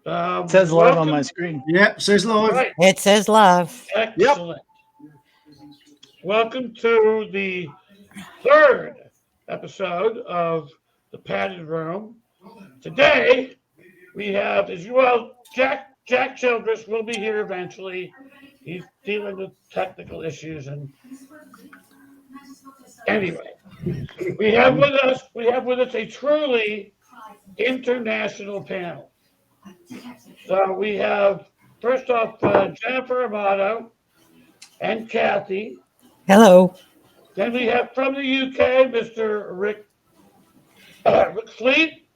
It says live on my Welcome. screen. Yep, says live. Right. It says live. Excellent. Welcome to the third episode of the Padded Room. Today we have, as well, Jack Childress will be here eventually. He's dealing with technical issues, and anyway, we have with us a truly international panel. So we have first off Jennifer Amato and Kathy. Hello. Then we have from the UK, Mr. Rick Fleet.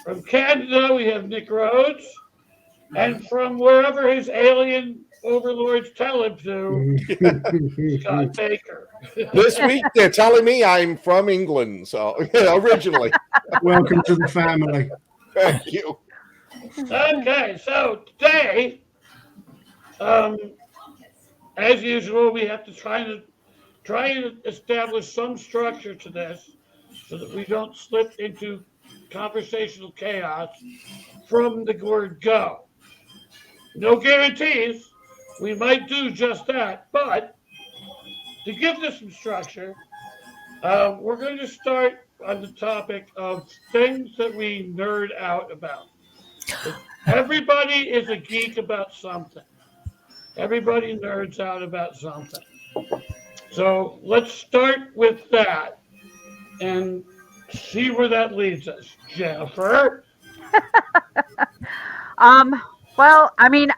From Canada, we have Nick Rhodes. And from wherever his alien overlords tell him to, Scott Baker. This week they're telling me I'm from England, so originally. Welcome to the family. Thank you. Okay, so today, as usual, we have to try and establish some structure to this so that we don't slip into conversational chaos from the word go. No guarantees. We might do just that, but to give this some structure, we're going to start on the topic of things that we nerd out about. Everybody is a geek about something. Everybody nerds out about something. So let's start with that and see where that leads us. Jennifer? Well, I mean,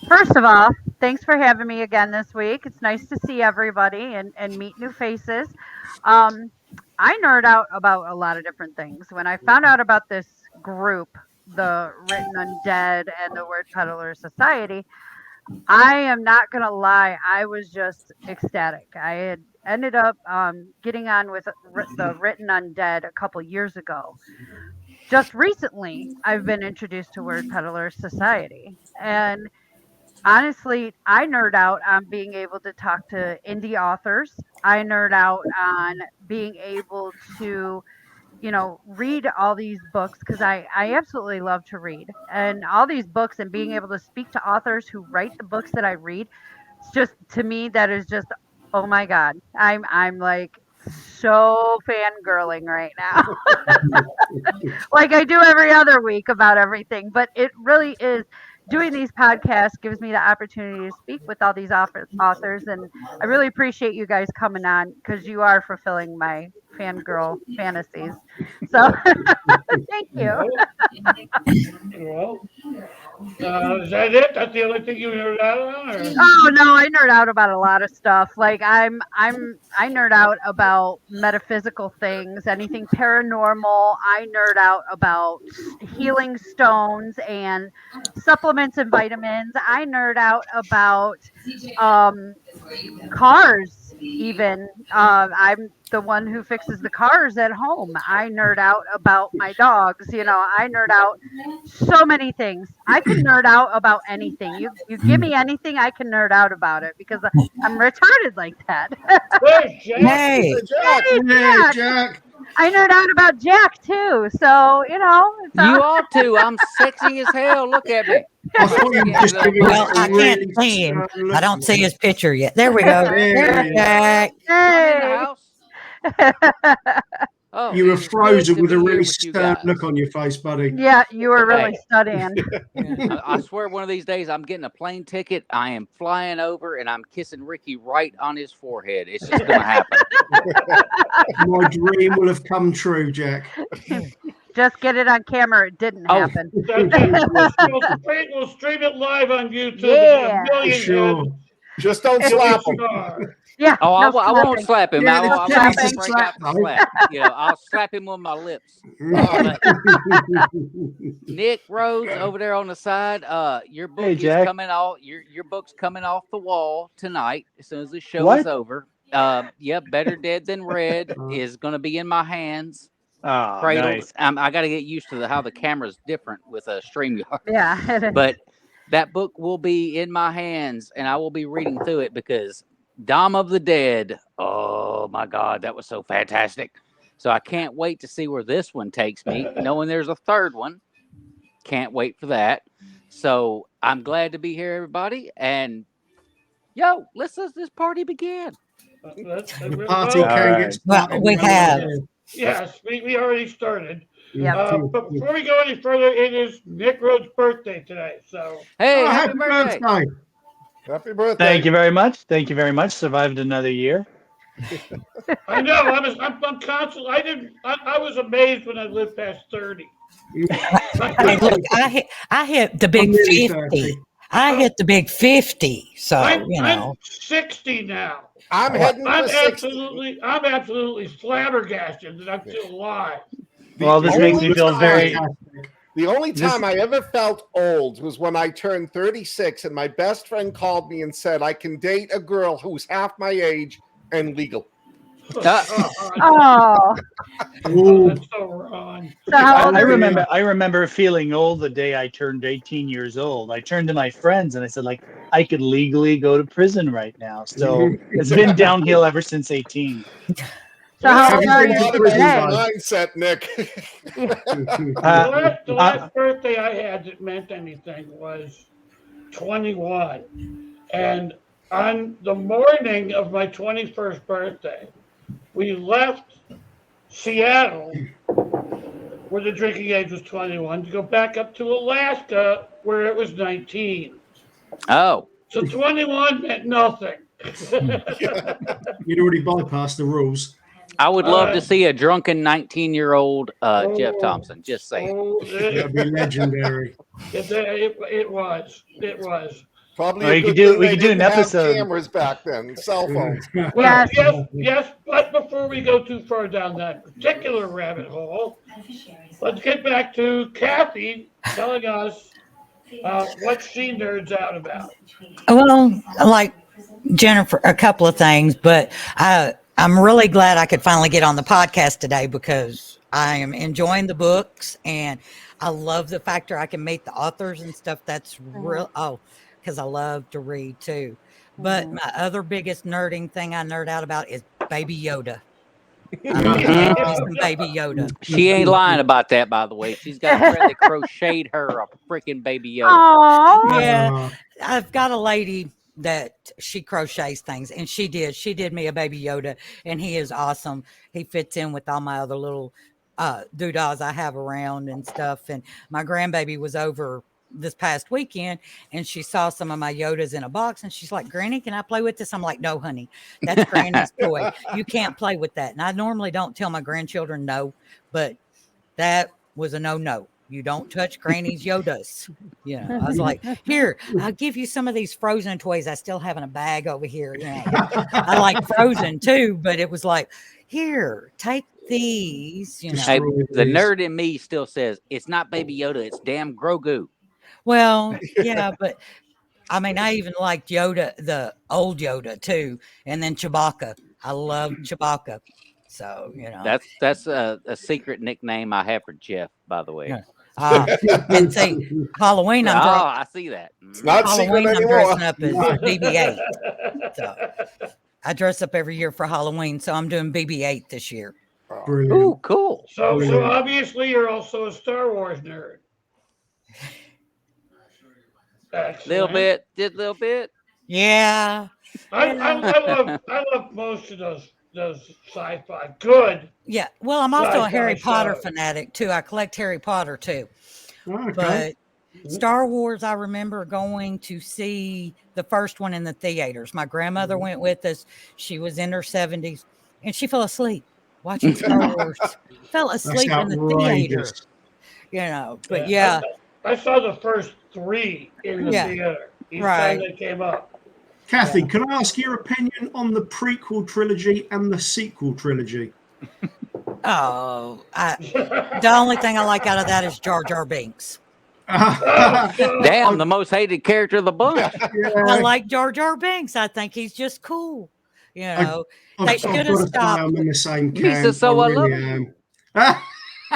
first of all, thanks for having me again this week. It's nice to see everybody and meet new faces. Um, I nerd out about a lot of different things. When I found out about this group, the Written Undead and the Wordpeddler Society, I am not going to lie, I was just ecstatic. I had ended up getting on with the Written Undead a couple years ago. Just recently, I've been introduced to Word Peddler Society. And honestly, I nerd out on being able to talk to indie authors. I nerd out on being able to, read all these books because I absolutely love to read. And all these books and being able to speak to authors who write the books that I read, it's just, to me, that is just, oh my God. I'm like so fangirling right now. Like I do every other week about everything, but it really is, doing these podcasts gives me the opportunity to speak with all these authors, and I really appreciate you guys coming on because you are fulfilling my fangirl fantasies. So thank you. Well, is that it? That's the only thing you nerd out on? Or? Oh no, I nerd out about a lot of stuff. Like I nerd out about metaphysical things, anything paranormal. I nerd out about healing stones and supplements and vitamins. I nerd out about cars even. I'm the one who fixes the cars at home. I nerd out about my dogs. I nerd out so many things. I can nerd out about anything. You give me anything, I can nerd out about it because I'm retarded like that. Hey, Jack. Hey. Jack. Yeah, Jack. I nerd out about Jack too. So it's You ought to. I'm sexy as hell. Look at me. I thought you were just giving Well, us a I really can't see him. stern look. I don't see his picture yet. There we go. There he is. Jack. I'm in the house. Oh, You were it's good frozen to with be a here really with you stern guys. look on your face, buddy. Yeah, you were really Hey. studying. I swear one of these days I'm getting a plane ticket. I am flying over and I'm kissing Ricky right on his forehead. It's just going to happen. My dream will have come true, Jack. Just get it on camera. It didn't Oh. happen. We'll stream it live on YouTube. Yeah. A million Sure. heads. Just don't You'll slap be him. star. Yeah. Oh, no I won't slapping. slap him. Yeah, I there's won't plenty break to out slap, the though. slap. I'll slap him with my lips. Nick Rose over there on the side. Your book Hey, is Jack. coming off. Your book's coming off the wall tonight as soon as the show What? is over. Better Dead Than Red is going to be in my hands. Oh, Cradled. nice. I got to get used to how the camera's different with a StreamYard. Yeah. But that book will be in my hands, and I will be reading through it because Dom of the Dead. Oh my God, that was so fantastic! So I can't wait to see where this one takes me. Knowing there's a third one, can't wait for that. So I'm glad to be here, everybody. And yo, let's this party begin. The party Well, can All get right. started. Well, we have. yes, we already started. Yeah. But before we go any further, it is Nick Rhodes' birthday today. So Hey, Oh, happy birthday! Happy birthday. Thank you very much. Thank you very much. Survived another year. I know I'm constantly. I was amazed when I lived past 30. Hey, look, I hit the big I'm nearly 50. 30. I hit the big 50. So, I'm 60 now. I'm heading I'm for 60. absolutely flabbergasted that I'm still alive. Well, this makes me feel very. The only This- time I ever felt old was when I turned 36 and my best friend called me and said, I can date a girl who's half my age and legal. Oh, That's so wrong. so how old I are you? remember feeling old the day I turned 18 years old. I turned to my friends and I said, like, I could legally go to prison right now. So it's been downhill ever since 18. So how old That's are a you lot of today? mindset, Nick. The last birthday I had that meant anything was 21. And on the morning of my 21st birthday, we left Seattle, where the drinking age was 21, to go back up to Alaska, where it was 19. Oh, So 21 meant nothing. You'd already bypassed the rules. I would love to see a drunken 19-year-old Jeff Oh. Thompson. Just saying. Oh, That'd be legendary. it was. Probably Well, a you good could do- thing we they could do an didn't have episode. cameras back then, cell phones. Well, Yes. yes, but before we go too far down that particular rabbit hole, let's get back to Kathy telling us what she nerds out about. well, like Jennifer, a couple of things, but I'm really glad I could finally get on the podcast today because I am enjoying the books and I love the factor I can meet the authors and stuff. That's real. Oh, because I love to read too. But my other biggest nerding thing I nerd out about is Baby Yoda. I love me some Baby Yoda. She ain't lying about that, by the way. She's got a friend that crocheted her a freaking Baby Yoda. Oh, Yeah, I've got a lady that she crochets things, and she did me a Baby Yoda, and he is awesome. He fits in with all my other little doodahs I have around and stuff. And my grandbaby was over this past weekend and she saw some of my Yodas in a box and she's like, Granny, can I play with this? I'm like, no, honey, that's Granny's toy. You can't play with that. And I normally don't tell my grandchildren no, but that was a no. You don't touch Granny's Yodas. You know, I was like, here, I'll give you some of these Frozen toys I still have in a bag over here. You know, I like Frozen too, but it was like, here, take these. You know, Hey, the nerd in me still says it's not Baby Yoda, it's damn Grogu. well, yeah, but I mean, I even liked Yoda, the old Yoda too, and then Chewbacca. I love Chewbacca. So, you know, That's a secret nickname I have for Jeff, by the way. Yeah. And see, Halloween, I see that. It's not Halloween, secret I'm anymore. dressing up as BB-8. So I dress up every year for Halloween, so I'm doing BB-8 this year. Brilliant. Ooh, cool. So obviously you're also a Star Wars nerd. Excellent. Just a little bit. Yeah. I love most of those sci-fi. Good. Yeah. Well, I'm also a Sci-fi Harry Potter shows. fanatic too. I collect Harry Potter too. Okay. But Star Wars, I remember going to see the first one in the theaters. My grandmother went with us. She was in her 70s and she fell asleep watching Star Wars. Fell asleep in the theater. You know, but yeah. I saw the first 3 in the theater each time they came up. Kathy, can I ask your opinion on the prequel trilogy and the sequel trilogy? Oh, the only thing I like out of that is Jar Jar Binks. Damn, the most hated character of the bunch. I like Jar Jar Binks. I think he's just cool. You know, they should have stopped. I'm in the same Lisa, camp. so I love am.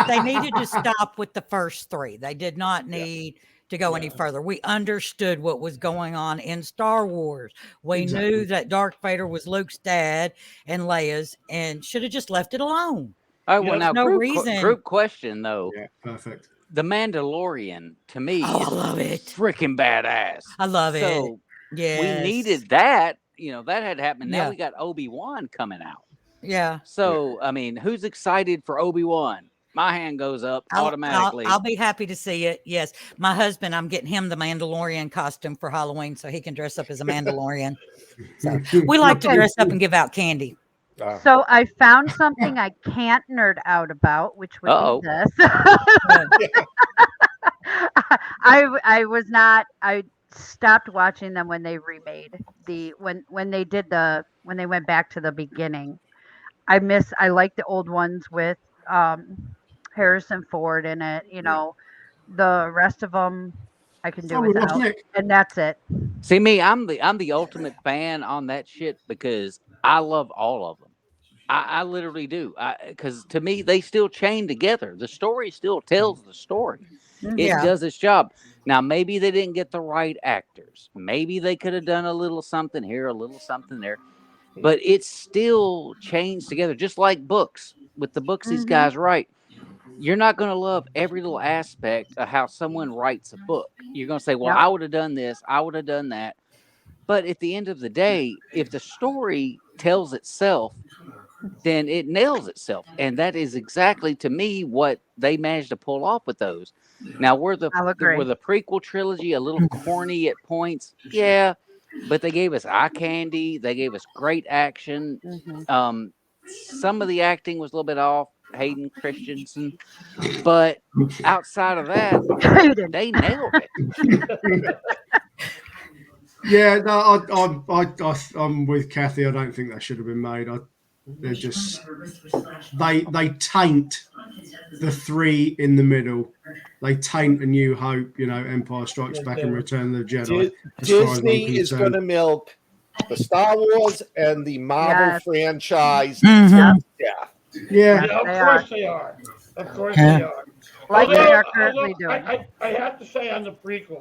They needed to stop with the first 3. They did not need to go any further. We understood what was going on in Star Wars. We knew that Darth Vader was Luke's dad and Leia's, and should have just left it alone. All right, well, now no group, reason. group question though. Yeah, perfect. The Mandalorian to me Oh, I is love it. freaking badass. I love it. So Yes. we needed that. That had happened. Now Yeah. we got Obi-Wan coming out. Yeah. So I mean, who's excited for Obi-Wan? My hand goes up automatically. I'll be happy to see it. Yes. My husband, I'm getting him the Mandalorian costume for Halloween so he can dress up as a Mandalorian. So we like to dress up and give out candy. So I found something I can't nerd out about, which would be this. I stopped watching them when they remade when they went back to the beginning. I like the old ones with Harrison Ford in it. The rest of them I can do without, and that's it. See me, I'm the ultimate fan on that shit because I love all of them. I literally do. Because to me, they still chain together. The story still tells the story. It does its job. Now, maybe they didn't get the right actors. Maybe they could have done a little something here, a little something there. But it's still chains together, just like books. With the books these guys write, you're not going to love every little aspect of how someone writes a book. You're going to say, well, I would have done this. I would have done that. But at the end of the day, if the story tells itself, then it nails itself. And that is exactly, to me, what they managed to pull off with those. Now, were the prequel trilogy a little corny at points? Yeah. But they gave us eye candy. They gave us great action. Some of the acting was a little bit off, Hayden Christensen. But outside of that, they nailed it. Yeah, no, I'm with Kathy. I don't think that should have been made. They're just they taint the three in the middle. They taint A New Hope, Empire Strikes Back and Return of the Jedi. Disney is going to milk the Star Wars and the Marvel franchise. Yeah. Of course they are. Of course they are. Like they're currently doing. I have to say on the prequel,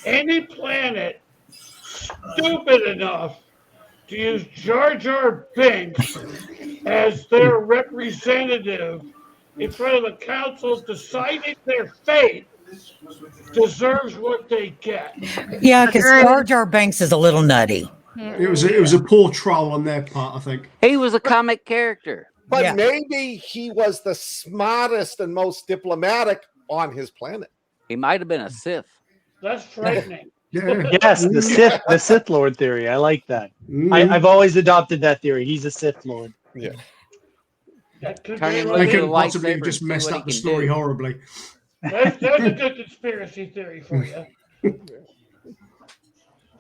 any planet stupid enough to use Jar Jar Binks as their representative in front of the council deciding their fate deserves what they get. Yeah, because Jar Jar Binks is a little nutty. It was a poor troll on their part, I think. He was a comic character. But maybe he was the smartest and most diplomatic on his planet. He might have been a Sith. That's frightening. Yes, the Sith Lord theory. I like that. I've always adopted that theory. He's a Sith Lord. Yeah. They could possibly have just messed up the story horribly. That's a good conspiracy theory for you.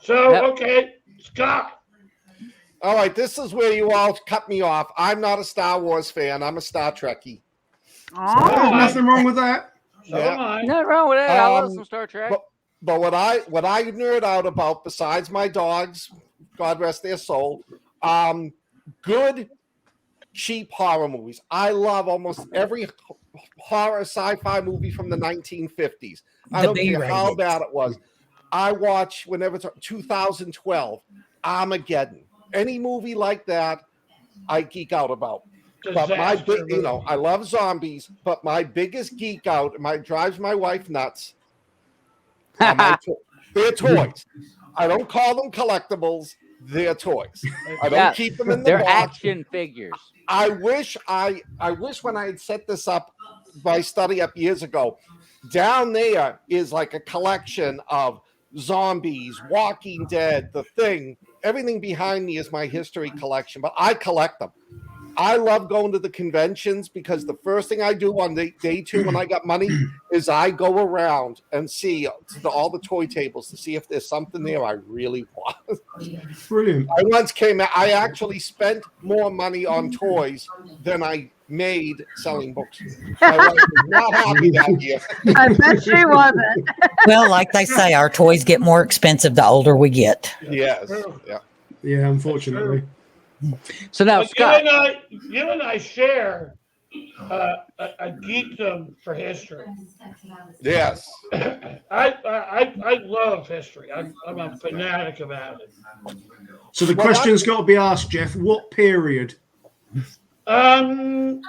So, okay, Scott. All right, this is where you all cut me off. I'm not a Star Wars fan. I'm a Star Trekkie. There's nothing wrong with that. So am I. Nothing wrong with that. I love some Star Trek. But what I nerd out about, besides my dogs, God rest their soul, good, cheap horror movies. I love almost every horror sci-fi movie from the 1950s. I don't care how bad it was. I watch whenever it's 2012, Armageddon. Any movie like that, I geek out about. But my big, I love zombies, but my biggest geek out, drives my wife nuts. They're toys. I don't call them collectibles. They're toys. I don't keep them in the They're box. action figures. I wish when I had set this up, my study up years ago, down there is like a collection of zombies, Walking Dead, The Thing. Everything behind me is my history collection, but I collect them. I love going to the conventions because the first thing I do on day two when I got money is I go around and see all the toy tables to see if there's something there I really want. Brilliant. I actually spent more money on toys than I made selling books. My wife was not happy that year. I bet she wasn't. Well, like they say, our toys get more expensive the older we get. Yes. Yeah, unfortunately. So now, Scott, you and I share a geekdom for history. Yes. I love history. I'm a fanatic about it. So the question's got to be asked, Jeff. What period? Well,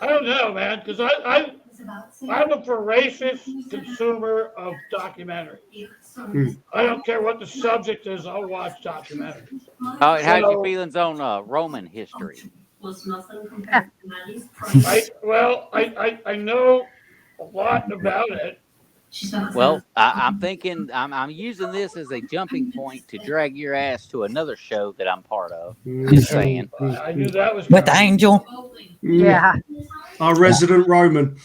I don't know, man, because I'm a voracious consumer of documentaries. I don't care what the subject is. I'll watch documentaries. Oh, and how's your So feelings on Roman history? I know a lot about it. Well, I'm thinking I'm using this as a jumping point to drag your ass to another show that I'm part of. Just saying. I knew that was With coming. Angel. Yeah. Our resident Roman.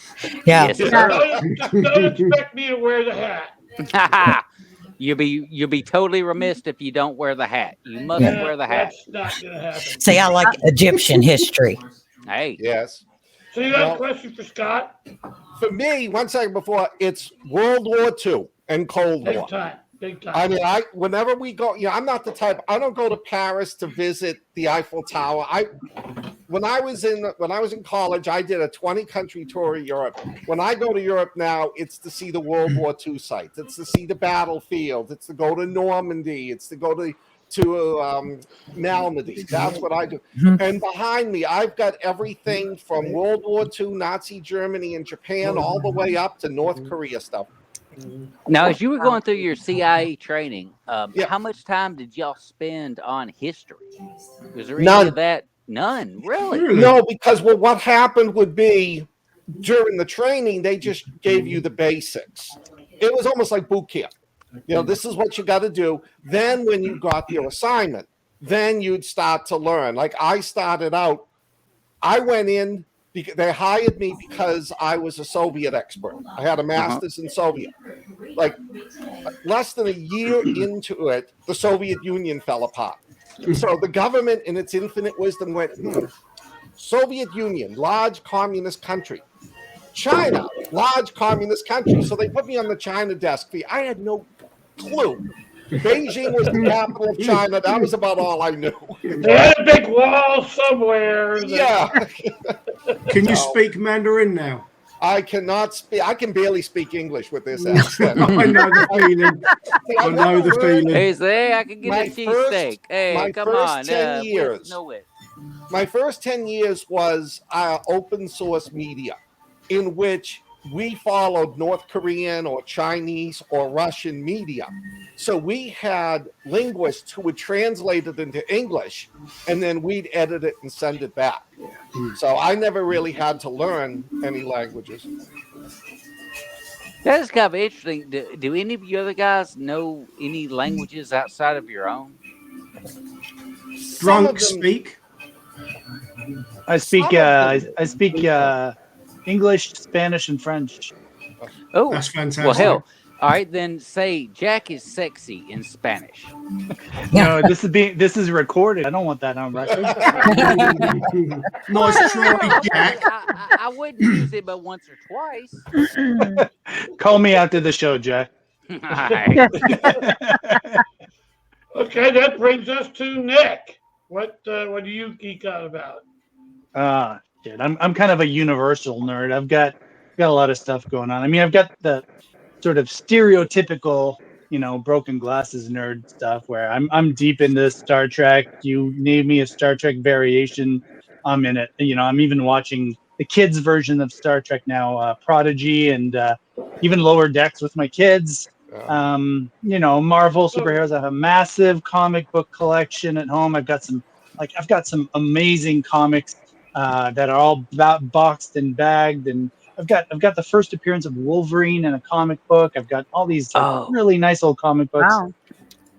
Yeah. Yes, Just sir. don't expect me to wear the hat. You'll be totally remiss if you don't wear the hat. You must wear the hat. That's not gonna happen. See, I like Egyptian history. Hey, Yes. So you got Well- a question for Scott? For me, 1 second before, it's World War II and Cold War. Big time. I mean, whenever we go, I'm not the type. I don't go to Paris to visit the Eiffel Tower. When I was in college, I did a 20-country tour of Europe. When I go to Europe now, it's to see the World War II sites. It's to see the battlefield. It's to go to Normandy. It's to go to Normandy. That's what I do. And behind me, I've got everything from World War II, Nazi Germany, and Japan, all the way up to North Korea stuff. now as you were going through your CIA training, Yeah. how much time did y'all spend on history? Was there None. any of that? None, really. No, because what happened would be during the training, they just gave you the basics. It was almost like boot camp. This is what you got to do. Then when you got your assignment, then you'd start to learn. Like I started out, I went in, they hired me because I was a Soviet expert. I had a master's in Soviet. Like less than a year into it, the Soviet Union fell apart. So the government in its infinite wisdom went, Soviet Union, large communist country. China, large communist country. So they put me on the China desk. I had no clue. Beijing was the capital of China. That was about all I knew. They had a big wall somewhere. Yeah. Can you speak Mandarin now? I cannot speak. I can barely speak English with this accent. I know the feeling. I know the feeling. Hey, say I can get My a cheesesteak. Hey, my come first on. 10 years. No way. My first 10 years was open source media, in which we followed North Korean or Chinese or Russian media. So we had linguists who would translate it into English, and then we'd edit it and send it back. So I never really had to learn any languages. That is kind of interesting. Do any of you other guys know any languages outside of your own? Drunk speak. I speak English, Spanish, and French. Oh, That's fantastic. well, hell. All right, then say Jack is sexy in Spanish. No, this is recorded. I don't want that on record. Nice try, Jack. I wouldn't use it but once or twice. Call me after the show, Jack. All right. Okay, that brings us to Nick. What do you geek out about? Shit. I'm kind of a universal nerd. I've got a lot of stuff going on. I mean, I've got the sort of stereotypical, broken glasses nerd stuff where I'm deep into Star Trek. You name me a Star Trek variation, I'm in it. I'm even watching the kids version of Star Trek now, Prodigy, and even Lower Decks with my kids. Marvel superheroes. I have a massive comic book collection at home. I've got some amazing comics that are all boxed and bagged, and I've got the first appearance of Wolverine in a comic book. I've got all these really nice old comic books.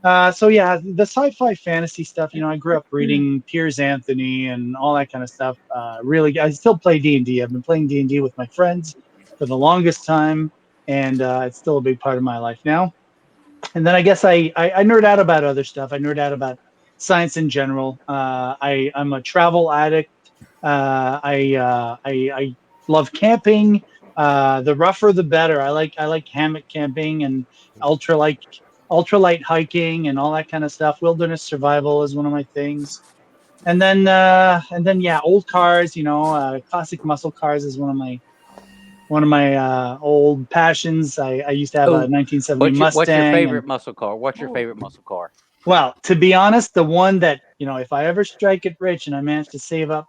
Wow. So yeah, the sci-fi fantasy stuff. I grew up reading Piers Anthony and all that kind of stuff. I still play D&D. I've been playing D&D with my friends for the longest time, and it's still a big part of my life now. And then I guess I nerd out about other stuff. I nerd out about science in general. I'm a travel addict. I love camping. The rougher the better. I like hammock camping and ultralight hiking and all that kind of stuff. Wilderness survival is one of my things. And then yeah, old cars. Classic muscle cars is one of my old passions. I used to have a 1970 Mustang. What's your favorite muscle car? What's your favorite muscle car? Well, to be honest, the one that if I ever strike it rich and I manage to save up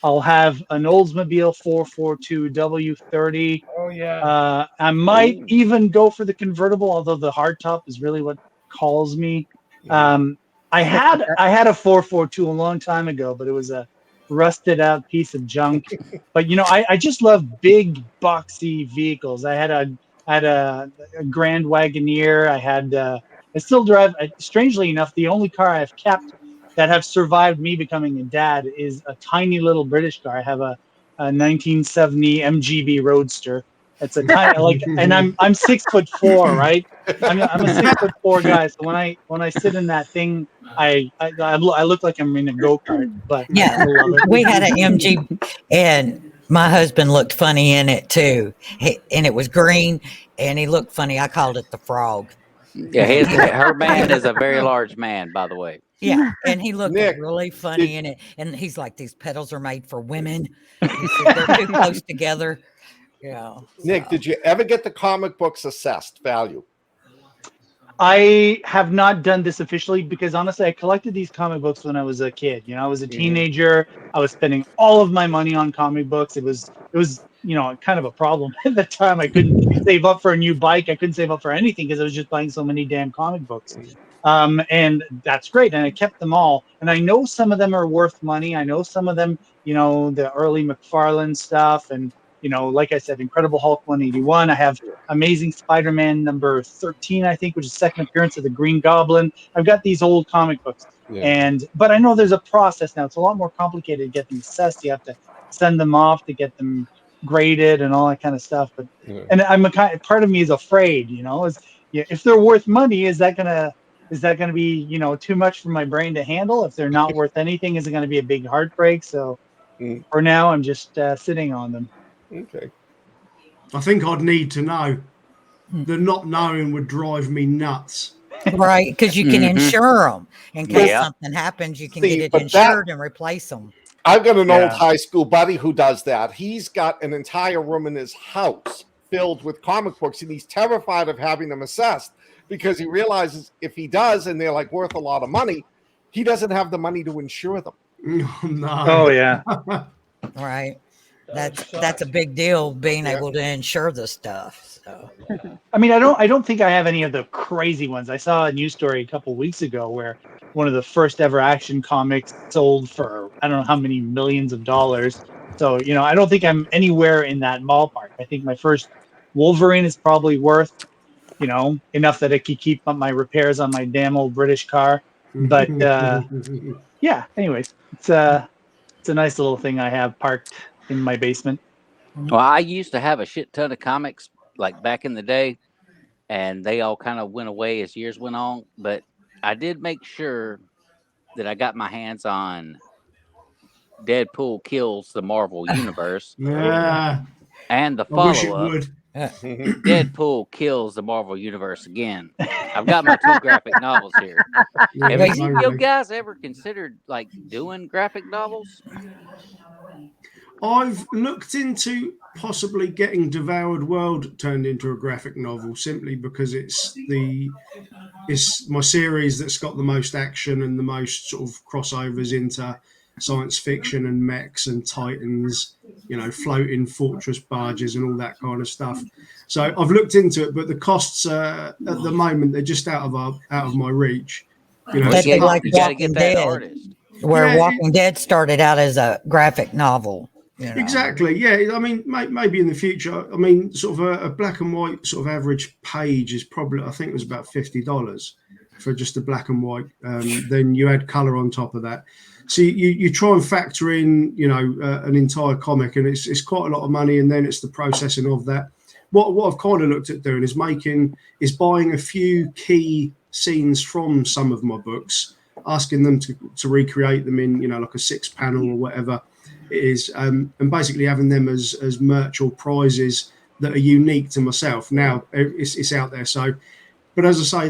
I'll have an Oldsmobile 442 W30. Oh yeah. I might Ooh. even go for the convertible, although the hardtop is really what calls me. Um, I Stick with it. had a 442 a long time ago, but it was a rusted out piece of junk. But I just love big boxy vehicles. I had a Grand Wagoneer. I still drive. Strangely enough, the only car I've kept that have survived me becoming a dad is a tiny little British car. I have a 1970 MGB Roadster. It's a tiny and I'm 6'4", right? I'm a 6'4" guy. So when I sit in that thing, I look like I'm in a go-kart, but Yeah, I love it. we had an MG, and my husband looked funny in it too. And it was green, and he looked funny. I called it the frog. Yeah, her man is a very large man, by the way. Yeah, and he looked Nick, really funny in it. And he's like, "These pedals are made for women." He said they're too close together. Yeah. Nick, So. did you ever get the comic books assessed value? I have not done this officially because honestly, I collected these comic books when I was a kid. I was a teenager. I was spending all of my money on comic books. It was kind of a problem at the time. I couldn't save up for a new bike. I couldn't save up for anything because I was just buying so many damn comic books. And that's great. And I kept them all. And I know some of them are worth money. I know some of them, the early McFarlane stuff and like I said, Incredible Hulk 181. I have Amazing Spider-Man number 13, I think, which is the second appearance of the Green Goblin. I've got these old comic books, but I know there's a process now. It's a lot more complicated to get them assessed. You have to send them off to get them graded and all that kind of stuff. But and part of me is afraid, if they're worth money, is that gonna be too much for my brain to handle? If they're not worth anything, is it gonna be a big heartbreak? So for now, I'm just sitting on them. Okay. I think I'd need to know. The not knowing would drive me nuts. Right, because you can insure them. In case Yeah. something happens, you can See, get it but insured and replace them. I've got an old Yeah. high school buddy who does that. He's got an entire room in his house filled with comic books, and he's terrified of having them assessed because he realizes if he does and they're like worth a lot of money, he doesn't have the money to insure them. No. Oh yeah. Right. That That's a sucks. big deal, being Yeah. able to insure the stuff. So I mean, I don't think I have any of the crazy ones. I saw a news story a couple weeks ago where one of the first ever Action comics sold for I don't know how many millions of dollars. So I don't think I'm anywhere in that ballpark. I think my first Wolverine is probably worth enough that it could keep up my repairs on my damn old British car. But yeah, anyways, it's a nice little thing I have parked in my basement. Well, I used to have a shit ton of comics like back in the day, and they all kind of went away as years went on. But I did make sure that I got my hands on Deadpool Kills the Marvel Universe Yeah. and the I wish it follow-up would. Deadpool Kills the Marvel Universe again. I've got my 2 graphic novels here. Yeah, Have Wait. any of you totally. guys ever considered like doing graphic novels? I've looked into possibly getting Devoured World turned into a graphic novel simply because it's my series that's got the most action and the most sort of crossovers into science fiction and mechs and titans, floating fortress barges and all that kind of stuff. So I've looked into it, but the costs at the moment they're just out of my reach. That'd be like You got to Walking get that Dead, artist. where Yeah, Walking Dead started out as a graphic novel. Exactly. Yeah. I mean, maybe in the future. I mean, sort of a black and white sort of average page is probably, I think it was about $50 for just a black and white. Then you add color on top of that. So you try and factor in, an entire comic, and it's quite a lot of money. And then it's the processing of that. What I've kind of looked at doing is buying a few key scenes from some of my books, asking them to recreate them in, like a 6-panel or whatever it is, and basically having them as merch or prizes that are unique to myself. Now it's out there. So, but as I say,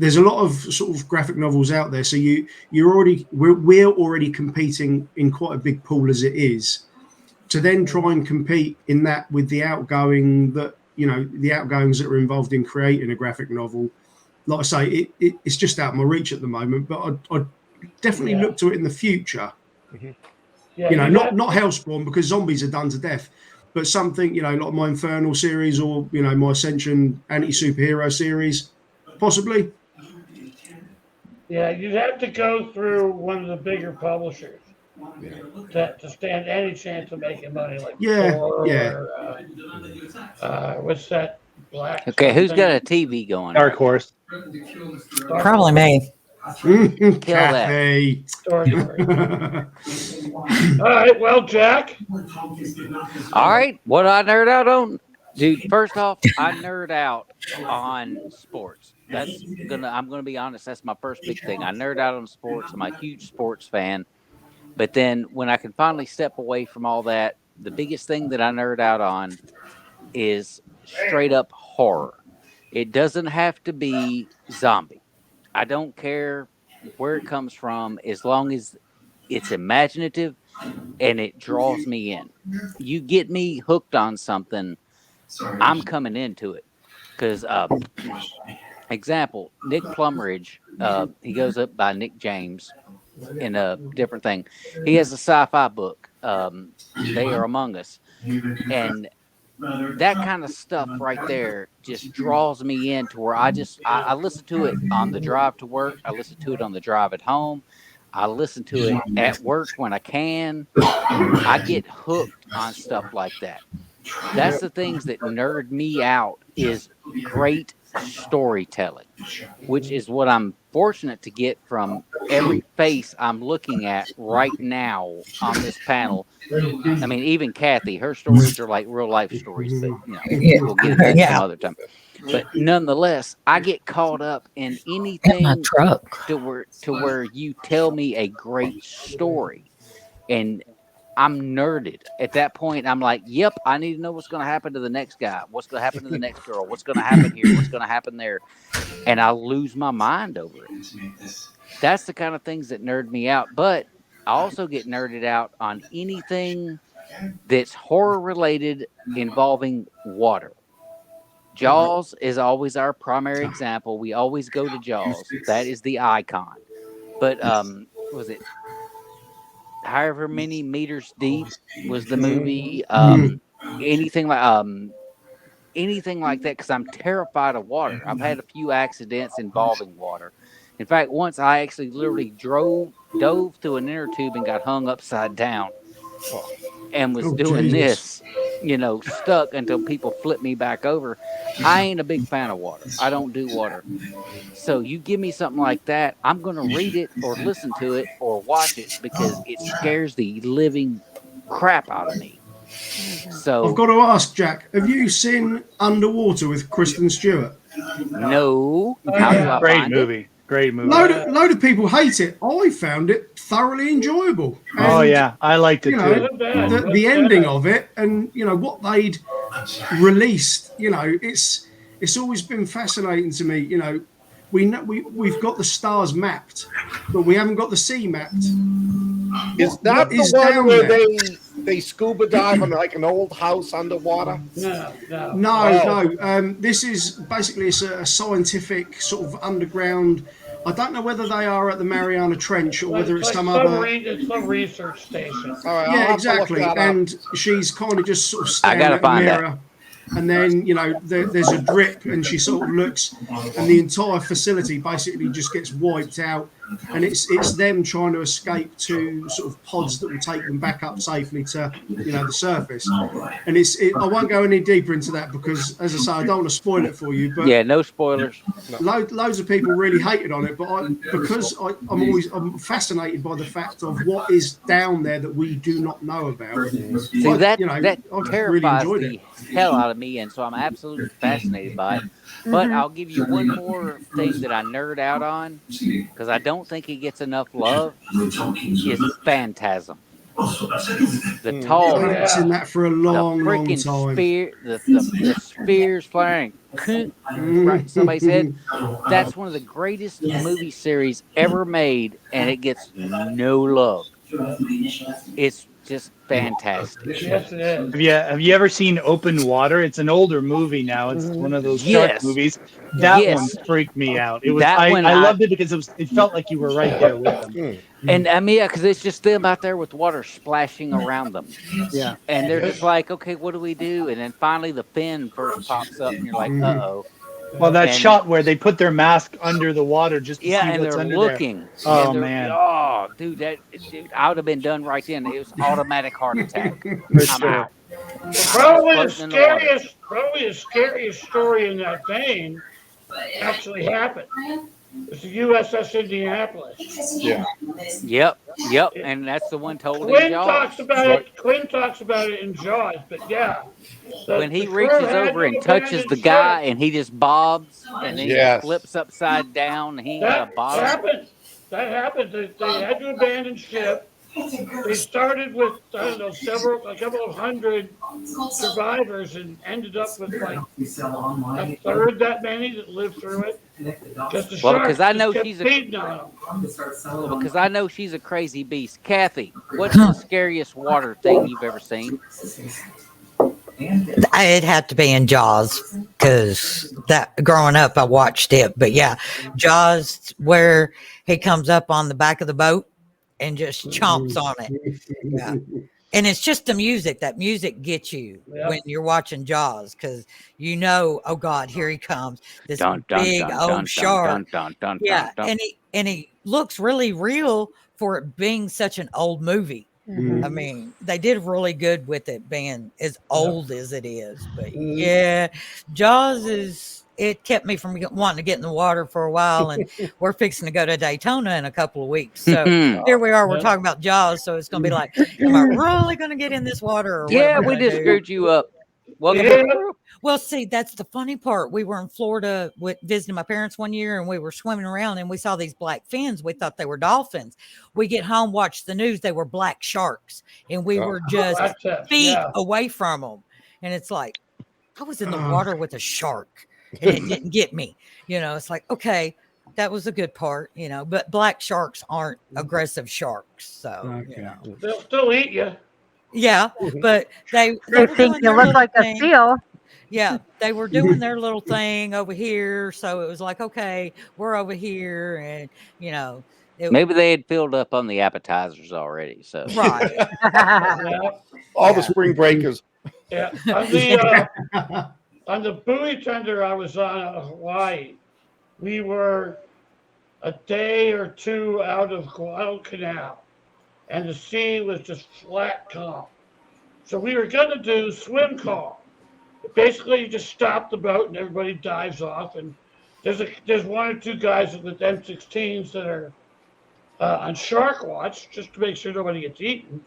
there's a lot of sort of graphic novels out there. So we're already competing in quite a big pool as it is. To then try and compete in that with the outgoings that are involved in creating a graphic novel, like I say, it's just out of my reach at the moment. But I'd definitely look to it in the future. Yeah, You know, you not Hellspawn, because zombies are done to death, but something, you know, like my Infernal series, or, you know, my Ascension anti-superhero series, possibly. Yeah, you'd have to go through one of the bigger publishers to stand any chance of making money, like Yeah, Thor yeah. or what's that black Okay, who's got a something? TV going? Dark Horse. Dark Probably me. Kill that. Kathy. Story's great. All right, well, Jack. All right, what I nerd out on, dude. First off, I nerd out on sports. I'm gonna be honest. That's my first big thing. I nerd out on sports. I'm a huge sports fan. But then when I can finally step away from all that, the biggest thing that I nerd out on is straight up horror. It doesn't have to be zombie. I don't care where it comes from, as long as it's imaginative and it draws me in. You get me hooked on something, I'm coming into it. Because, example, Nick Plumridge, he goes up by Nick James in a different thing. He has a sci-fi book, They Are Among Us, and that kind of stuff right there just draws me in to where I listen to it on the drive to work. I listen to it on the drive at home. I listen to it at work when I can. I get hooked on stuff like that. That's the things that nerd me out, is great storytelling, which is what I'm fortunate to get from every face I'm looking at right now on this panel. I mean, even Kathy, her stories are like real life stories, but we'll get into that some other time. But nonetheless, I get caught up in anything to where you tell me a great story, and I'm nerded. At that point, I'm like, yep, I need to know what's going to happen to the next guy. What's going to happen to the next girl? What's going to happen here? What's going to happen there? And I lose my mind over it. That's the kind of things that nerd me out. But I also get nerded out on anything that's horror related involving water. Jaws is always our primary example. We always go to Jaws. That is the icon. But was it however many meters deep was the movie? Anything like that, because I'm terrified of water. I've had a few accidents involving water. In fact, once I actually literally dove through an inner tube and got hung upside down, and was doing this, stuck until people flipped me back over. I ain't a big fan of water. I don't do water. So you give me something like that, I'm going to read it or listen to it or watch it, because it scares the living crap out of me. So I've got to ask, Jack, have you seen Underwater with Kristen Stewart? No. How do I Great find movie. it? Great movie. Load of people hate it. I found it thoroughly enjoyable. Oh yeah, I liked it too. The ending of it, and what they'd released. It's always been fascinating to me. We've got the stars mapped, but we haven't got the sea mapped. Is that the one where they scuba dive on like an old house underwater? No. This is basically a scientific sort of underground. I don't know whether they are at the Mariana Trench or whether it's some other. It's some research station. Yeah, exactly. And she's kind of just sort of staring at the mirror. And then, there's a drip, and she sort of looks, and the entire facility basically just gets wiped out. And it's them trying to escape to sort of pods that will take them back up safely to, the surface. And I won't go any deeper into that because, as I say, I don't want to spoil it for you. But yeah, no spoilers. Loads of people really hated on it, but I'm fascinated by the fact of what is down there that we do not know about. See, that terrifies the hell out of me, and so I'm absolutely fascinated by it. But I'll give you one more thing that I nerd out on, because I don't think it gets enough love, is Phantasm. The tall, I've seen that for a long time. The spears flying right in somebody's head. That's one of the greatest movie series ever made, and it gets no love. It's just fantastic. Yes, it is. Have you ever seen Open Water? It's an older movie now. It's one of those shark Yes. movies. That one Yes. freaked me out. It was That one I I- loved it because it felt like you were right there with them. And I mean, yeah, because it's just them out there with water splashing around them. Yeah. And they're just like, okay, what do we do? And then finally the fin first pops up and you're like, uh-oh. Well, that And- shot where they put their mask under the water just to Yeah, see and what's they're under looking. there. Oh, and they're- man. Oh, dude, I would have been done right then. It was automatic heart attack. For I'm sure. out. Probably the Floating in the water. scariest story in that vein actually happened. It's the USS Indianapolis. Yeah. Yep. And that's the one told in Quinn Jaws. talks about it. Quinn talks about it in Jaws, but yeah. When he the crew reaches had over to and touches abandon the guy ship. and he just bobs and then Yes. he flips upside down and he got a That bottom. happened. That happened. They had to abandon ship. They started with, I don't know, a couple of hundred survivors and ended up with like a third that many that lived through it. Because the Well, sharks because I just know kept she's a- feeding on them. Because I know she's a crazy beast. Kathy, what's the scariest water thing you've ever seen? It had to be in Jaws because that growing up I watched it. But yeah, Jaws where he comes up on the back of the boat and just chomps on it. Yeah. And it's just the music. That music gets you when you're watching Jaws because you know, oh God, here he comes. This big old shark. Yeah, and he looks really real for it being such an old movie. I mean, they did really good with it being as old as it is. But yeah, Jaws it kept me from wanting to get in the water for a while. And we're fixing to go to Daytona in a couple of weeks. So here we are. We're talking about Jaws. So it's going to be like, am I really going to get in this water? Or what Yeah, am I we gonna just do? screwed you up. Welcome Yeah. to the group. Well, see, that's the funny part. We were in Florida visiting my parents one year and we were swimming around and we saw these black fins. We thought they were dolphins. We get home, watch the news. They were black sharks and we were just Black tips, feet yeah. away from them. And it's like, I was in the water with a shark and it didn't get me. You know, it's like, okay, that was a good part, you know, but black sharks aren't aggressive sharks. So, you know. They'll still eat you. Yeah, but they They were think doing you their look little like a thing. seal. Yeah, they were doing their little thing over here. So it was like, okay, we're over here. And, you know, Maybe they had filled up on the appetizers already. So right. Yeah. All the spring breakers. Yeah. On the buoy tender I was on out of Hawaii, we were a day or two out of Guadalcanal, and the sea was just flat calm. So we were going to do swim call. Basically, you just stop the boat and everybody dives off, and there's one or two guys with M16s that are on shark watch just to make sure nobody gets eaten.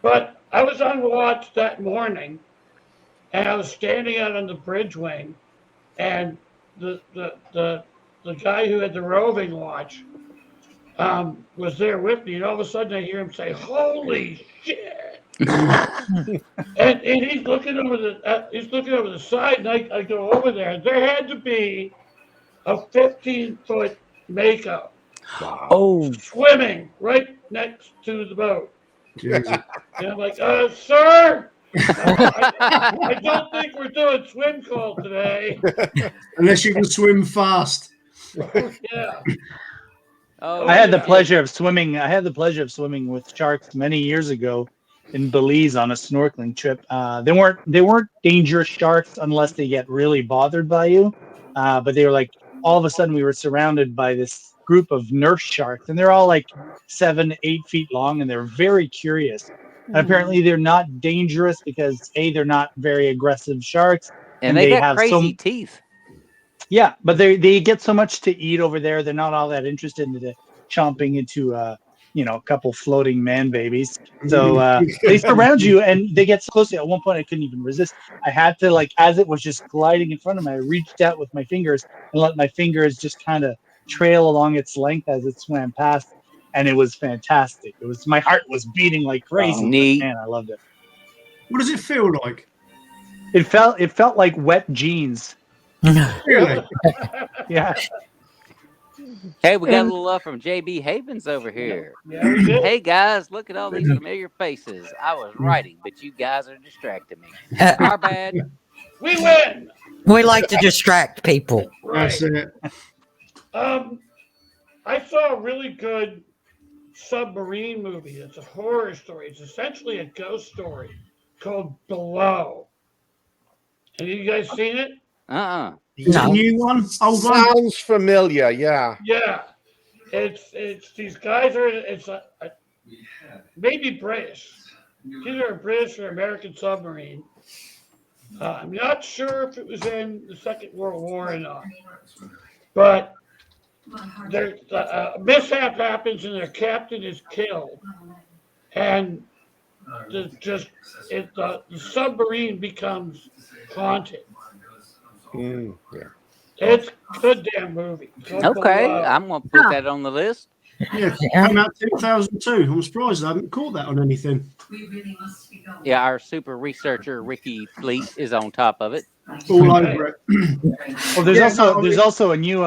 But I was on watch that morning, and I was standing out on the bridge wing, and the guy who had the roving watch was there with me, and all of a sudden I hear him say, "Holy shit!" and he's looking over the side, and I go over there. There had to be a 15-foot mako swimming right next to the boat. And I'm like, sir, I don't think we're doing swim call today. Unless you can swim fast. Yeah. Oh, I had the yeah. pleasure of swimming. I had the pleasure of swimming with sharks many years ago in Belize on a snorkeling trip. They weren't dangerous sharks unless they get really bothered by you. But they were like all of a sudden we were surrounded by this group of nurse sharks, and they're all like 7-8 feet long, and they're very curious. And apparently they're not dangerous because they're not very aggressive sharks, And they got have crazy teeth. Yeah, but they get so much to eat over there. They're not all that interested in chomping into a couple floating man babies. So they surround you and they get so close. At one point, I couldn't even resist. I had to, like, as it was just gliding in front of me, I reached out with my fingers and let my fingers just kind of trail along its length as it swam past, and it was fantastic. My heart was beating like crazy. Neat. Man, I loved it. What does it feel like? It felt like wet jeans. Really? Yeah. Hey, we got a And- little love from JB Havens over here. Yeah, we did. Hey guys, look at all these familiar faces. I was writing, but you guys are distracting me. Uh, Our bad. We win. we like to distract people. That's Right. it. I saw a really good submarine movie. It's a horror story. It's essentially a ghost story called Below. Have you guys seen it? Is it a No. new one? Old one? Sounds familiar. Yeah. Yeah. It's these guys are it's a maybe British. Either a British or American submarine. I'm not sure if it was in the Second World War or not, but there a mishap happens and their captain is killed, and the submarine becomes haunted. Yeah. It's a good damn movie. Called Okay, Below. I'm gonna put that on the list. Yeah, it came out 2002. I'm surprised I haven't caught that on anything. Yeah, our super researcher Ricky Fleet is on top of it. All over it. Well, there's Yeah, also no, there's also a new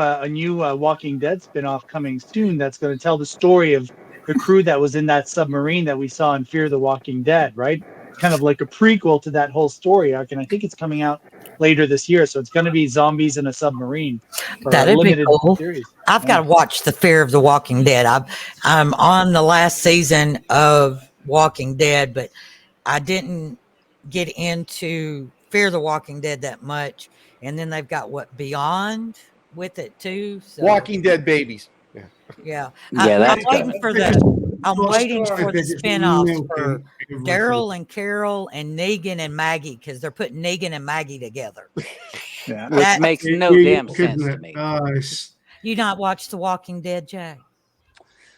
Walking Dead spinoff coming soon that's going to tell the story of the crew that was in that submarine that we saw in Fear the Walking Dead, right? Kind of like a prequel to that whole story arc, and I think it's coming out later this year. So it's going to be zombies in a submarine. For That'd a be limited cool. series. I've got to watch The Fear of the Walking Dead. I'm on the last season of Walking Dead, but I didn't get into Fear the Walking Dead that much. And then they've got Beyond with it too. So, Walking Dead babies. yeah. Yeah, I'm that's waiting good. for the. I'm Lost waiting for the It's spinoffs milking for everything. Daryl and Carol and Negan and Maggie because they're putting Negan and Maggie together. Yeah. Which That- makes New no damn York, sense isn't to it? me. Nice. You not watch The Walking Dead, Jay?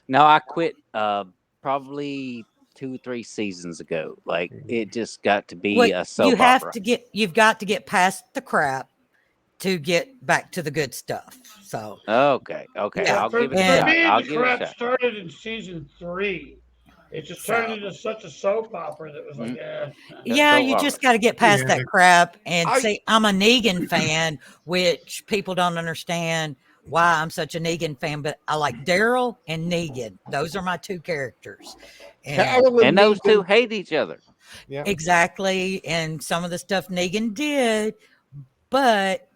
No, I quit probably 2-3 seasons ago. Like it just got to be a soap you have opera. you've got to get past the crap to get back to the good stuff. So Okay, Yeah, I'll for, give it a for shot. me, I'll the give it a crap shot. started in season 3. It just turned into such a soap opera that was like, yeah, soap you opera. just got to get past Yeah. that crap and I- say I'm a Negan fan, which people don't understand why I'm such a Negan fan, but I like Daryl and Negan. Those are my two characters. And Carol And those two Negan- hate each other. Yeah. exactly. And some of the stuff Negan did, but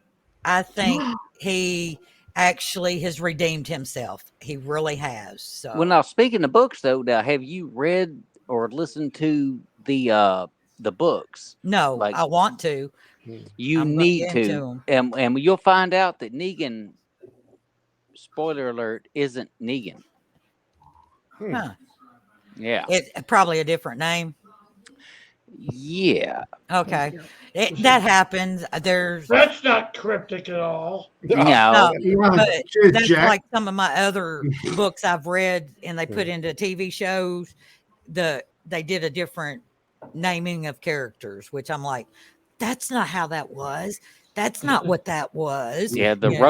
I think he actually has redeemed himself. He really has. So Well, now speaking of books, though, now have you read or listened to the books? no, like- I want to. You I'm gonna need get into to, 'em. and you'll find out that Negan. Spoiler alert! Isn't Negan? Huh. Yeah, It's probably a different name. yeah. Okay. That happens. There's that's not cryptic at all. No, no, Yeah, but cheers, that's Jack. like some of my other books I've read and they put into TV shows. They did a different naming of characters, which I'm like, that's not how that was. That's not what that was. yeah. The You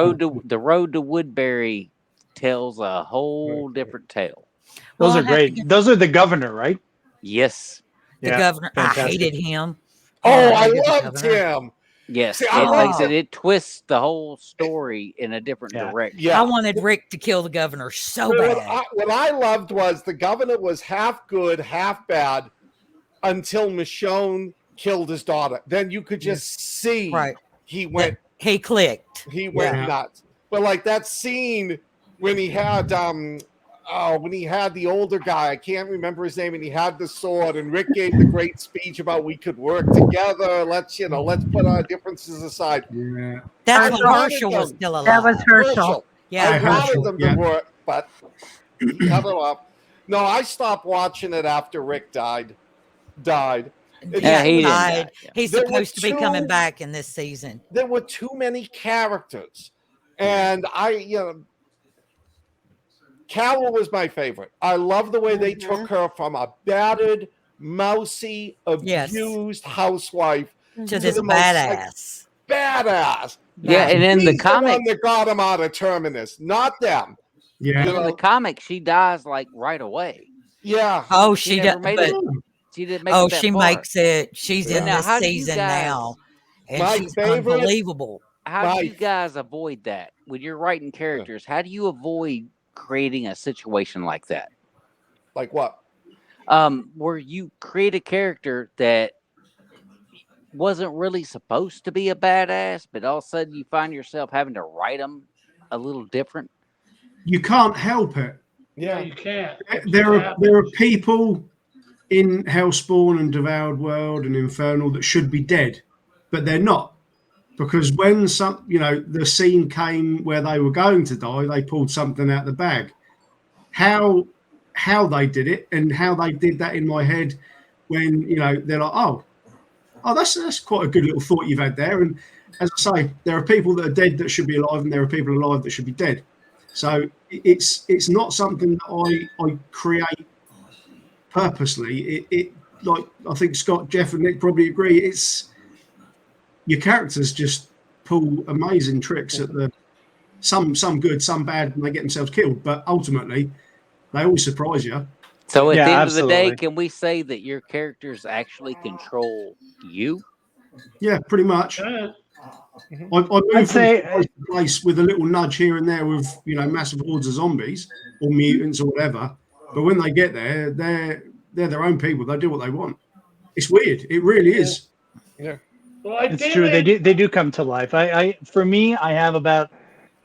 road to Woodbury tells a whole different tale. Well, Those I are have to great. get Those are the governor, right? Yes, The Yeah, governor. I fantastic. hated him. Oh, I hated the loved governor. him. yes. See, I it like makes it. it twists the whole story in a different Yeah. direction. Yeah. I wanted Rick to kill the governor so What bad. what I loved was the governor was half good, half bad until Michonne killed his daughter. Then you could just see Right. he went He clicked. he went nuts. But like that scene when he had when he had the older guy, I can't remember his name, and he had the sword, and Rick gave the great speech about we could work together. Let's put our differences aside. Yeah. That's I when wanted Herschel was them. still alive. That was Herschel. I Yeah. Herschel, wanted them to yeah. work, but he cut it off. No, I stopped watching it after Rick died. Yeah, Yeah, he didn't died. die, yeah. He's There were supposed to be coming two- back in this season. There were too many characters, and Carol was my favorite. I love the way they took her from a battered, mousy, Yes. abused housewife To To this the most, like, badass. badass. Yeah, and in the He's one comic, that got him out of Terminus, not them. Yeah. in the comic, she dies like right away. Yeah. Oh, She she never does. made But, it. She didn't make it that she far. makes it. She's Yeah. in Now, this how do you season guys- now. And My she's favorite- unbelievable. how do you guys avoid that when you're writing characters? How do you avoid creating a situation like that? Like what? Where you create a character that wasn't really supposed to be a badass, but all of a sudden you find yourself having to write them a little different. You can't help it. Yeah, you can't. There are people in Hellspawn and Devoured World and Infernal that should be dead, but they're not. Because when the scene came where they were going to die, they pulled something out of the bag. How they did it and how they did that in my head when, they're like, oh, that's quite a good little thought you've had there. And as I say, there are people that are dead that should be alive and there are people alive that should be dead. So it's not something that I create purposely. It like I think Scott, Jeff, and Nick probably agree. It's your characters just pull amazing tricks at some good, some bad, and they get themselves killed. But ultimately, they always surprise you. So at Yeah, the end absolutely. of the day, can we say that your characters actually control you? Yeah, pretty much. Yeah. I move I'd say from place to place with a little nudge here and there with massive hordes of zombies or mutants or whatever. But when they get there, they're their own people. They do what they want. It's weird. It really is. Yeah. Well, it's true. They do come to life. For me, I have about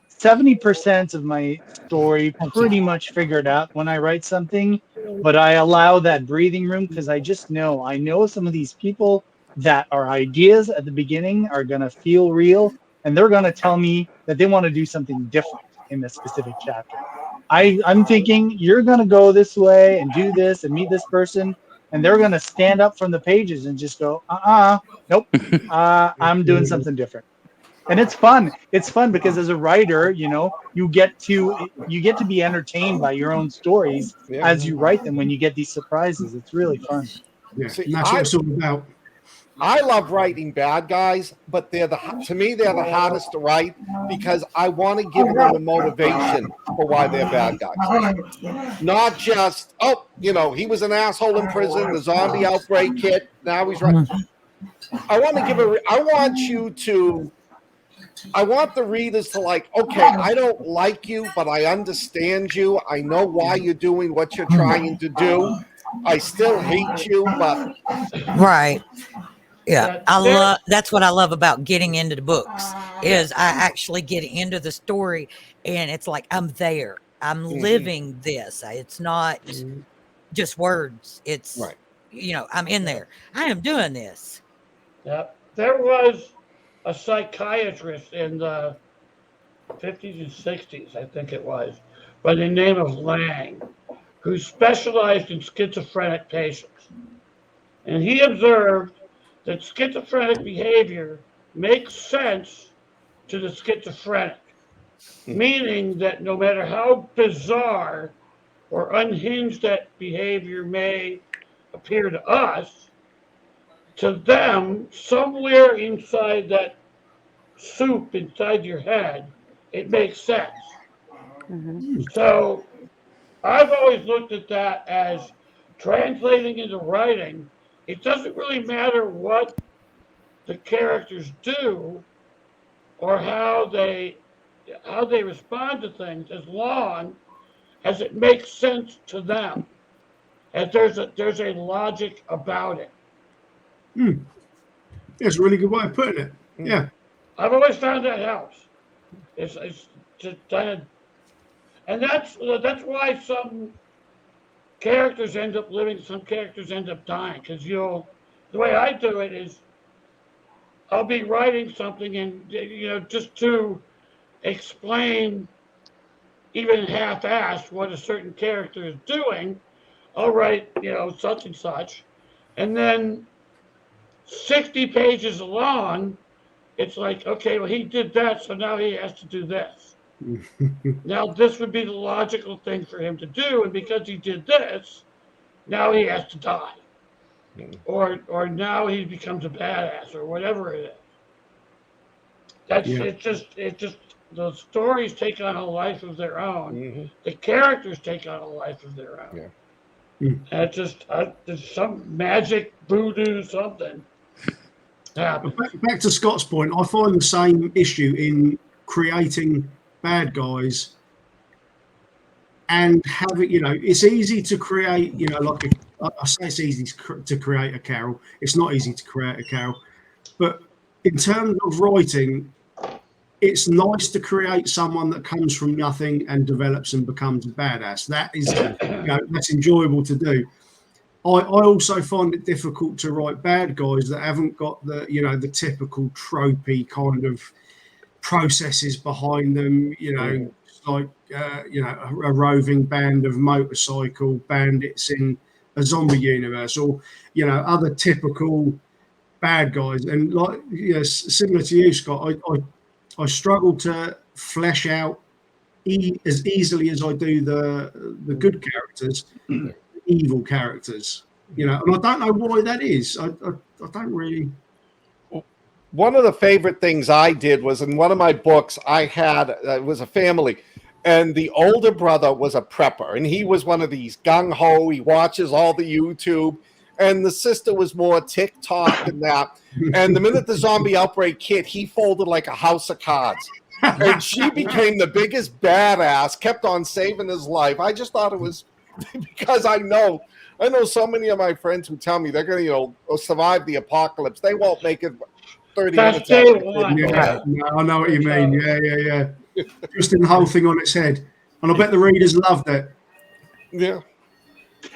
70% of my story pretty much figured out when I write something, but I allow that breathing room because I know some of these people that are ideas at the beginning are going to feel real and they're going to tell me that they want to do something different in this specific chapter. I'm thinking you're going to go this way and do this and meet this person, and they're going to stand up from the pages and just go, nope, I'm doing something different. And it's fun. It's fun because as a writer, you get to be entertained by your own stories as you write them when you get these surprises. It's really fun. Yeah, and that's what it's all about. I love writing bad guys, but to me they're the hardest to write because I want to give them a motivation for why they're bad guys. Not just, he was an asshole in prison, the zombie outbreak hit, now he's right. I want the readers to okay, I don't like you, but I understand you. I know why you're doing what you're trying to do. I still hate you, but right. Yeah, that's what I love about getting into the books is I actually get into the story and it's like I'm there. I'm living this. It's not just words. It's I'm in there. I am doing this. Yeah, there was a psychiatrist in the 50s and 60s, I think it was, by the name of Lang, who specialized in schizophrenic patients. And he observed that schizophrenic behavior makes sense to the schizophrenic, meaning that no matter how bizarre or unhinged that behavior may appear to us, to them, somewhere inside that soup inside your head, it makes sense. Mm-hmm. So I've always looked at that as translating into writing. It doesn't really matter what the characters do or how they respond to things, as long as it makes sense to them, as there's a logic about it. That's a really good way of putting it. Yeah, I've always found that helps. It's just and that's why some characters end up living, some characters end up dying. Because the way I do it is, I'll be writing something and just to explain, even half-assed, what a certain character is doing, I'll write such and such, and then 60 pages along, it's like, okay, well, he did that, so now he has to do this. Now this would be the logical thing for him to do, and because he did this, now he has to die. Or now he becomes a badass, or whatever it is. It's just the stories take on a life of their own. The characters take on a life of their own. And it's just there's some magic voodoo something Yeah. Back to Scott's point, I find the same issue in creating bad guys and having, it's easy to create, I say it's easy to create a Carol. It's not easy to create a Carol. But in terms of writing, it's nice to create someone that comes from nothing and develops and becomes a badass. That is, that's enjoyable to do. I also find it difficult to write bad guys that haven't got the typical tropey kind of processes behind them. Like a roving band of motorcycle bandits in a zombie universe, or other typical bad guys. And like similar to you, Scott, I struggle to flesh out as easily as I do the good characters, evil characters. And I don't know why that is. I don't really. One of the favorite things I did was in one of my books, I had it was a family, and the older brother was a prepper, and he was one of these gung ho. He watches all the YouTube, and the sister was more TikTok and that. And the minute the zombie outbreak hit, he folded like a house of cards, and she became the biggest badass. Kept on saving his life. I just thought it was because I know so many of my friends who tell me they're going to survive the apocalypse. They won't make it 30 minutes. I know what you mean. Yeah. Twisting the whole thing on its head, and I bet the readers loved it. Yeah.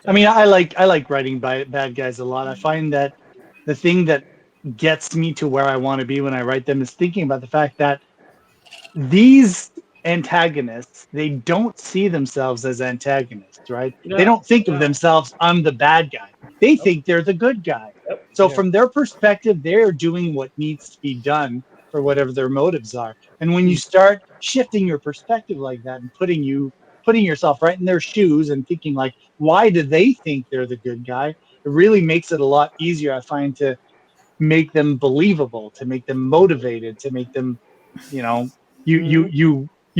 I mean, I like writing bad guys a lot. I find that the thing that gets me to where I want to be when I write them is thinking about the fact that these antagonists, they don't see themselves as antagonists, right? No, they don't think of themselves, I'm the bad guy. They think they're the good guy. So from their perspective, they're doing what needs to be done for whatever their motives are. And when you start shifting your perspective like that and putting yourself right in their shoes and thinking like, why do they think they're the good guy? It really makes it a lot easier, I find, to make them believable, to make them motivated, to make them, you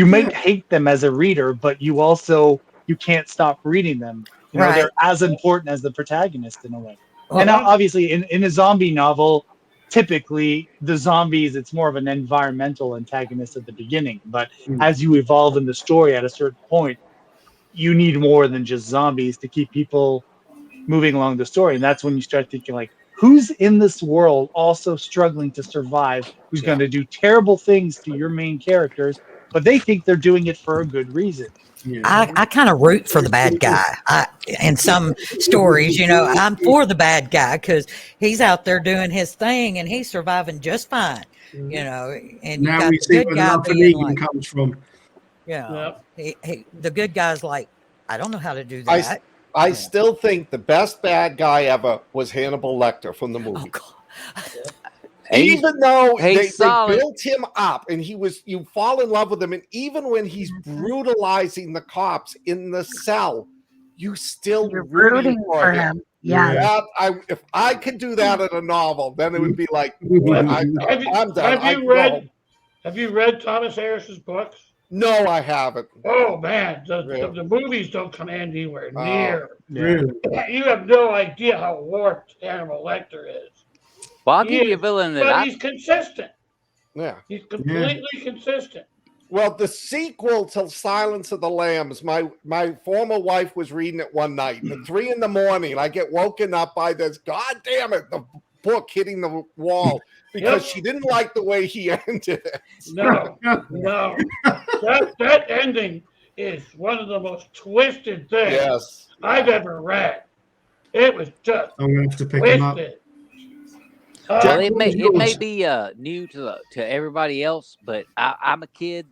might hate them as a reader, but you can't stop reading them. They're as important as the protagonist in a way. And now, obviously, in a zombie novel, typically the zombies, it's more of an environmental antagonist at the beginning. But as you evolve in the story at a certain point, you need more than just zombies to keep people moving along the story. And that's when you start thinking like, who's in this world also struggling to survive, who's going to do terrible things to your main characters, but they think they're doing it for a good reason. I kind of root for the bad guy. In some stories, I'm for the bad guy because he's out there doing his thing and he's surviving just fine. And you Now got we the see good where guy the being Negan like, comes from. the good guy's like, I don't know how to do that. I still think the best bad guy ever was Hannibal Lecter from the movie. Oh, God. Even though they built him up and you fall in love with him, and even when he's brutalizing the cops in the cell, you're rooting for him. Yeah. If I could do that in a novel, then it would be like, I'm done. Have you read Thomas Harris's books? No, I haven't. Oh man, the movies don't come anywhere near. Really? You have no idea how warped Hannibal Lecter is. Well, I'll give you a villain that he's consistent. Yeah. He's completely consistent. Well, the sequel to Silence of the Lambs, my former wife was reading it one night. At 3 a.m, I get woken up by this, God damn it, the book hitting the wall because she didn't like the way he ended it. No. That ending is one of the most twisted things I've ever read. It was just I'm going to have to pick him up. Well, it may be new to everybody else, but I'm a kid.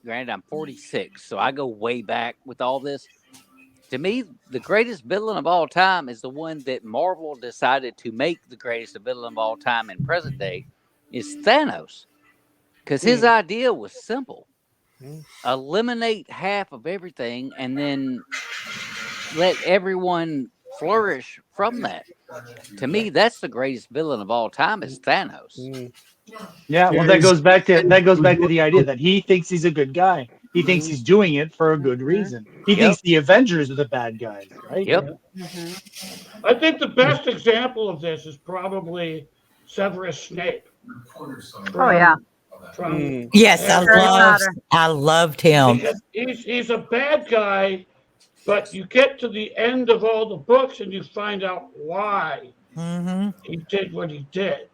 Granted, I'm 46, so I go way back with all this. To me, the greatest villain of all time is the one that Marvel decided to make the greatest villain of all time in present day, is Thanos. Because his idea was simple. Eliminate half of everything and then let everyone flourish from that. To me, that's the greatest villain of all time is Thanos. Yeah, well, that goes back to the idea that he thinks he's a good guy. He thinks he's doing it for a good reason. He thinks the Avengers are the bad guys, right? Yep. I think the best example of this is probably Severus Snape. Oh yeah. From Yes, Harry Potter. I loved him. Because he's a bad guy, but you get to the end of all the books and you find out why Hmm. he did what he did.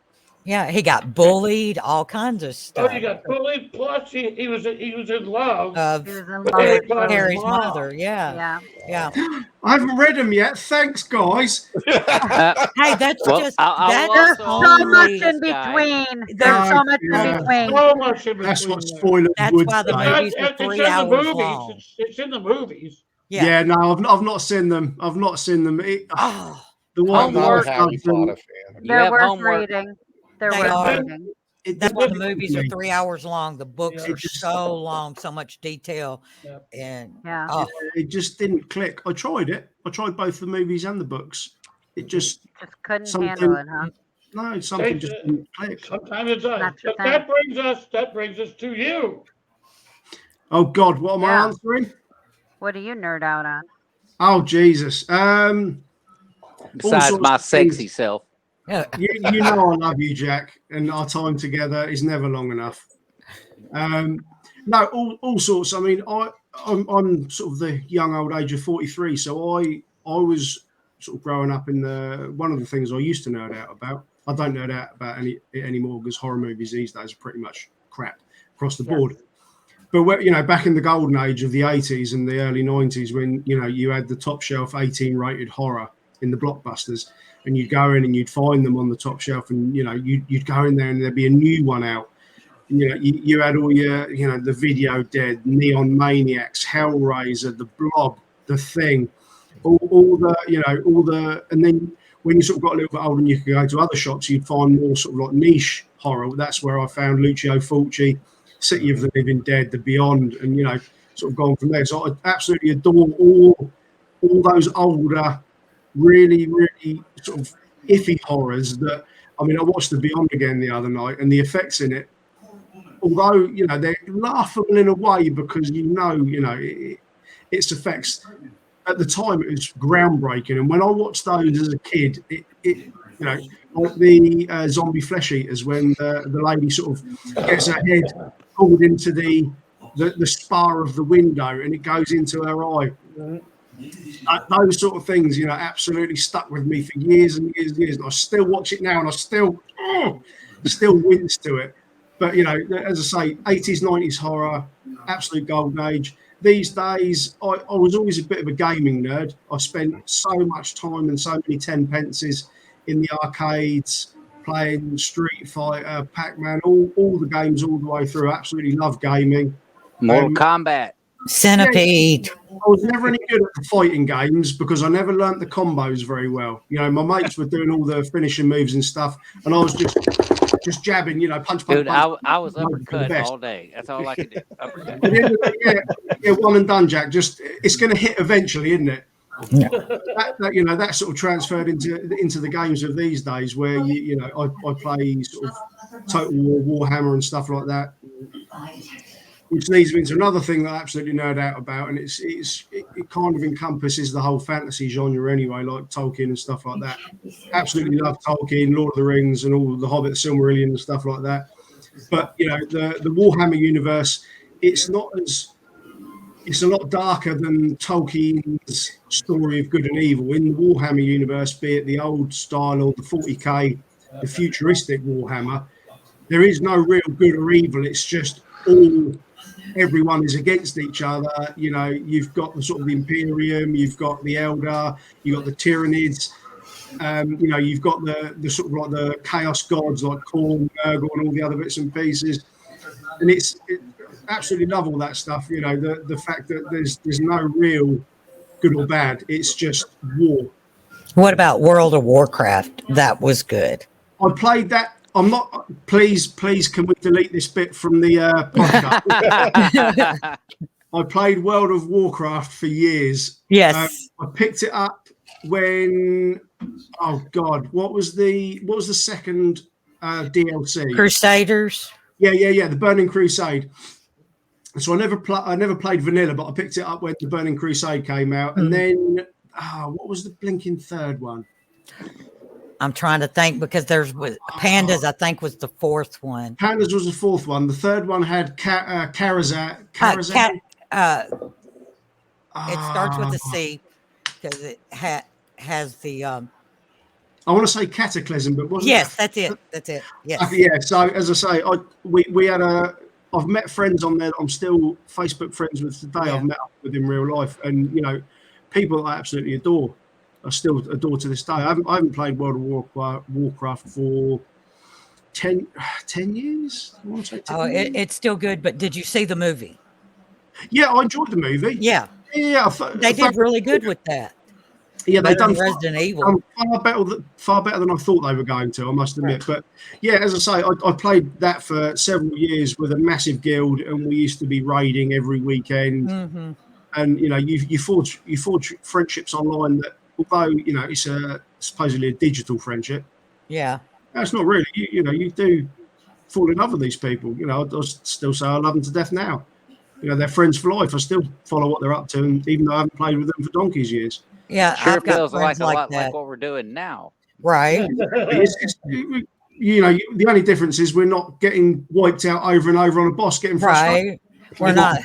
Yeah, he got bullied, all kinds of Oh, stuff. he got bullied. Plus, he was in love Of He was in with love Harry with Potter's Harry's mom. mother. Yeah, Yeah. yeah. I haven't read them yet. Thanks, guys. Hey, that's Well, just I that's will There's also so much agree, in guy. between. There's There's so much yeah. in between. So much in That's between what there. spoilers That's would why the say. movies are It's 3 in the hours movies. long. It's in the movies. Yeah. Yeah, no, I've not seen them. I've not seen them. Oh, The I'm one, the not a Homework. wife Harry loves them. Potter fan. You They're have worth homework. reading. They're They worth are. reading. It That's why the didn't movies are me. 3 hours long. The books Yeah. are so long, so much detail, Yeah. and Yeah. oh, It just didn't click. I tried it. I tried both the movies and the books. It just Just couldn't something. handle it, huh? No, something Takes just it. didn't click. Sometimes it does. Not your But thing. that brings us to you. Oh God, what am I Yeah. answering? What do you nerd out on? Oh Jesus. Besides sorts my of things. sexy self. You know I love you, Jack, and our time together is never long enough. No, all sorts. I mean, I'm sort of the young old age of 43, so I was sort of growing up in one of the things I used to nerd out about. I don't nerd out about it anymore because horror movies these days are pretty much crap across the board. But back in the golden age of the 80s and the early 90s, when you had the top shelf 18 rated horror in the blockbusters, and you'd go in and you'd find them on the top shelf, and you'd go in there and there'd be a new one out. You had all your the Video Dead, Neon Maniacs, Hellraiser, The Blob, The Thing, all the and then when you sort of got a little bit older and you could go to other shops, you'd find more sort of like niche horror. That's where I found Lucio Fulci, City of the Living Dead, The Beyond, and sort of gone from there. So I absolutely adore all those older, really, really sort of iffy horrors that. I mean, I watched The Beyond again the other night, and the effects in it, although they're laughable in a way because its effects at the time it was groundbreaking. And when I watched those as a kid, like the zombie flesh eaters, when the lady sort of gets her head pulled into the spar of the window and it goes into her eye. Those sort of things, absolutely stuck with me for years and years and years. And I still watch it now, and I still wince to it. But as I say, 80s, 90s horror, absolute golden age. These days, I was always a bit of a gaming nerd. I spent so much time and so many 10 pences in the arcades playing Street Fighter, Pac-Man, all the games all the way through. I absolutely love gaming. Mortal Kombat. Centipede. I was never any good at the fighting games because I never learnt the combos very well. My mates were doing all the finishing moves and stuff, and I was just jabbing, punch. Dude, punch, I was punch, uppercut all day. That's all I could do. Uppercut. At the end of the day, yeah, one and done, Jack. Just it's going to hit eventually, isn't it? Yeah. That sort of transferred into the games of these days, where I play sort of Total War, Warhammer, and stuff like that. Which leads me into another thing that I absolutely nerd out about, and it kind of encompasses the whole fantasy genre anyway, like Tolkien and stuff like that. Absolutely love Tolkien, Lord of the Rings, and all the Hobbit, Silmarillion, and stuff like that. But the Warhammer universe, it's a lot darker than Tolkien's story of good and evil. In the Warhammer universe, be it the old style or the 40k, the futuristic Warhammer, there is no real good or evil. It's just everyone is against each other. You've got the sort of the Imperium, you've got the Eldar, you've got the Tyranids, you've got the sort of like the Chaos gods like Khorne, Nurgle, and all the other bits and pieces. And it's absolutely love all that stuff. The fact that there's no real good or bad. It's just war. What about World of Warcraft? That was good. I played that. I'm not. Please, can we delete this bit from the podcast? I played World of Warcraft for years. Yes. I picked it up when. Oh God, what was the second DLC? Crusaders. Yeah. The Burning Crusade. So I never played vanilla, but I picked it up when the Burning Crusade came out, and then what was the blinking third one? I'm trying to think because there's Pandas. I think was the fourth one. Pandas was the fourth one. The third one had Karazhan. Cat. Ah, It starts with a C because it has the. I want to say Cataclysm, but wasn't Yes, that? that's it. That's it. Yes. Yeah. So as I say, we had a. I've met friends on there that I'm still Facebook friends with today. Yeah. I've met up with in real life, and you know, people I absolutely adore. I still adore to this day. I haven't played World of Warcraft for 10 years. I want to say 10 Oh, years. it's still good. But did you see the movie? Yeah, I enjoyed the movie. Yeah. Yeah, They did really good with that. Yeah, they've Better done than Resident Evil. far better than I thought they were going to, I must admit. But yeah, as I say, I played that for several years with a massive guild, and we used to be raiding every weekend. Mm-hmm. And you know, you forge friendships online that, although you know it's supposedly a digital friendship, Yeah. that's not really. You know, you do fall in love with these people. You know, I still say I love them to death now. You know, they're friends for life. I still follow what they're up to, and even though I haven't played with them for donkey's years. Yeah. Sure I've got feels friends like a like lot that. like what we're doing now. Right. You know, the only difference is we're not getting wiped out over and over on a boss, getting frustrated. Right.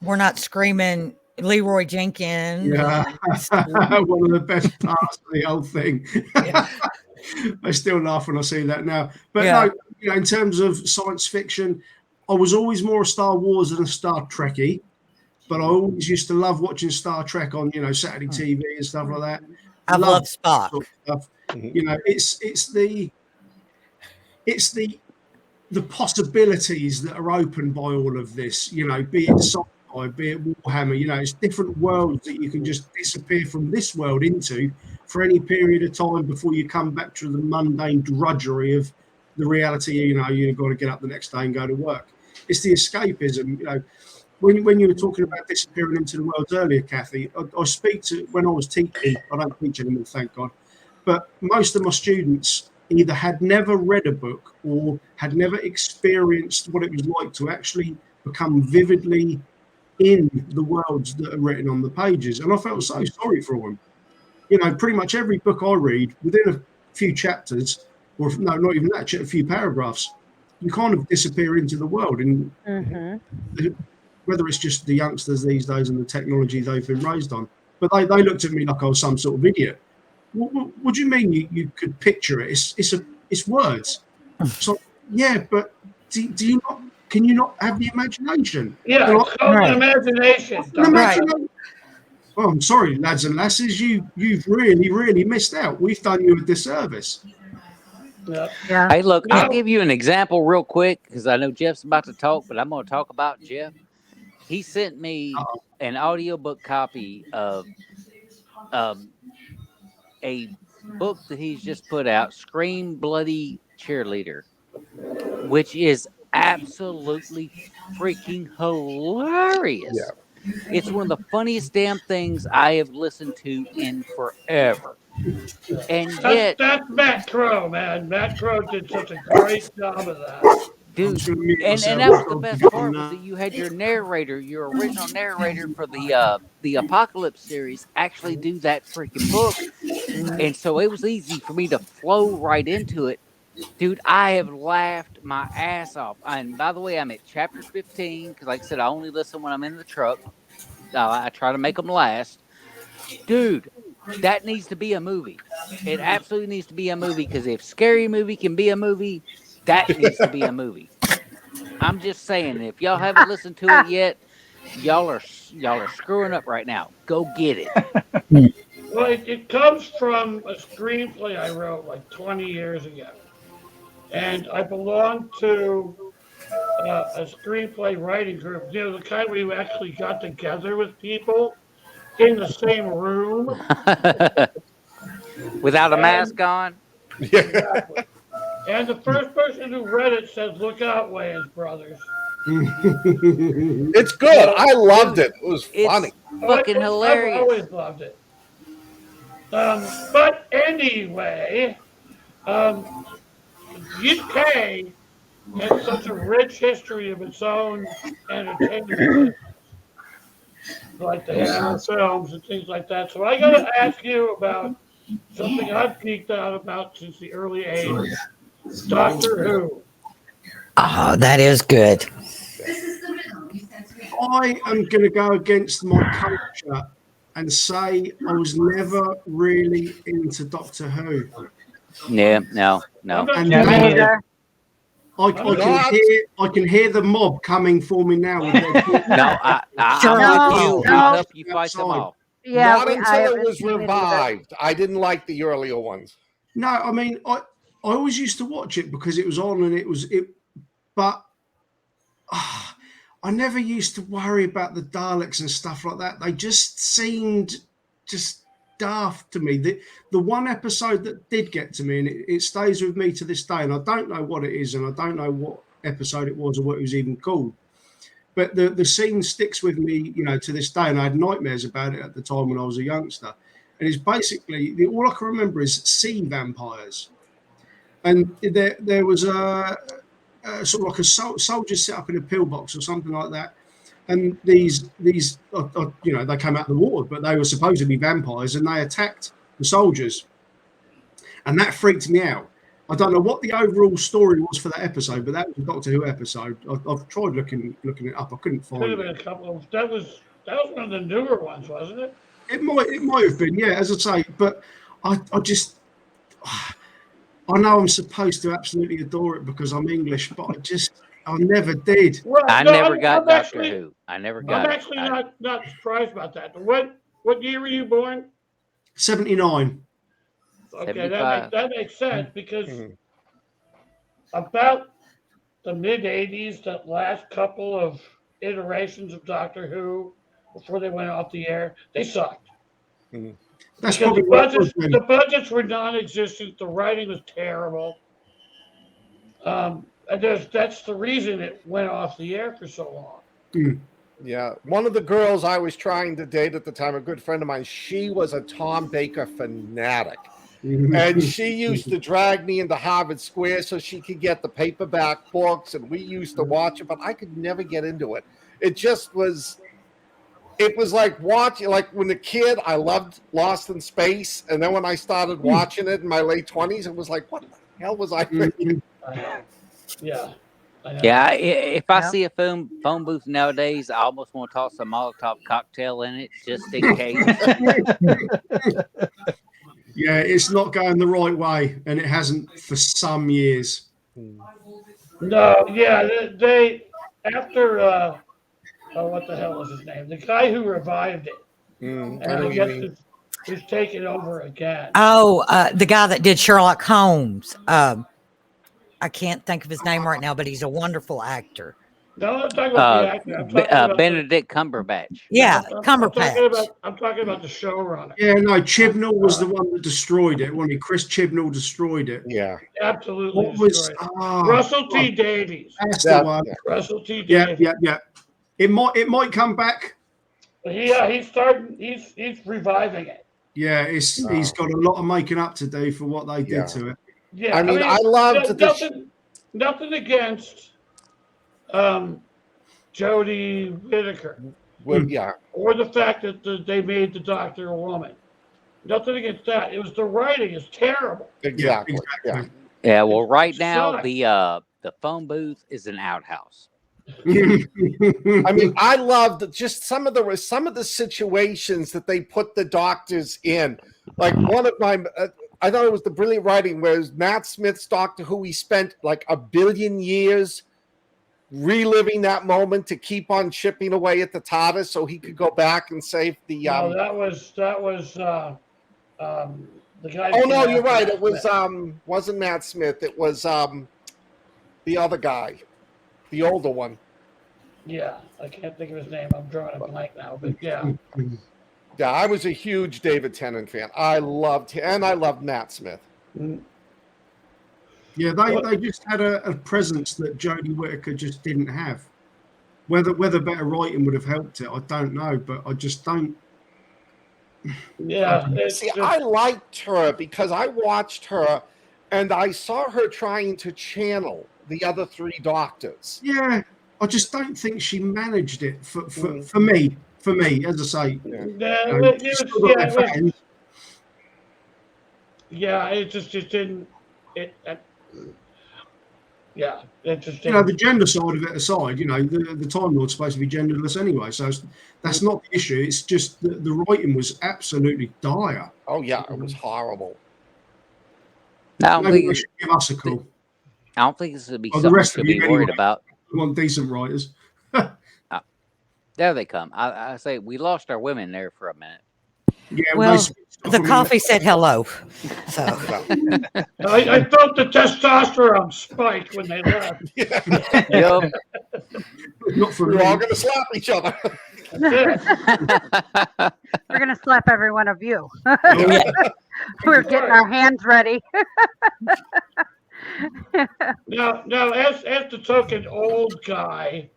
We're not screaming Leroy Jenkins. Yeah, one of the best parts of the whole thing. Yeah. I still laugh when I see that now. But Yeah. no, you know, in terms of science fiction, I was always more a Star Wars than a Star Trekkie. But I always used to love watching Star Trek on, you know, Saturday TV and stuff like that. I love Spock. Sort of stuff. You know, it's the possibilities that are opened by all of this. You know, be it sci-fi, be it Warhammer. You know, it's different worlds that you can just disappear from this world into for any period of time before you come back to the mundane drudgery of the reality. You know, you've got to get up the next day and go to work. It's the escapism. You know. When you were talking about disappearing into the worlds earlier, Kathy, I speak to when I was teaching. I don't teach anymore, thank God. But most of my students either had never read a book or had never experienced what it was like to actually become vividly in the worlds that are written on the pages. And I felt so sorry for them. You know, pretty much every book I read, within a few chapters, or no, not even that, a few paragraphs, you kind of disappear into the world. And whether it's just the youngsters these days and the technology they've been raised on. But they looked at me like I was some sort of idiot. What do you mean you could picture it? It's words. So yeah, but do you not? Can you not have the imagination? Yeah, Like, it's called an imagination. Oh, I'm sorry, lads and lasses. You've really missed out. We've done you a disservice. Yeah. Hey, look, I'll give you an example real quick because I know Jeff's about to talk, but I'm going to talk about Jeff. He sent me an audiobook copy of a book that he's just put out, Scream Bloody Cheerleader, which is absolutely freaking hilarious. Yeah. It's one of the funniest damn things I have listened to in forever. And yet, that's Matt Crow, man. Matt Crow did such a great job of that. Dude, and that was the best part was that you had your narrator, your original narrator for the Apocalypse series, actually do that freaking book, and so it was easy for me to flow right into it. Dude, I have laughed my ass off. And by the way, I'm at chapter 15 because, like I said, I only listen when I'm in the truck. I try to make them last. Dude, that needs to be a movie. It absolutely needs to be a movie because if Scary Movie can be a movie, that needs to be a movie. I'm just saying, if y'all haven't listened to it yet, y'all are screwing up right now. Go get it. Well, it comes from a screenplay I wrote like 20 years ago, and I belong to a screenplay writing group. You know, the kind where you actually got together with people in the same room without a mask on. Exactly. And the first person who read it says, "Look out, Wayans Brothers." It's good. I loved it. It was funny. Fucking hilarious. I've always loved it. But anyway, UK has such a rich history of its own entertainment, like the Hammer films and things like that. So I got to ask you about something I've geeked out about since the early '80s. Doctor Who. Oh, that is good. I am going to go against my culture and say I was never really into Doctor Who. Yeah, no. I'm not And Yeah, Me me now neither. neither. I can hear the mob coming for me now with their No, I'm Sherlock with you. Holmes. We No. help you fight them outside. all. Yeah, Not I until it haven't was seen it either. revived. I didn't like the earlier ones. No, I mean I always used to watch it because it was on and but I never used to worry about the Daleks and stuff like that. They just seemed just daft to me. The one episode that did get to me, and it stays with me to this day, and I don't know what it is, and I don't know what episode it was or what it was even called. But the scene sticks with me, to this day, and I had nightmares about it at the time when I was a youngster. And it's basically all I can remember is sea vampires, and there was a sort of like a soldier set up in a pillbox or something like that. And these they came out of the water, but they were supposed to be vampires, and they attacked the soldiers, and that freaked me out. I don't know what the overall story was for that episode, but that was a Doctor Who episode. I've tried looking it up. I couldn't Could find have been it. a couple of that was one of the newer ones, wasn't it? It might have been, yeah, as I say, but I just I know I'm supposed to absolutely adore it because I'm English, but I never did. Well, I no, never got I'm Doctor actually Who. I never I'm got it. actually not surprised about that. What year were you born? 79. Okay, 75. that makes sense because Mhm. about the mid '80s, that last couple of iterations of Doctor Who before they went off the air, they sucked That's because probably what it was then. the budgets were non-existent, the writing was terrible. And that's the reason it went off the air for so long. Yeah. One of the girls I was trying to date at the time, a good friend of mine, she was a Tom Baker fanatic. And she used to drag me into Harvard Square so she could get the paperback books, and we used to watch it, but I could never get into it. It was like watching, like when the kid, I loved Lost in Space, and then when I started watching it in my late 20s, it was like, what the hell was I thinking? I know. Yeah. I know. Yeah, if I Yeah. see a phone booth nowadays, I almost want to toss a Molotov cocktail in it just in case. Yeah, it's not going the right way, and it hasn't for some years. No, yeah, they after what the hell was his name? The guy who revived it, I and know I what you guess mean. who's taking over again. Oh, the guy that did Sherlock Holmes. I can't think of his name right now, but he's a wonderful actor. No, I'm not talking about the actor. I'm talking about Benedict Cumberbatch. Yeah, I'm Cumberbatch. talking about the showrunner. Yeah, no, Chibnall was the one that destroyed it, wasn't he? Chris Chibnall destroyed it. Yeah. Absolutely What was destroyed. ah, Russell T Davies. that's That- the one. yeah. Russell T Yeah, Davies. yeah. It might come back. He's starting. He's reviving it. Yeah, he's got a lot of making up to do for what they did Yeah. to it. Yeah, I mean, I loved nothing against Jodie Whittaker Yeah. or the fact that they made the Doctor a woman. Nothing against that. It was the writing is terrible. Exactly. Yeah. Yeah, well, right It now sucks. the phone booth is an outhouse. I mean, I loved just some of the situations that they put the doctors in. Like one of my, I thought it was the brilliant writing was Matt Smith's Doctor Who. He spent like 1 billion years reliving that moment to keep on chipping away at the TARDIS so he could go back and save the. No, that was the guy. Oh no, you're right. It was wasn't Matt Smith. It was the other guy, the older one. Yeah, I can't think of his name. I'm drawing a blank now, but yeah. Yeah, I was a huge David Tennant fan. I loved him, and I loved Matt Smith. Yeah, they just had a presence that Jodie Whittaker just didn't have. Whether better writing would have helped it, I don't know, but I just don't. Yeah. See, I liked her because I watched her, and I saw her trying to channel the other 3 doctors. Yeah, I just don't think she managed it for me. For me, as I say, Yeah, it was Yeah, it just didn't. It. Yeah, it just You know, didn't. the gender side of it aside, you know, the Time Lord's supposed to be genderless anyway, so that's not the issue. It's just the writing was absolutely dire. Oh yeah, it was horrible. I don't Maybe think they should give us a call. I don't think this would be Well, the something we rest of should you be worried anyway. about. We want decent writers. There they come. I say we lost our women there for a minute. Yeah, Well, they the coffee said hello. So I felt the testosterone spike when they left. Yup. not for We're all me. going to slap each other. We're gonna slap every one of you. Oh, We're getting our hands ready. Now, as the token old guy,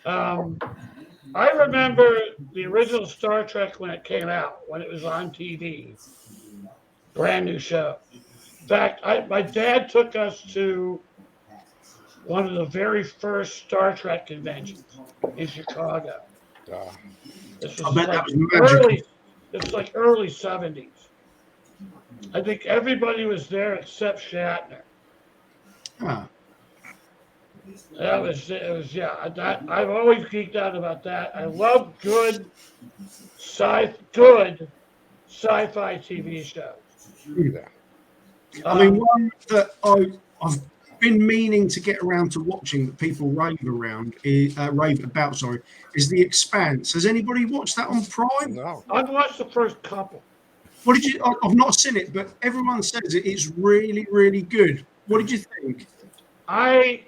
I remember the original Star Trek when it came out, when it was on TV. Brand new show. In fact, my dad took us to one of the very first Star Trek conventions in Chicago. This I was bet like that was magical. early 70s. I think everybody was there except Shatner. Ah, It was yeah. I've always geeked out about that. I love good sci-fi TV shows. I mean, one that I've been meaning to get around to watching that people rave about. Sorry, is The Expanse. Has anybody watched that on Prime? No. I've watched the first couple. What did you? I've not seen it, but everyone says it's really, really good. What did you think? I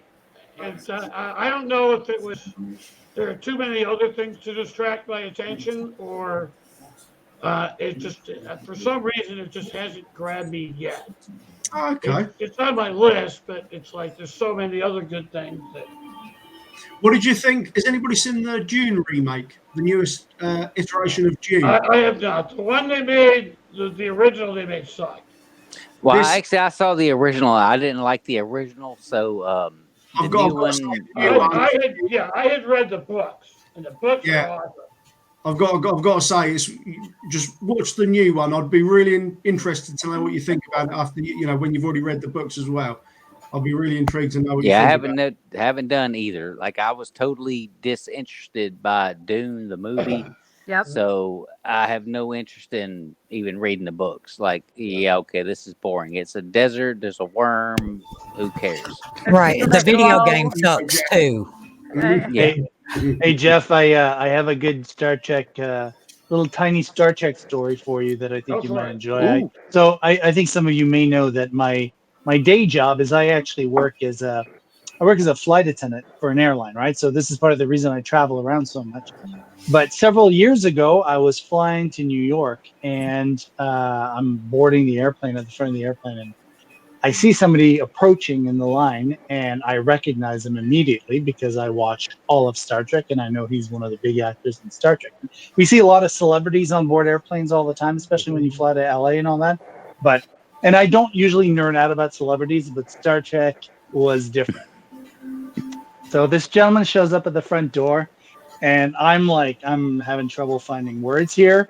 don't know if it was there are too many other things to distract my attention, or it just for some reason it just hasn't grabbed me yet. Okay. It's on my list, but it's like there's so many other good things that. What did you think? Has anybody seen the Dune remake, the newest iteration of Dune? I have not. The one they made, the original they made sucked. Well, This- actually, I saw the original. I didn't like the original, so the I've got new one. to say, the new new one- one- I had read the books, and the books Yeah. are awesome. I've got to say, it's just watch the new one. I'd be really interested to know what you think about it after when you've already read the books as well. I'll be really intrigued to know what you Yeah, I think. haven't done either. Like I was totally disinterested by Dune the movie, Yep. so I have no interest in even reading the books. Like, yeah, okay, this is boring. It's a desert. There's a worm. Who cares? right, the video Well, game sucks too. Yeah. Hey Jeff, I have a good Star Trek, little tiny Star Trek story for you that I think Go you for might it. enjoy. Ooh. I think some of you may know that my day job is I actually work as a flight attendant for an airline, right? So this is part of the reason I travel around so much. But several years ago, I was flying to New York, and I'm boarding the airplane at the front of the airplane, and I see somebody approaching in the line, and I recognize him immediately because I watched all of Star Trek, and I know he's one of the big actors in Star Trek. We see a lot of celebrities on board airplanes all the time, especially when you fly to LA and all that. And I don't usually nerd out about celebrities, but Star Trek was different. So this gentleman shows up at the front door, and I'm having trouble finding words here.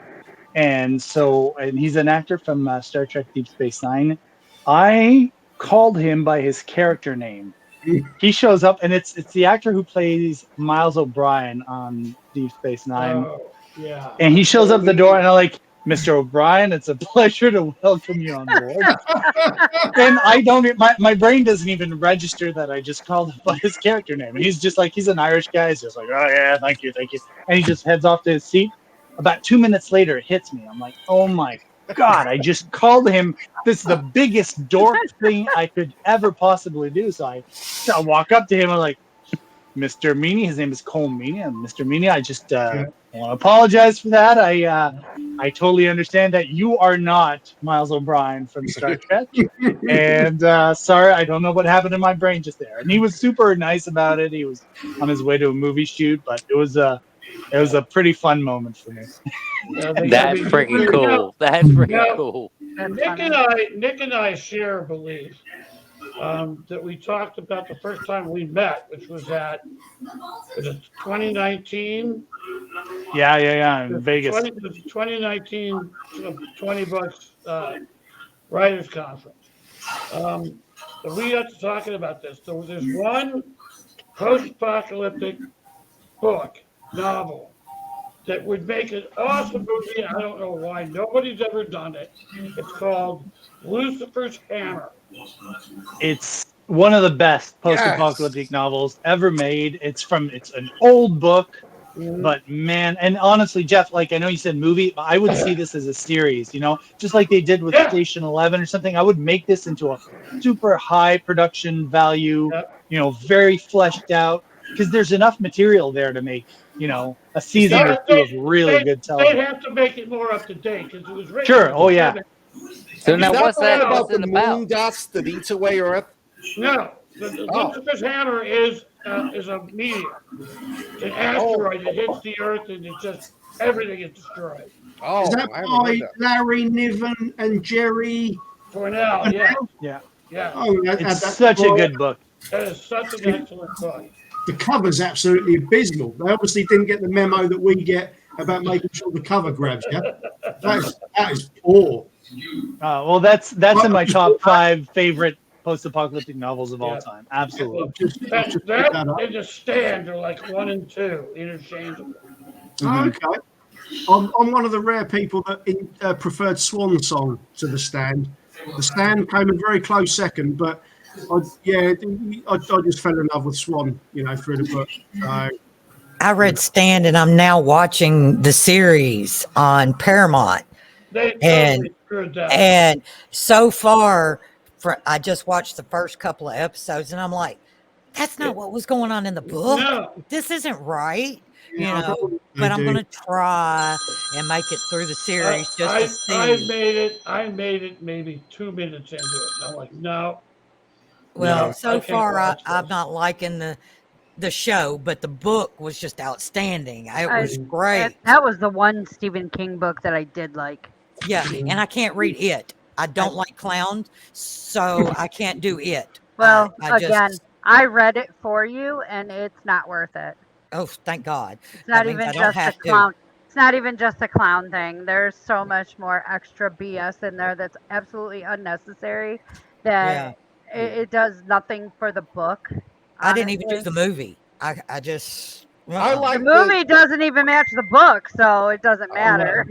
And he's an actor from Star Trek Deep Space Nine. I called him by his character name. He shows up, and it's the actor who plays Miles O'Brien on Deep Space Nine. Oh, yeah. And he shows up at the door, and I'm like, Mr. O'Brien, it's a pleasure to welcome you on board. And my brain doesn't even register that I just called him by his character name. And he's just like, he's an Irish guy. He's just like, oh yeah, thank you. And he just heads off to his seat. About 2 minutes later, it hits me. I'm like, oh my God, I just called him. This is the biggest dork thing I could ever possibly do. So I walk up to him. I'm like, Mr. Meany, his name is Cole Meany. And Mr. Meany, I just want to apologize for that. I totally understand that you are not Miles O'Brien from Star Trek. And sorry, I don't know what happened in my brain just there. And he was super nice about it. He was on his way to a movie shoot, but it was a pretty fun moment for me. That's freaking cool. That's freaking cool. Nick and I share a belief that we talked about the first time we met, which was at 2019. Yeah, in Vegas. 2019, $20 writers conference. We got to talking about this. So there's one post-apocalyptic book, novel, that would make an awesome movie. I don't know why nobody's ever done it. It's called Lucifer's Hammer. It's one of the best post-apocalyptic Yes. novels ever made. It's an old book, but man, and honestly, Jeff, like I know you said movie, but I would see this as a series, just like they did with Yeah. Station 11 or something. I would make this into a super high production value, Yep. very fleshed out, because there's enough material there to make, a season or Yeah, two of really good they'd television. have to make it more up to date because it was written. Sure. in Oh the yeah. 70s. So And now Is you what's that know the one that? about What's the it about? moon dust that eats away Earth? No, the Oh. Lucifer's Hammer is a meteor. It's an asteroid that hits the Earth and it just everything is destroyed. Oh, Is that I haven't by heard that. Larry Niven and Jerry? Cornell, yeah, Yeah. yeah. Oh, It's that's such a right. good book. That is such an excellent book. The cover's absolutely abysmal. They obviously didn't get the memo that we get about making sure the cover grabs you. That is poor. Well, that's in my top 5 favorite post-apocalyptic novels of all Yeah. time. Absolutely. Just That, pick that up. and the Stand are like 1 and 2, interchangeable. Mhm. Okay. I'm one of the rare people that preferred Swan Song to The Stand. The Stand came a very close second, but I just fell in love with Swan, through the book. So, I read Stand, and I'm now watching the series on Paramount. They And- totally screwed that. And so far, I just watched the first couple of episodes, and I'm like, that's not what was going on in the book. No, This isn't right, yeah, I don't know what but they I'm do. going to try and make it through the series just to see. I made it maybe 2 minutes into it. And I'm like, no. Well, no, I so can't far, watch I'm this. not liking the show, but the book was just outstanding. It was great. That was the one Stephen King book that I did like. Yeah, and I can't read it. I don't like clowns, so I can't do it. Well, I again, I read it for you, and it's not worth it. Oh, thank God. It's not That means even I don't just a have to. clown. It's not even just a clown thing. There's so much more extra BS in there that's absolutely unnecessary. That it does nothing for the book. I didn't even do honestly. the movie. I just. I like The movie doesn't even match the book, so it doesn't matter.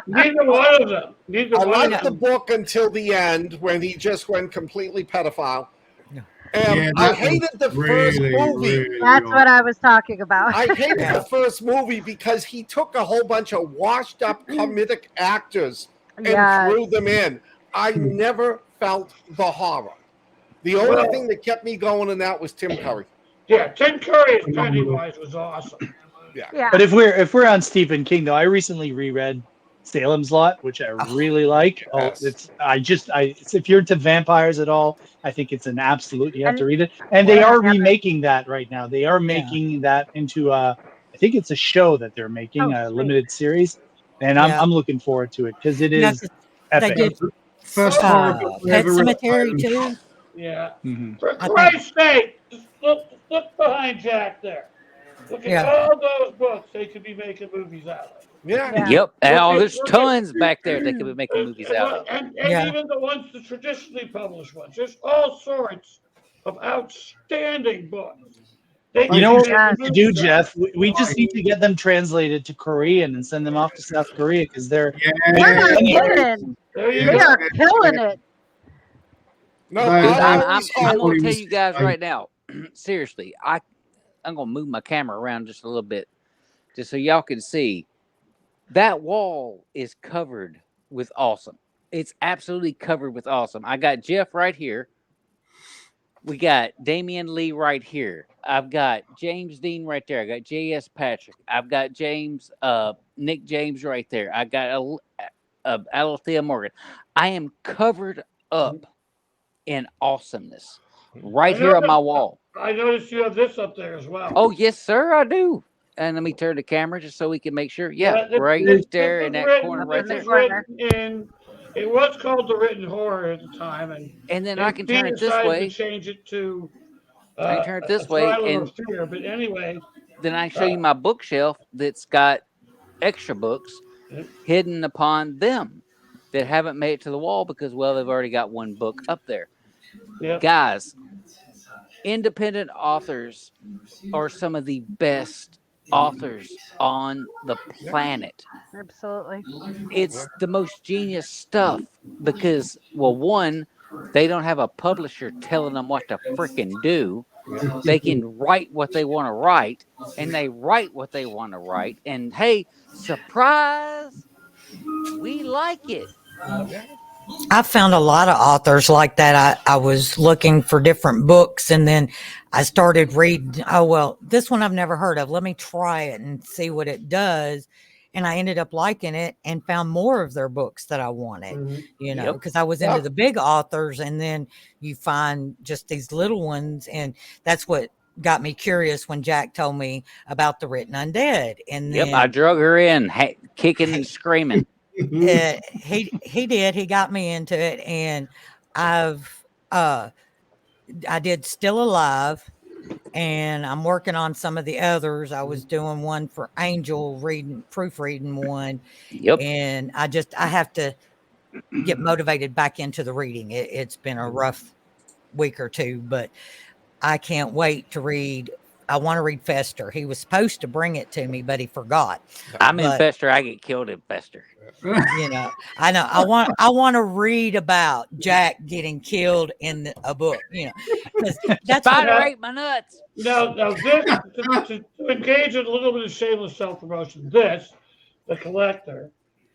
Neither one of them. Neither I one of liked the them. book until the end when he just went completely pedophile. Yeah. And Yeah, I that hated the was first really, movie. really That's odd. what I was talking about. I hated Yeah. the first movie because he took a whole bunch of washed up comedic actors and Yes. threw them in. I never felt the horror. The only Well- thing that kept me going in that was Tim Curry. Yeah, Tim Curry as Pennywise was awesome. Yeah. But if we're on Stephen King though, I recently reread Salem's Lot, which I really like. Yes. If you're into vampires at all, I think it's an absolute. You have And- to read it. And they Yeah, are I haven't. remaking that right now. They are making that into I think it's a show that they're making, Oh, a sweet. limited series, and Yeah. I'm looking forward to it because it Yeah, is 'cause they epic. did First horror book I Pet ever read. Cemetery too. Yeah. Mhm. For I Christ's sake, just look behind Jack there. Look at Yeah. all those books they could be making movies out of. Yeah. Yeah. Yep. Look There's at- tons back there they could be making movies out of. And Yeah. even the ones, the traditionally published ones. There's all sorts of outstanding books. They You know what could we make need to movies do, out Jeff? of. We just need to get them translated to Korean and send them off to South Korea because they're They're not Yeah. kidding. There you They go. are killing it. No, But I I'm always going hope- to tell you guys right now, seriously, I'm going to move my camera around just a little bit just so y'all can see. That wall is covered with awesome. It's absolutely covered with awesome. I got Jeff right here. We got Damian Lee right here. I've got James Dean right there. I got J.S. Patrick. I've got Nick James right there. I got Alethea Morgan. I am covered up in awesomeness right I here on know my that- wall. I noticed you have this up there as well. Oh, yes, sir, I do. And let me turn the camera just so we can make sure. Yeah, right there in that corner right there. This was written in, it was called The Written Horror at the time, And then I can turn Dean it this decided way. to change it to I can turn it this way, Asylum and of Fear. But anyway, then I can show you my bookshelf that's got extra books hidden upon them. that haven't made it to the wall because, well, they've already got one book up there. Yeah. Guys, independent authors are some of the best authors on the planet. Absolutely. It's the most genius stuff because, well, one, they don't have a publisher telling them what to freaking do. They can write what they want to write, and they write what they want to write. And hey, surprise, we like it. I found a lot of authors like that. I was looking for different books and then I started reading. Oh, well, this one I've never heard of. Let me try it and see what it does. And I ended up liking it and found more of their books that I wanted, you know, Yep. because I was into the big authors and then you find just these little ones. And that's what got me curious when Jack told me about the Written Undead. And Yep, then I drug her in, kicking and screaming. he did. He got me into it, and I've I did Still Alive, and I'm working on some of the others. I was doing one for Angel reading, proofreading one, Yep. and I have to get motivated back into the reading. It's been a rough week or two, but I can't wait to read. I want to read Fester. He was supposed to bring it to me, but he forgot. I'm in But Fester. I get killed in Fester. you know, I know. I want to read about Jack getting killed in a book. You know, 'cause that's what, Spider ate my nuts. Now this to engage in a little bit of shameless self-promotion. This, the collector,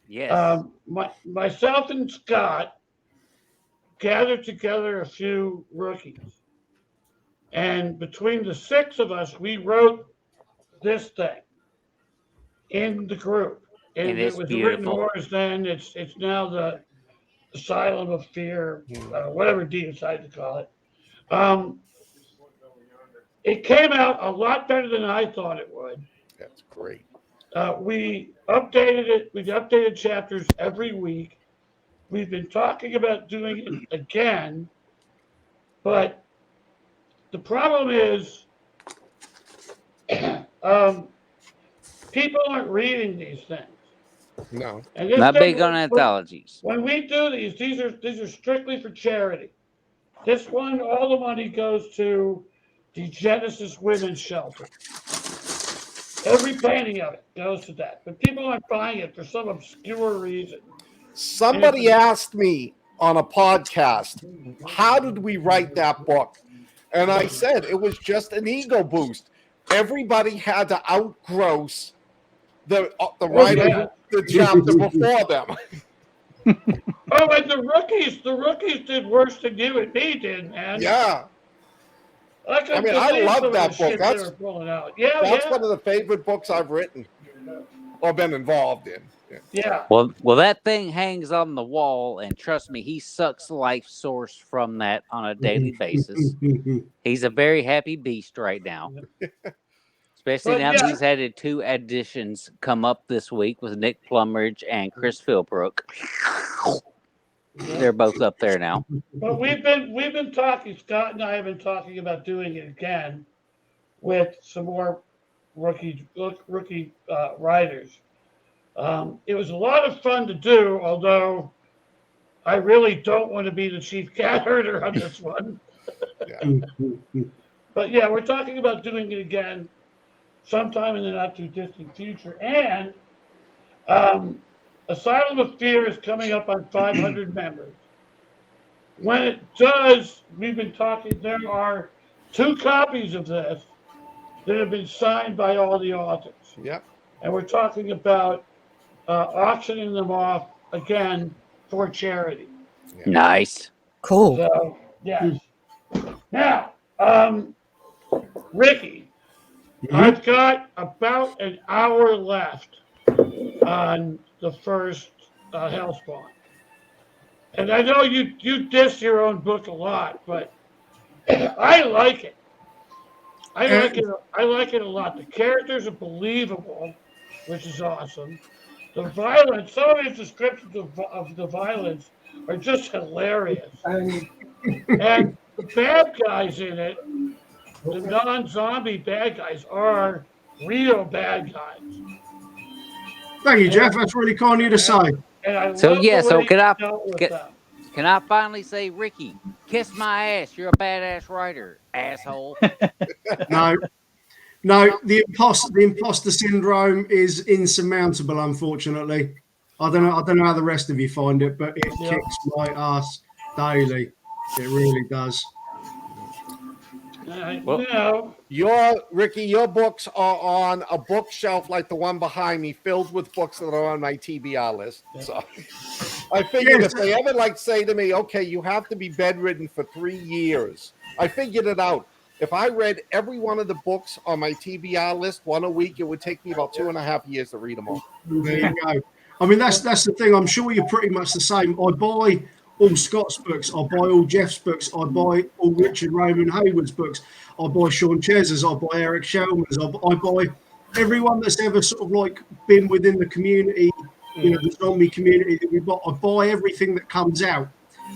Yes. myself and Scott gathered together a few rookies, and between the six of us, we wrote this thing in the group. And it it's was the Written beautiful. Horrors. Then it's now the Asylum of Fear, whatever D decided to call it. It came out a lot better than I thought it would. That's great. We updated it. We've updated chapters every week. We've been talking about doing it again, but the problem is people aren't reading these things. No. And this Not thing, big on anthologies. when we do these are strictly for charity. This one, all the money goes to the Genesis Women's Shelter. Every penny of it goes to that. But people aren't buying it for some obscure reason. Somebody asked me on a podcast, how did we write that book? And I said it was just an ego boost. Everybody had to outgross the writer the chapter before them. Oh, and the rookies did worse than you and me did, man. Yeah. I mean, I love some that of the book. shit That's- they were pulling out. Yeah, That's yeah, one of the favorite books I've written or been involved in. yeah. Well, that thing hangs on the wall, and trust me, he sucks life source from that on a daily basis. He's a very happy beast right now. Especially But now yeah. that he's had 2 additions come up this week with Nick Plumridge and Chris Philbrook. They're both up there now. But we've been talking. Scott and I have been talking about doing it again with some more rookie writers. It was a lot of fun to do, although I really don't want to be the chief cat herder on this one. But yeah, we're talking about doing it again sometime in the not too distant future. And Asylum of Fear is coming up on 500 members. When it does, we've been talking, there are 2 copies of this that have been signed by all the authors. Yep. And we're talking about auctioning them off again for charity. Nice. cool. So, yes. Now, Ricky, I've got about an hour left on the first Hellspawn. And I know you diss your own book a lot, but I like it. I like it a lot. The characters are believable, which is awesome. The violence, some of his descriptions of the violence are just hilarious. And the bad guys in it, the non-zombie bad guys, are real bad guys. Thank you, Jeff. That's really kind of you to say. And I So love yeah, the so way he dealt with can, them. can I finally say, Ricky, kiss my ass? You're a badass writer, asshole. No, no, the imposter syndrome is insurmountable. Unfortunately, I don't know how the rest of you find it, but it Yep. kicks my ass daily. It really does. Well- Now, Ricky, your books are on a bookshelf like the one behind me, filled with books that are on my TBR list. So I figured Yes. if they ever say to me, okay, you have to be bedridden for 3 years, I figured it out. If I read every one of the books on my TBR list, one a week, it would take me about 2.5 years to read them all. There you go. I mean, that's the thing. I'm sure you're pretty much the same. I buy all Scott's books. I buy all Jeff's books. I buy all Richard Raymond Hayward's books. I buy Sean Chez's. I buy Eric Shellman's. I buy everyone that's ever sort of like been within the community, the zombie community that we've got. I buy everything that comes out.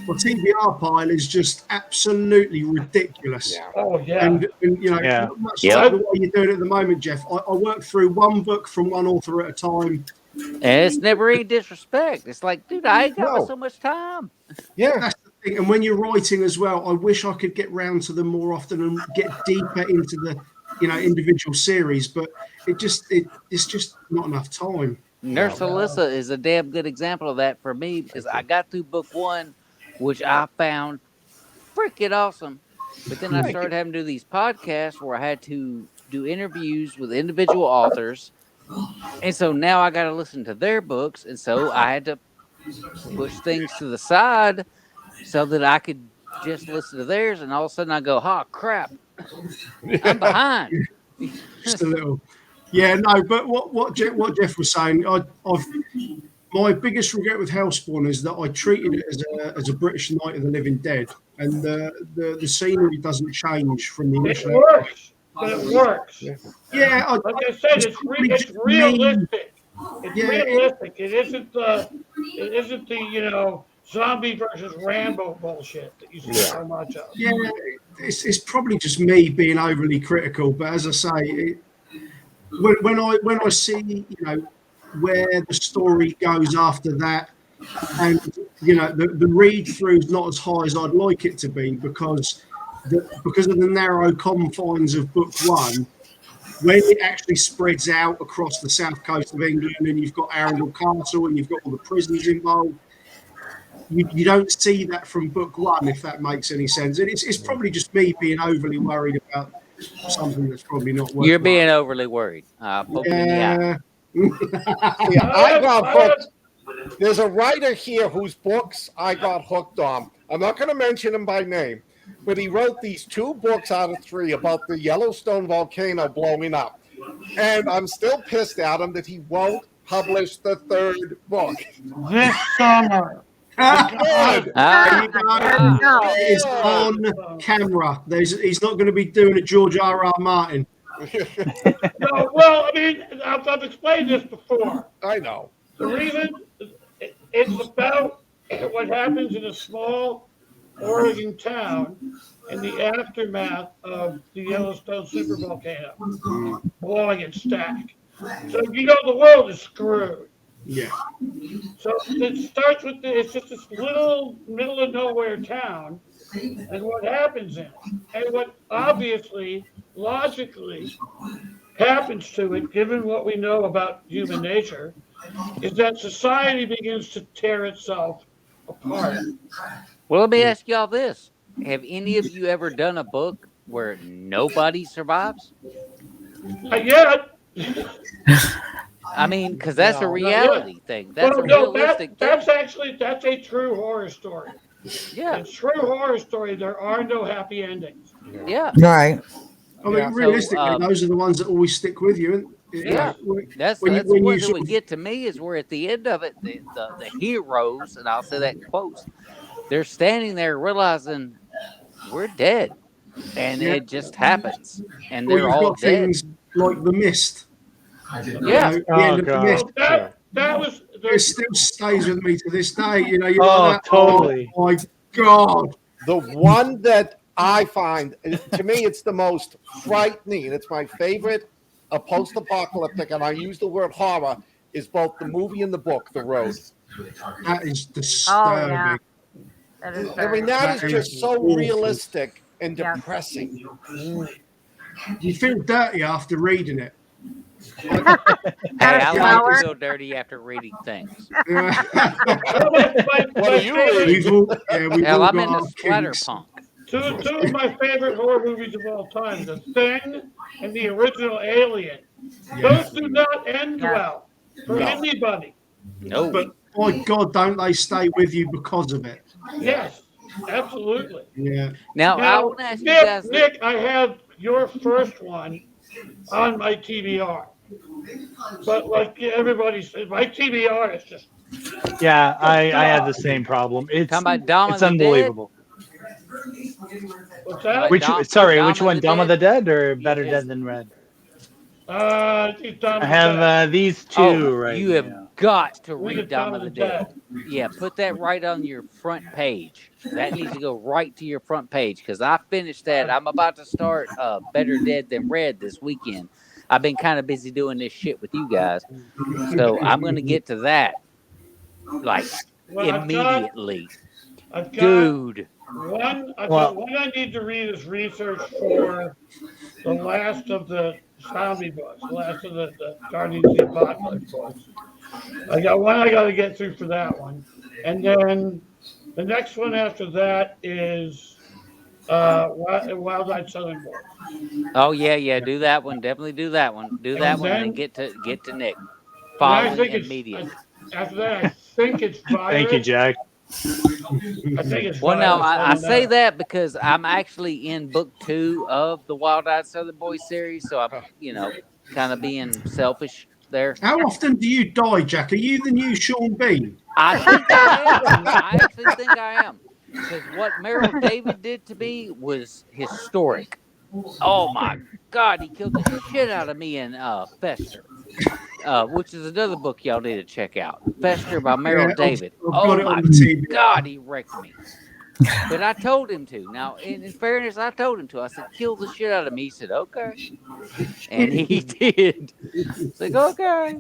My TBR pile is just absolutely ridiculous. Yeah. oh yeah, And Yeah. much Yeah. like the way you're doing it at the moment, Jeff. I work through one book from one author at a time. And it's never any disrespect. It's like, dude, I ain't got No. so much time. Yeah. That's the thing. And when you're writing as well, I wish I could get round to them more often and get deeper into the individual series, but it's just not enough time. Nurse Alyssa is a damn good example of that for me because I got through book 1, which I found freaking awesome. But then I started having to do these podcasts where I had to do interviews with individual authors. And so now I got to listen to their books. And so I had to push things to the side so that I could just listen to theirs. And all of a sudden I go, oh, crap, I'm behind. Just a little. Yeah, no, but what Jeff was saying, my biggest regret with Hellspawn is that I treated it as a British Night of the Living Dead, and the scenery doesn't change from the it initial. works. But it works. Yeah, Like I said, it's realistic. It's Yeah, realistic. It isn't the zombie versus Rambo bullshit that you see so much of. Yeah, it's probably just me being overly critical, but as I say, when I see where the story goes after that, and the read through is not as high as I'd like it to be because of the narrow confines of book 1. When it actually spreads out across the south coast of England, and you've got Arundel Castle, and you've got all the prisons involved, you don't see that from book 1, if that makes any sense. And it's probably just me being overly worried about something that's probably not worth. You're being overly worried. Poking in the eye. Yeah, I got hooked. There's a writer here whose books I got hooked on. I'm not going to mention him by name, but he wrote these 2 books out of 3 about the Yellowstone volcano blowing up. And I'm still pissed at him that he won't publish the 3rd book. This summer. Good. It's on camera. He's not going to be doing a George R.R. Martin. No, well, I mean, I've explained this before. I know. The reason it's about what happens in a small Oregon town in the aftermath of the Yellowstone supervolcano blowing its stack. So the world is screwed. Yeah. So it starts with it's just this little middle of nowhere town, and what happens in it, and what obviously, logically, happens to it, given what we know about human nature, is that society begins to tear itself apart. Well, let me ask y'all this. Have any of you ever done a book where nobody survives? Not yet. I mean, because that's a reality thing. That's Well, a no, realistic that's thing. that's a true horror story. Yeah, In true horror story, there are no happy endings. yeah. Right. I mean, realistically, those are the ones that always stick with you. Yeah. That's when what you it sort would of- get to me is where at the end of it, the heroes, and I'll say that in quotes, they're standing there realizing we're dead. And it just happens. And Or they're you've all got dead. things like The Mist. Yeah. The end of The God. Mist. Well, that was It still stays with me to this day. You're Oh, like that, totally. Oh my God. The one that I find, to me, it's the most frightening, and it's my favorite, a post-apocalyptic, and I use the word horror, is both the movie and the book, The Road. That is Oh disturbing. yeah, that is I very. mean, that is That just is so awful. realistic and Yeah. depressing. You feel dirty after reading it. Hey, Gotta I like shower. to feel dirty after reading things. Well, What my are you favorite, reading? we've Hell, all I'm got into our kinks. splatterpunk. two of my favorite horror movies of all time, The Thing and the original Alien. Yeah. Those do not end Yeah. well for No. anybody. No. But by God, don't they stay with you because of it? Yes, absolutely. Yeah. Now, I Now, want to ask you guys. Nick, I have your first one on my TBR. But like everybody said, my TBR is just Yeah, I had the same problem. Talking It's about Dawn of it's the Dead? unbelievable. what's Talking that? about Which sorry, Dawn which of one? the Dawn of Dead? the Dead or Better Yes. Dead Than Red? I think Dawn I of the Dead. have these two Oh, right you have now. got to We read get Dawn of the Dead. Yeah, put that right on your front page. That needs to go right to your front page because I finished that. I'm about to start Better Dead Than Red this weekend. I've been kind of busy doing this shit with you guys. So I'm going to get to that like Well, immediately. I've got Dude. one. I've Well- got one I need to read is research for the last of the zombie books, the last of the Guardians of the Apocalypse books. I got one I got to get through for that one, and then the next one after that is Wild Eyed Southern Boys. Oh yeah, do that one. Definitely do that one. Do that one and then get to Nick. And I Following think immediately. after that, I think it's Virus. Thank you, Jack. I think it's Well, no, Virus I on say that. that because I'm actually in book 2 of the Wild Eyed Southern Boys series, so I'm, kind of being selfish there. How often do you die, Jack? Are you the new Sean Bean? I think I am. I actually think I am. Because what Meryl David did to me was historic. Oh my God, he killed the shit out of me in Fester, which is another book y'all need to check out. Fester by Meryl David. I've got it Oh my on the TV. God, he wrecked me. But I told him to. Now, in fairness, I told him to. I said, kill the shit out of me. He said, okay. And he did. It's like, okay.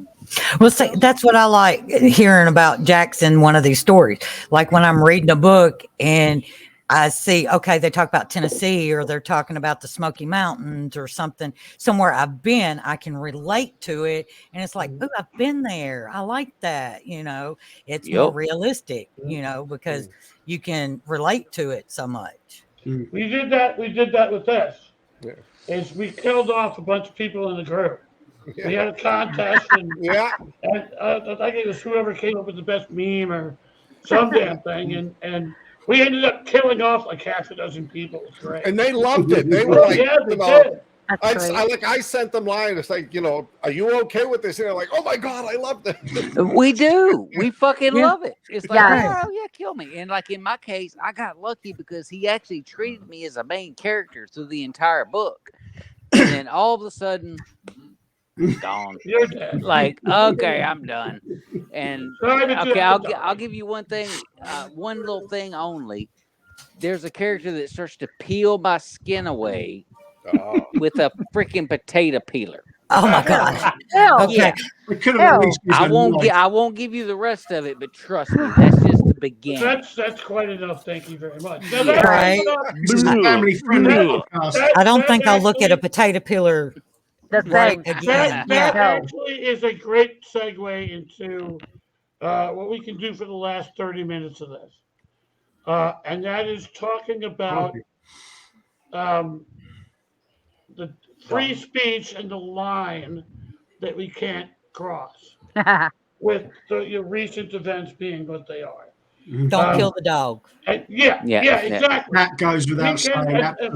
Well, see, that's what I like hearing about Jackson, one of these stories. Like when I'm reading a book and I see, okay, they talk about Tennessee or they're talking about the Smoky Mountains or something, somewhere I've been, I can relate to it. And it's like, oh, I've been there. I like that. It's more realistic, because you can relate to it so much. We did that with this. Yeah. Is we killed off a bunch of people in the group. Yeah. We had a contest, and Yeah. I think it was whoever came up with the best meme or some damn thing, and we ended up killing off like half a dozen people. It was great. And they loved it. They were like, Yeah, they did. I sent them line. It's like, are you okay with this? And they're like, oh my God, I love this. We do. We fucking love it. It's like, Yes. oh yeah, kill me. And like in my case, I got lucky because he actually treated me as a main character through the entire book. And then all of a sudden, gone. You're dead. Like, okay, I'm done. And Sorry, but you okay, have to die. I'll give you one thing, one little thing only. There's a character that starts to peel my skin away with a freaking potato peeler. Oh my God. Ew. Okay. We could have at least used I a won't knife. I won't give you the rest of it, but trust me, that's just the beginning. That's quite enough. Thank you very much. Yeah. Right. This is a family-friendly podcast. I don't think I'll look at a potato peeler The right thing. again. That No. actually is a great segue into what we can do for the last 30 minutes of this. And that is talking about the free speech and the line that we can't cross with the recent events being what they are. Don't kill the dog. And yeah, exactly. That goes We without can, saying.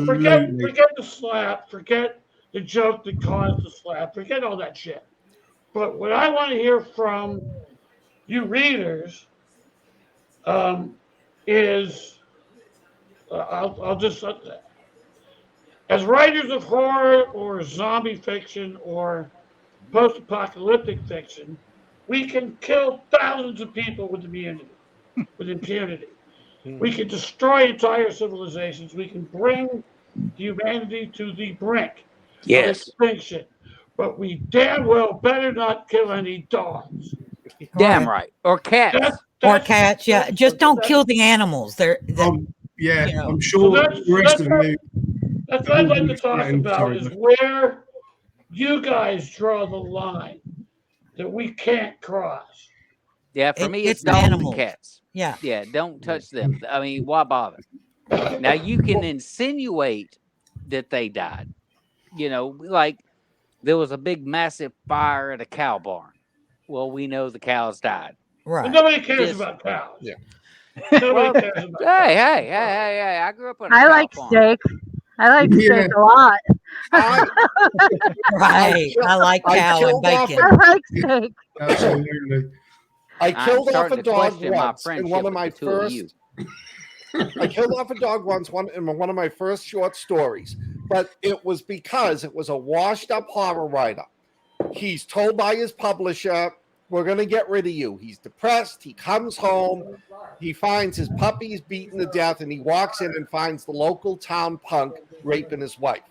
forget Absolutely. the slap, forget the joke that caused the slap, forget all that shit. But what I want to hear from you readers is I'll just as writers of horror or zombie fiction or post-apocalyptic fiction, we can kill thousands of people with impunity. We can destroy entire civilizations. We can bring humanity to the brink of extinction. But we damn well better not kill any dogs. Damn right. Or cats. or cats. Yeah, just don't kill the animals. Yeah, you know. I'm So sure that's the rest of you. what I'd like to talk Sorry, about is where you guys draw the line that we can't cross. Yeah, for me, it's It's dogs and animals. cats. Yeah. Yeah, don't touch them. I mean, why bother? Now you can insinuate that they died. You know, like there was a big, massive fire at a cow barn. Well, we know the cows died. But Right. nobody cares Just about cows. Yeah. Nobody well, cares hey, about hey, cows. hey! I grew up on a I cow like farm. steak. I like Yeah. steak a lot. I Right. I like I cow and killed off bacon. I like steak. Absolutely. I I'm killed off starting a to dog question my once in friendship one of with my the two of you. first. I killed off a dog once in one of my first short stories, but it was because it was a washed-up horror writer. He's told by his publisher, "We're going to get rid of you." He's depressed. He comes home. He finds his puppies beaten to death, and he walks in and finds the local town punk raping his wife.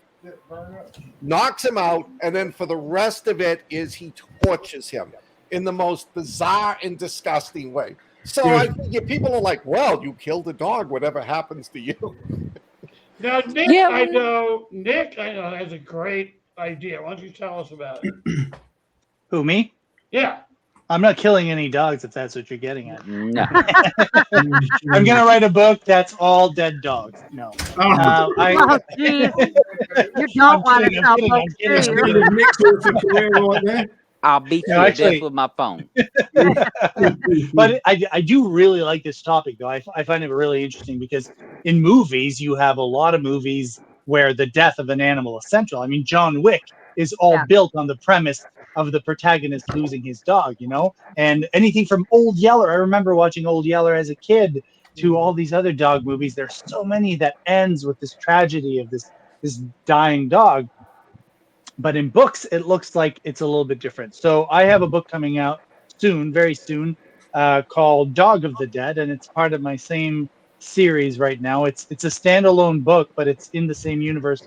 Knocks him out, and then for the rest of it is he tortures him in the most bizarre and disgusting way. So Yeah. I figure people are like, "Well, you killed a dog. Whatever happens to you?" Now, Nick, Yeah, I know, has a great idea. Why don't you tell us about it? Who, me? Yeah. I'm not killing any dogs, if that's what you're getting at. No. I'm gonna write a book that's all dead dogs. No, Oh, Oh, jeez. You I'm don't want to kidding. I'm sell kidding. I'm books, kidding. do I'm you? kidding. Nick's author career right there. I'll beat No, you to actually- death with my phone. But I do really like this topic, though. I find it really interesting because in movies, you have a lot of movies where the death of an animal is central. I mean, John Wick is all Yeah. built on the premise of the protagonist losing his dog, you know? And anything from Old Yeller, I remember watching Old Yeller as a kid, to all these other dog movies. There's so many that ends with this tragedy of this dying dog. But in books, it looks like it's a little bit different. So I have a book coming out soon, very soon, called Dog of the Dead, and it's part of my same series right now. It's a standalone book, but it's in the same universe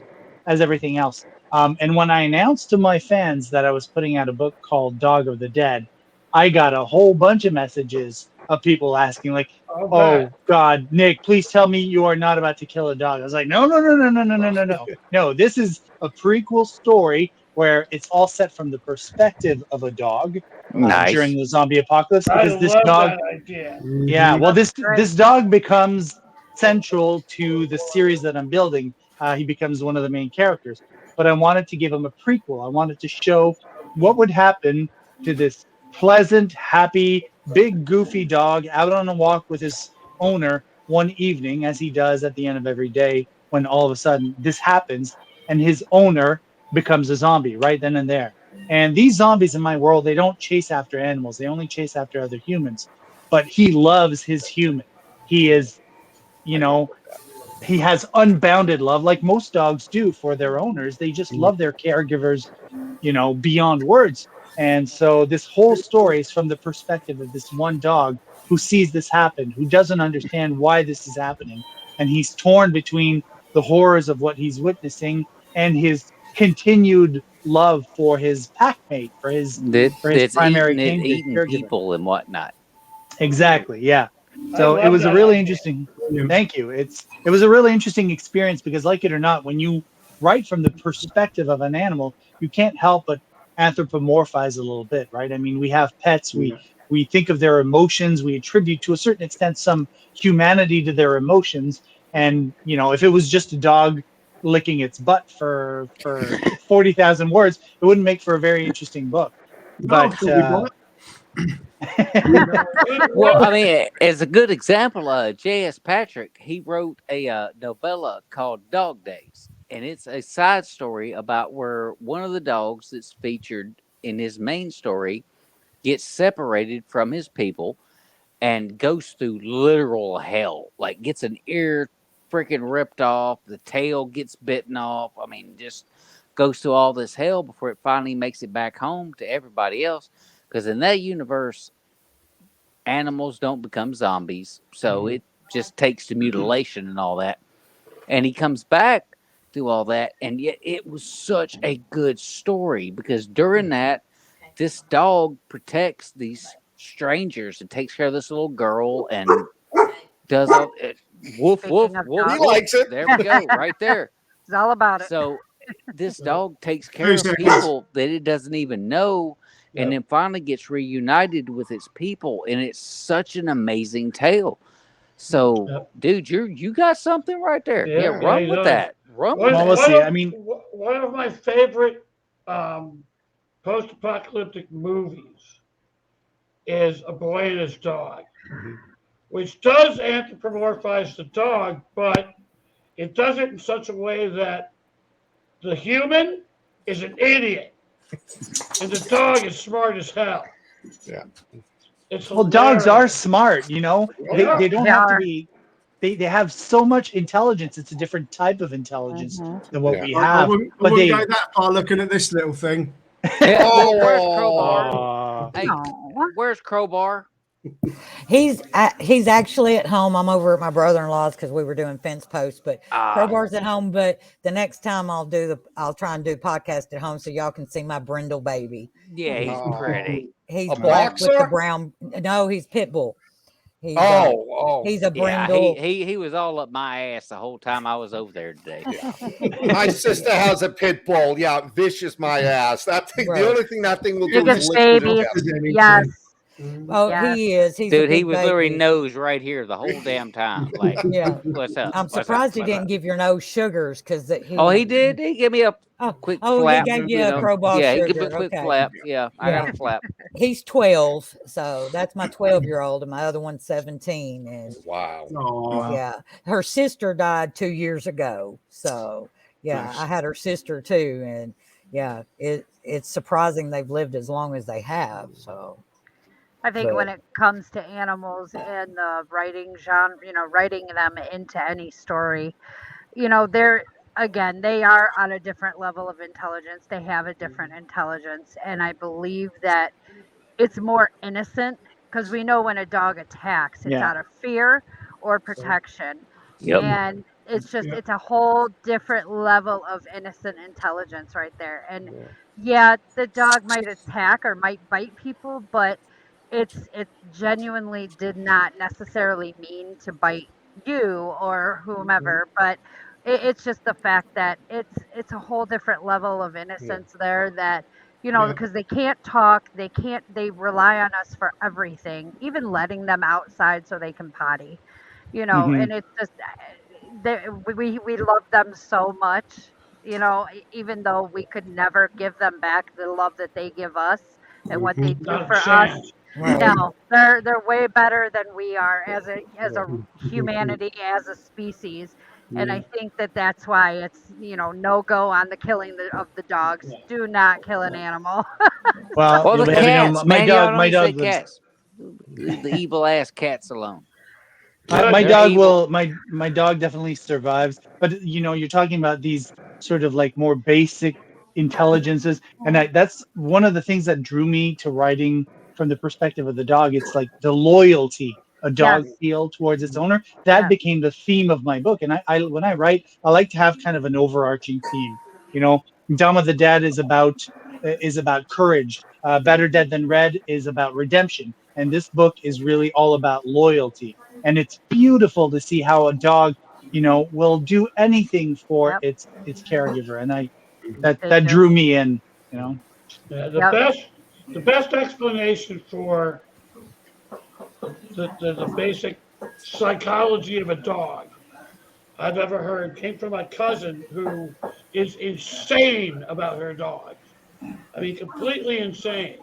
as everything else. And when I announced to my fans that I was putting out a book called Dog of the Dead, I got a whole bunch of messages of people asking, like, "Oh God, Nick, please tell me you are not about to kill a dog." I was like, "No, no, no, no, no, no, no, no, no, no. This is a prequel story where it's all set from the perspective of a dog Nice. during the zombie apocalypse. I Because this love dog, that idea. yeah, well, That's great. this dog becomes central to the series that I'm building. He becomes one of the main characters. But I wanted to give him a prequel. I wanted to show what would happen to this pleasant, happy, big, goofy dog out on a walk with his owner one evening, as he does at the end of every day, when all of a sudden this happens and his owner becomes a zombie right then and there. And these zombies in my world, they don't chase after animals, they only chase after other humans. But he loves his human. He is, you know, he has unbounded love, like most dogs do for their owners. They just love their caregivers, beyond words. And so this whole story is from the perspective of this one dog who sees this happen, who doesn't understand why this is happening. And he's torn between the horrors of what he's witnessing and his continued love for his pack mate, for his That's primary eating caregiver. people and whatnot. Exactly. Yeah. I So it love was a that really idea. interesting. Yeah. Thank you. It was a really interesting experience because, like it or not, when you write from the perspective of an animal, you can't help but anthropomorphize a little bit, right? I mean, we have pets. We think of their emotions. We attribute to a certain extent some humanity to their emotions. And if it was just a dog licking its butt for 40,000 words, it wouldn't make for a very interesting book. But Well, I mean, as a good example, J.S. Patrick, he wrote a novella called Dog Days, and it's a side story about where one of the dogs that's featured in his main story gets separated from his people and goes through literal hell, like gets an ear freaking ripped off, the tail gets bitten off. I mean, just goes through all this hell before it finally makes it back home to everybody else. Because in that universe, animals don't become zombies, so it just takes to mutilation and all that. And he comes back through all that, and yet it was such a good story because during that, this dog protects these strangers and takes care of this little girl and does all woof woof Speaking of woof. He dogs. woof. likes it. There we go, right there. It's all about it. So this dog takes care 2 of seconds. people that it doesn't even know, and Yep. then finally gets reunited with its people, and it's such an amazing tale. So, Yep. dude, you got something right there. Yeah, Yeah, run he with does. that. Run with One, Well, that. we'll one see. of, I mean- one of my favorite post-apocalyptic movies is A Boy and His Dog, which does anthropomorphize the dog, but it does it in such a way that the human is an idiot and the dog is smart as hell. Yeah. It's Well, dogs are hilarious. smart, you know. They Yeah. they don't They have to are. be. They have so much intelligence. It's a different type of intelligence than what Yeah. we I have. wouldn't, I But wouldn't they. go that far looking at this little thing. Yeah, Oh. where's Crowbar? Aw. Hey, Aw. where's Crowbar? He's actually at home. I'm over at my brother-in-law's because we were doing fence posts. But Crowbar's at home. But the next time I'll try and do podcast at home so y'all can see my brindle baby. Yeah, he's Oh. pretty. He's A black with the boxer? brown. No, he's pit bull. He's Oh, he's a Yeah, brindle. he was all up my ass the whole time I was over there today. my sister has a pit bull. Yeah, vicious my ass. That thing, Right. the only thing that thing will do is Biggest lick you to baby. death. Yes. Oh, Yeah. he is. He's a Dude, he big was literally baby. nose right here the whole damn time. Like, Yeah. what's up? I'm What's up? surprised he What's didn't up? give your nose sugars because Oh, he did. He gave me a quick Oh, flap. he gave you you a know. crowbar Yeah, he sugar. gave me a quick Okay. flap. Yeah, I got Yeah. a flap. He's 12, so that's my 12-year-old, and my other one's 17. And Wow. Oh, yeah, her sister died 2 years ago. So yeah, Nice. I had her sister too, and yeah, it's surprising they've lived as long as they have. So I think But- when it comes to animals and the writing genre, writing them into any story, they are on a different level of intelligence. They have a different intelligence. And I believe that it's more innocent because we know when a dog attacks, it's Yeah. out of fear or protection. Yep. And it's just, Yep. it's a whole different level of innocent intelligence right there. And yeah, the dog might attack or might bite people, but it genuinely did not necessarily mean to bite you or whomever, but it's just the fact that it's a whole different level of innocence there that Yeah. because they can't talk, they rely on us for everything, even letting them outside so they can potty, Mhm. and it's just we love them so much, even though we could never give them back the love that they give us and what they do Not a for us. chance. right. No, they're way better than we are as a humanity, as a species. And I think that's why it's no go on the killing of the dogs. Do not kill an animal. Well, Well, you'll the have to know, cats, my man. dog. Y'all My don't say dog lives. cats. The evil ass cats alone. My They're dog evil. will. My dog definitely survives. But you're talking about these sort of like more basic intelligences, and that's one of the things that drew me to writing from the perspective of the dog. It's like the loyalty a dog Yes. feel towards its owner. That Yeah. became the theme of my book. And I when I write, I like to have kind of an overarching theme. Dawn of the Dead is about courage. Better Dead Than Red is about redemption, and this book is really all about loyalty. And it's beautiful to see how a dog, will do anything for Yep. its caregiver, and They that do. drew me in. You know. Yeah, Yep. the best explanation for the basic psychology of a dog I've ever heard came from my cousin who is insane about her dogs. I mean, completely insane.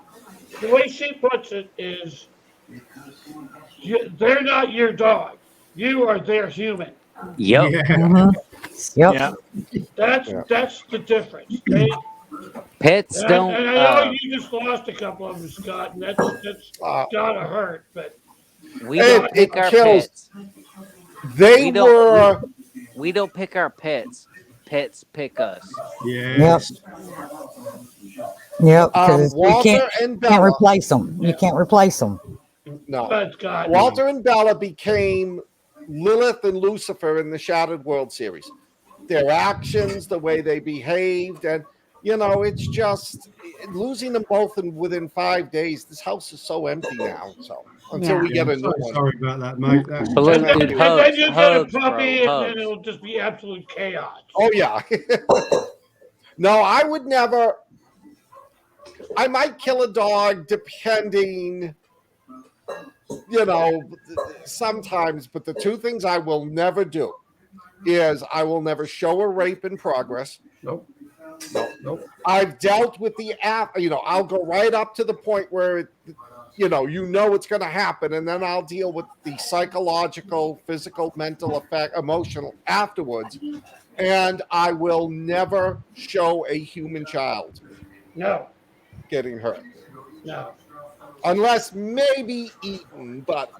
The way she puts it is, they're not your dog. You are their human. Yep. Yeah. Mhm. Yep. Yeah. That's the difference. Pets And don't. I know you just lost a couple of them, Scott, and that's Uh, gotta hurt. But We It- don't pick it our kills. pets. They We don't- were. We don't pick our pets. Pets pick us. Yes. Yep. Because you Walter can't and can't Bella. replace them. You can't replace them. No. but Scott, Walter and Bella became Lilith and Lucifer in the Shattered World series. Their actions, the way they behaved, and You know, it's just losing them both within 5 days. This house is so empty now. So until Yeah. we get a I'm new so one. sorry about that, mate. That's But look, And then, dude, and then hugs, you get a hugs, bro, puppy, and then hugs. it'll just be absolute chaos. Oh yeah. No, I would never. I might kill a dog depending, you know, sometimes, but the two things I will never do is I will never show a rape in progress. nope. I've dealt with the app, you know, I'll go right up to the point where you know it's going to happen, and then I'll deal with the psychological, physical, mental effect, emotional afterwards. And I will never show a human child No, getting hurt. no. Unless maybe eaten, but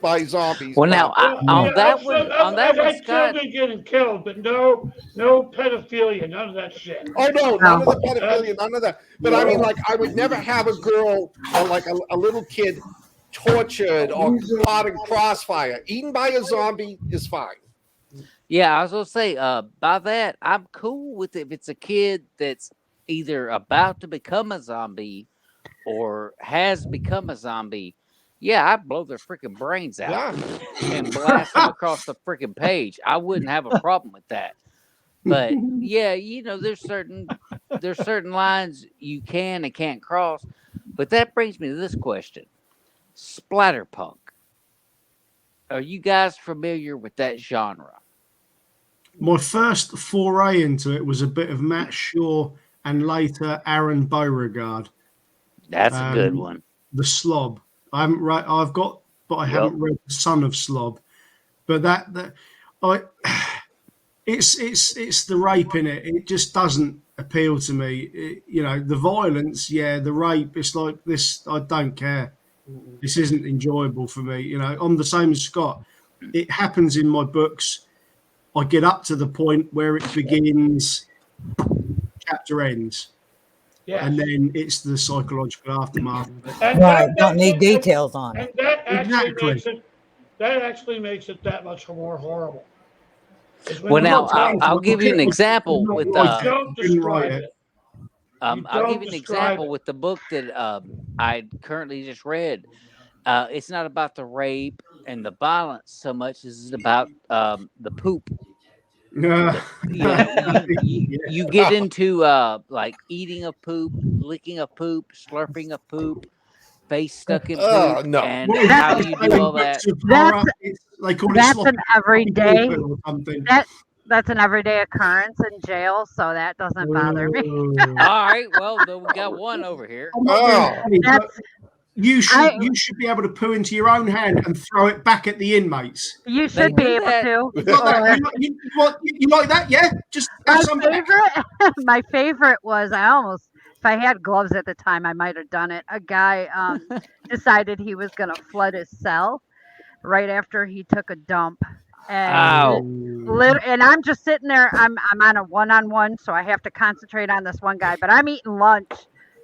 by zombies. Well, now but- on that one, I've had Scott. children getting killed, but no pedophilia, none of that shit. Oh no, none of the pedophilia, none of that. But I mean, like, I would never have a girl or like a little kid tortured or caught in crossfire. Eaten by a zombie is fine. Yeah, I was gonna say, by that, I'm cool with it if it's a kid that's either about to become a zombie or has become a zombie. Yeah, I'd blow their freaking brains out Yeah. and blast them across the freaking page. I wouldn't have a problem with that. But yeah, you know, there's certain lines you can and can't cross. But that brings me to this question: splatterpunk. Are you guys familiar with that genre? My first foray into it was a bit of Matt Shaw and later Aaron Beauregard, That's a good Um, one. The Slob. I haven't read. I've got, but I haven't read The Son of Slob. But it's the rape in it. It just doesn't appeal to me. You know, the violence, the rape. It's like this. I don't care. This isn't enjoyable for me. You know, I'm the same as Scott. It happens in my books. I get up to the point where it begins, chapter ends, Yes. and then it's the psychological aftermath. And Right. Don't need details on And it. that Exactly. actually makes it that much more horrible. Is when Well, you now don't- I'll give you an example with don't Didn't write describe it. it. I'll don't give you an describe example it. with the book that I currently just read. It's not about the rape and the violence so much as it's about the poop. Yeah. You get into like eating a poop, licking a poop, slurping a poop, face stuck in poop, No. and What is how it? do you do all that? They call it That's sloppy an everyday. or something. That's an everyday occurrence in jail, so that doesn't bother me. All right, well, then we got one over here. I'm not being funny, but That's you should be able to poo into your own hand and throw it back at the inmates. you They should be do able that. to. You like Or- that? You like that? Yeah. Just have My some back. my favorite was if I had gloves at the time, I might have done it. A guy decided he was going to flood his cell right after he took a dump, and Ow. and I'm just sitting there. I'm on a one-on-one, so I have to concentrate on this one guy. But I'm eating lunch,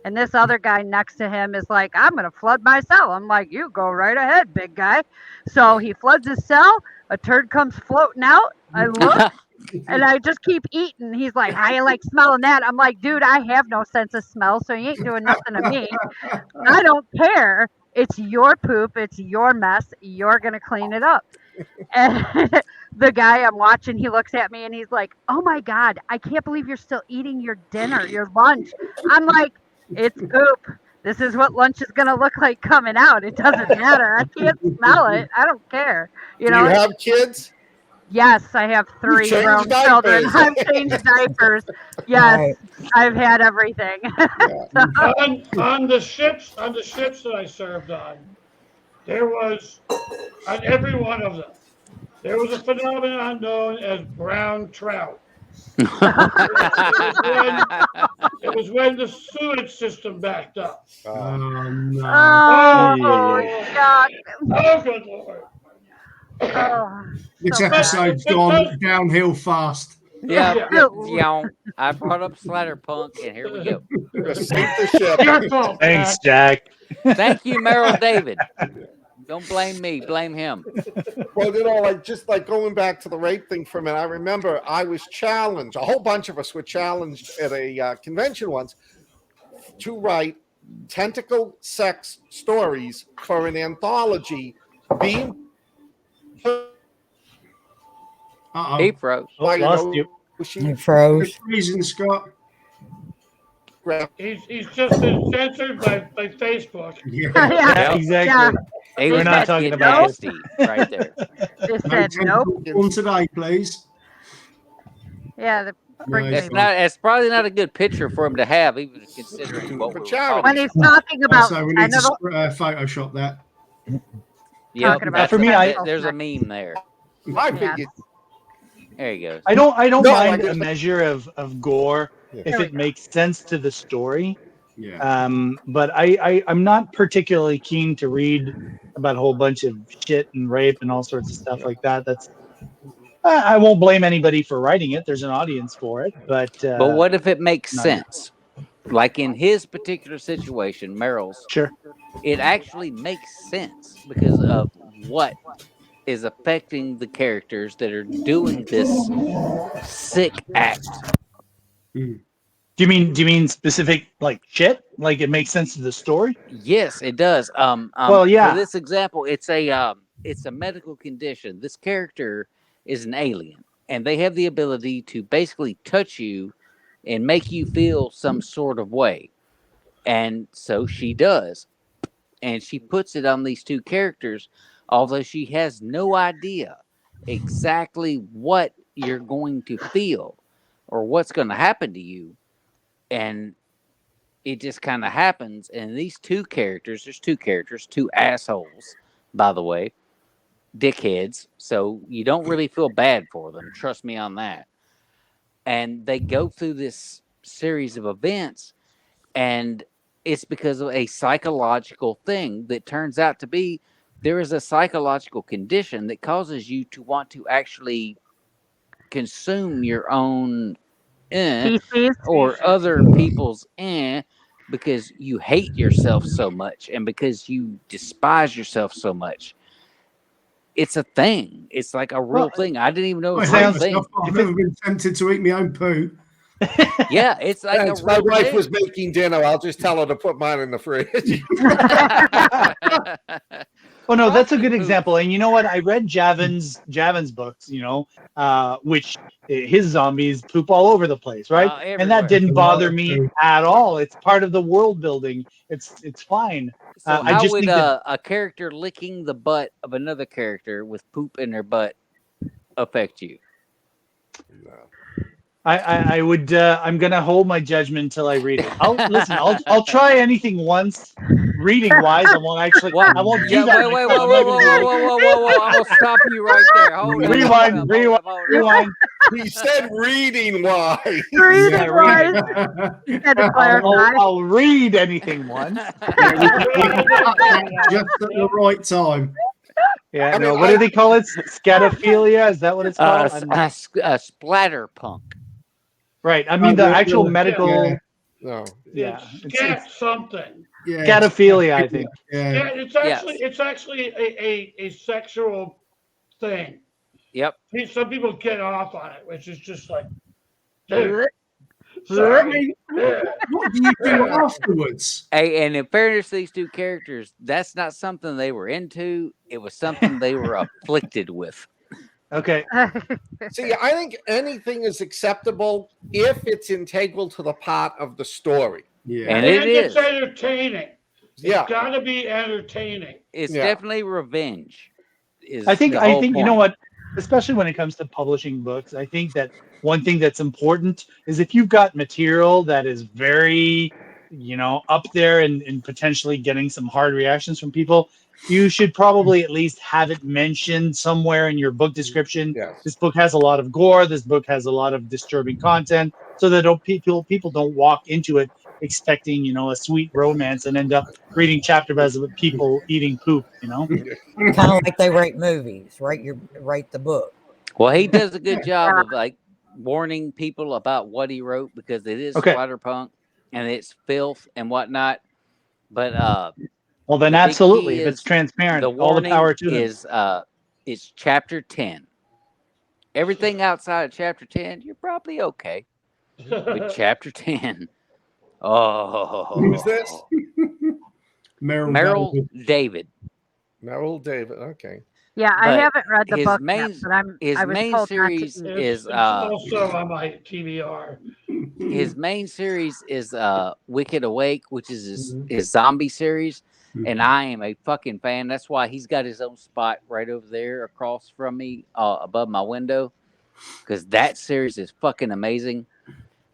and this other guy next to him is like, "I'm gonna flood my cell." I'm like, "You go right ahead, big guy." So he floods his cell. A turd comes floating out. I look. And I just keep eating. He's like, "How you like smelling that?" I'm like, "Dude, I have no sense of smell, so you ain't doing nothing to me. I don't care. It's your poop. It's your mess. You're gonna clean it up." And the guy I'm watching, he looks at me and he's like, "Oh my God, I can't believe you're still eating your dinner, your lunch." I'm like, "It's poop. This is what lunch is gonna look like coming out. It doesn't matter. I can't smell it. I don't care. You Do know." you have kids? Yes, I have 3 changed grown children. diapers. I've changed diapers. Yes, Right. I've had everything. on the ships that I served on, there was on every one of them, there was a phenomenon known as brown trout. It was when the sewage system backed up. Oh no. Oh, God. Oh, good Lord. Oh, This so bad. episode's gone downhill fast. Yeah, Yeah. I brought up Splatterpunk, and here we go. Sink the ship. Your fault, Thanks, Jack. Jack. Thank you, Merrill David. Don't blame me. Blame him. Well, just like going back to the rape thing for a minute, I remember I was challenged. A whole bunch of us were challenged at a convention once to write tentacle sex stories for an anthology being put He Uh-oh. froze. Oh, by an lost you. He ocean froze. Freezing, Scott. graph. He's just been censored by Facebook. Yeah. Yeah. Yeah, Yep. exactly. He We're was not about to talking get about this. nasty right there. They No said nope. tentacle porn today, please. Yeah, the brings Nice me. one. It's probably not a good picture for him to have, even considering what For we're charity. When talking he's about. talking about So we need to genital, Photoshop that. Yep, talking about that's for me, there's a meme there. I Yeah. figured. There he goes. I don't No, mind I a just- measure of gore Yeah. if There we it go. makes sense to the story. Yeah. But I'm not particularly keen to read about a whole bunch of shit and rape and all sorts of stuff like that. I won't blame anybody for writing it. There's an audience for it, but what if it makes not sense? Like in his particular situation, Meryl's, sure. it actually makes sense because of what is affecting the characters that are doing this sick act. Mm. Do you mean specific like shit? Like it makes sense to the story? Yes, it does. Well, yeah. For this example, it's a medical condition. This character is an alien, and they have the ability to basically touch you and make you feel some sort of way. And so she does, and she puts it on these two characters, although she has no idea exactly what you're going to feel or what's going to happen to you, and it just kind of happens. And these two characters, there's two characters, two assholes, by the way, dickheads. So you don't really feel bad for them. Trust me on that. And they go through this series of events, and it's because of a psychological thing that turns out to be there is a psychological condition that causes you to want to actually consume your own feces. or other people's because you hate yourself so much and because you despise yourself so much. It's a thing. It's like a real thing. I didn't even know it was a real thing. I've never been tempted to eat my own poo. Yeah, it's like Thanks. a My real wife thing. was making dinner. I'll just tell her to put mine in the fridge. Oh no, that's a Probably good poop. example. And you know what? I read Javin's books, which his zombies poop all over the place, right? And that Everywhere. didn't bother me at all. It's part of the world building. It's fine. So I how just would think that a character licking the butt of another character with poop in their butt affect you? I would I'm gonna hold my judgment until I read it. I'll try anything once reading wise. I won't actually What? I won't do Yeah, that. wait, myself. whoa, I'm whoa, not whoa, gonna do whoa, it. whoa, whoa, whoa! I'm gonna stop you right there. Hold up, Rewind, hold rewind, up, hold up. rewind. He said reading wise. Reading Yeah, wise. reading. Had to clarify. I'll read anything once. Just at the right time. Yeah, I no. mean, What do they call it? Scatophilia? Is that what it's called? Splatter punk. Right. I mean the actual medical. Yeah. No. Yeah. It's scat something. Yeah. Scatophilia, I think. Yeah. Yeah, it's actually a sexual thing. Yep. Some people get off on it, which is just like, I sorry. mean, what do you do afterwards? Hey, and in fairness to these two characters, that's not something they were into. It was something they were afflicted with. Okay. See, I think anything is acceptable if it's integral to the plot of the story. Yeah. And And it it's is. entertaining. Yeah. It's got to be entertaining. It's Yeah. definitely revenge. Is I think the whole you know point. what, especially when it comes to publishing books, I think that one thing that's important is if you've got material that is very, up there and potentially getting some hard reactions from people, you should probably at least have it mentioned somewhere in your book description. Yes. This book has a lot of gore. This book has a lot of disturbing content, so that people don't walk into it expecting, a sweet romance and end up reading chapter by people eating poop. Kind of like they rate movies, rate the book. Well, he does a good job of like warning people about what he wrote because it is Okay. splatterpunk and it's filth and whatnot. But Well, then The big absolutely, key if it's is transparent, the all the warning power to them. is chapter 10. Everything outside of chapter 10, you're probably okay. But chapter 10, Who's this? oh, Merrill David. Meryl David. Merrill David. Okay. Yeah, I But haven't read the his book main yet, but his I was main told not to series eat. is It's also on my TBR. his main series is Wicked Awake, which is Mhm. his zombie series, and Mhm. I am a fucking fan. That's why he's got his own spot right over there across from me, above my window, because that series is fucking amazing.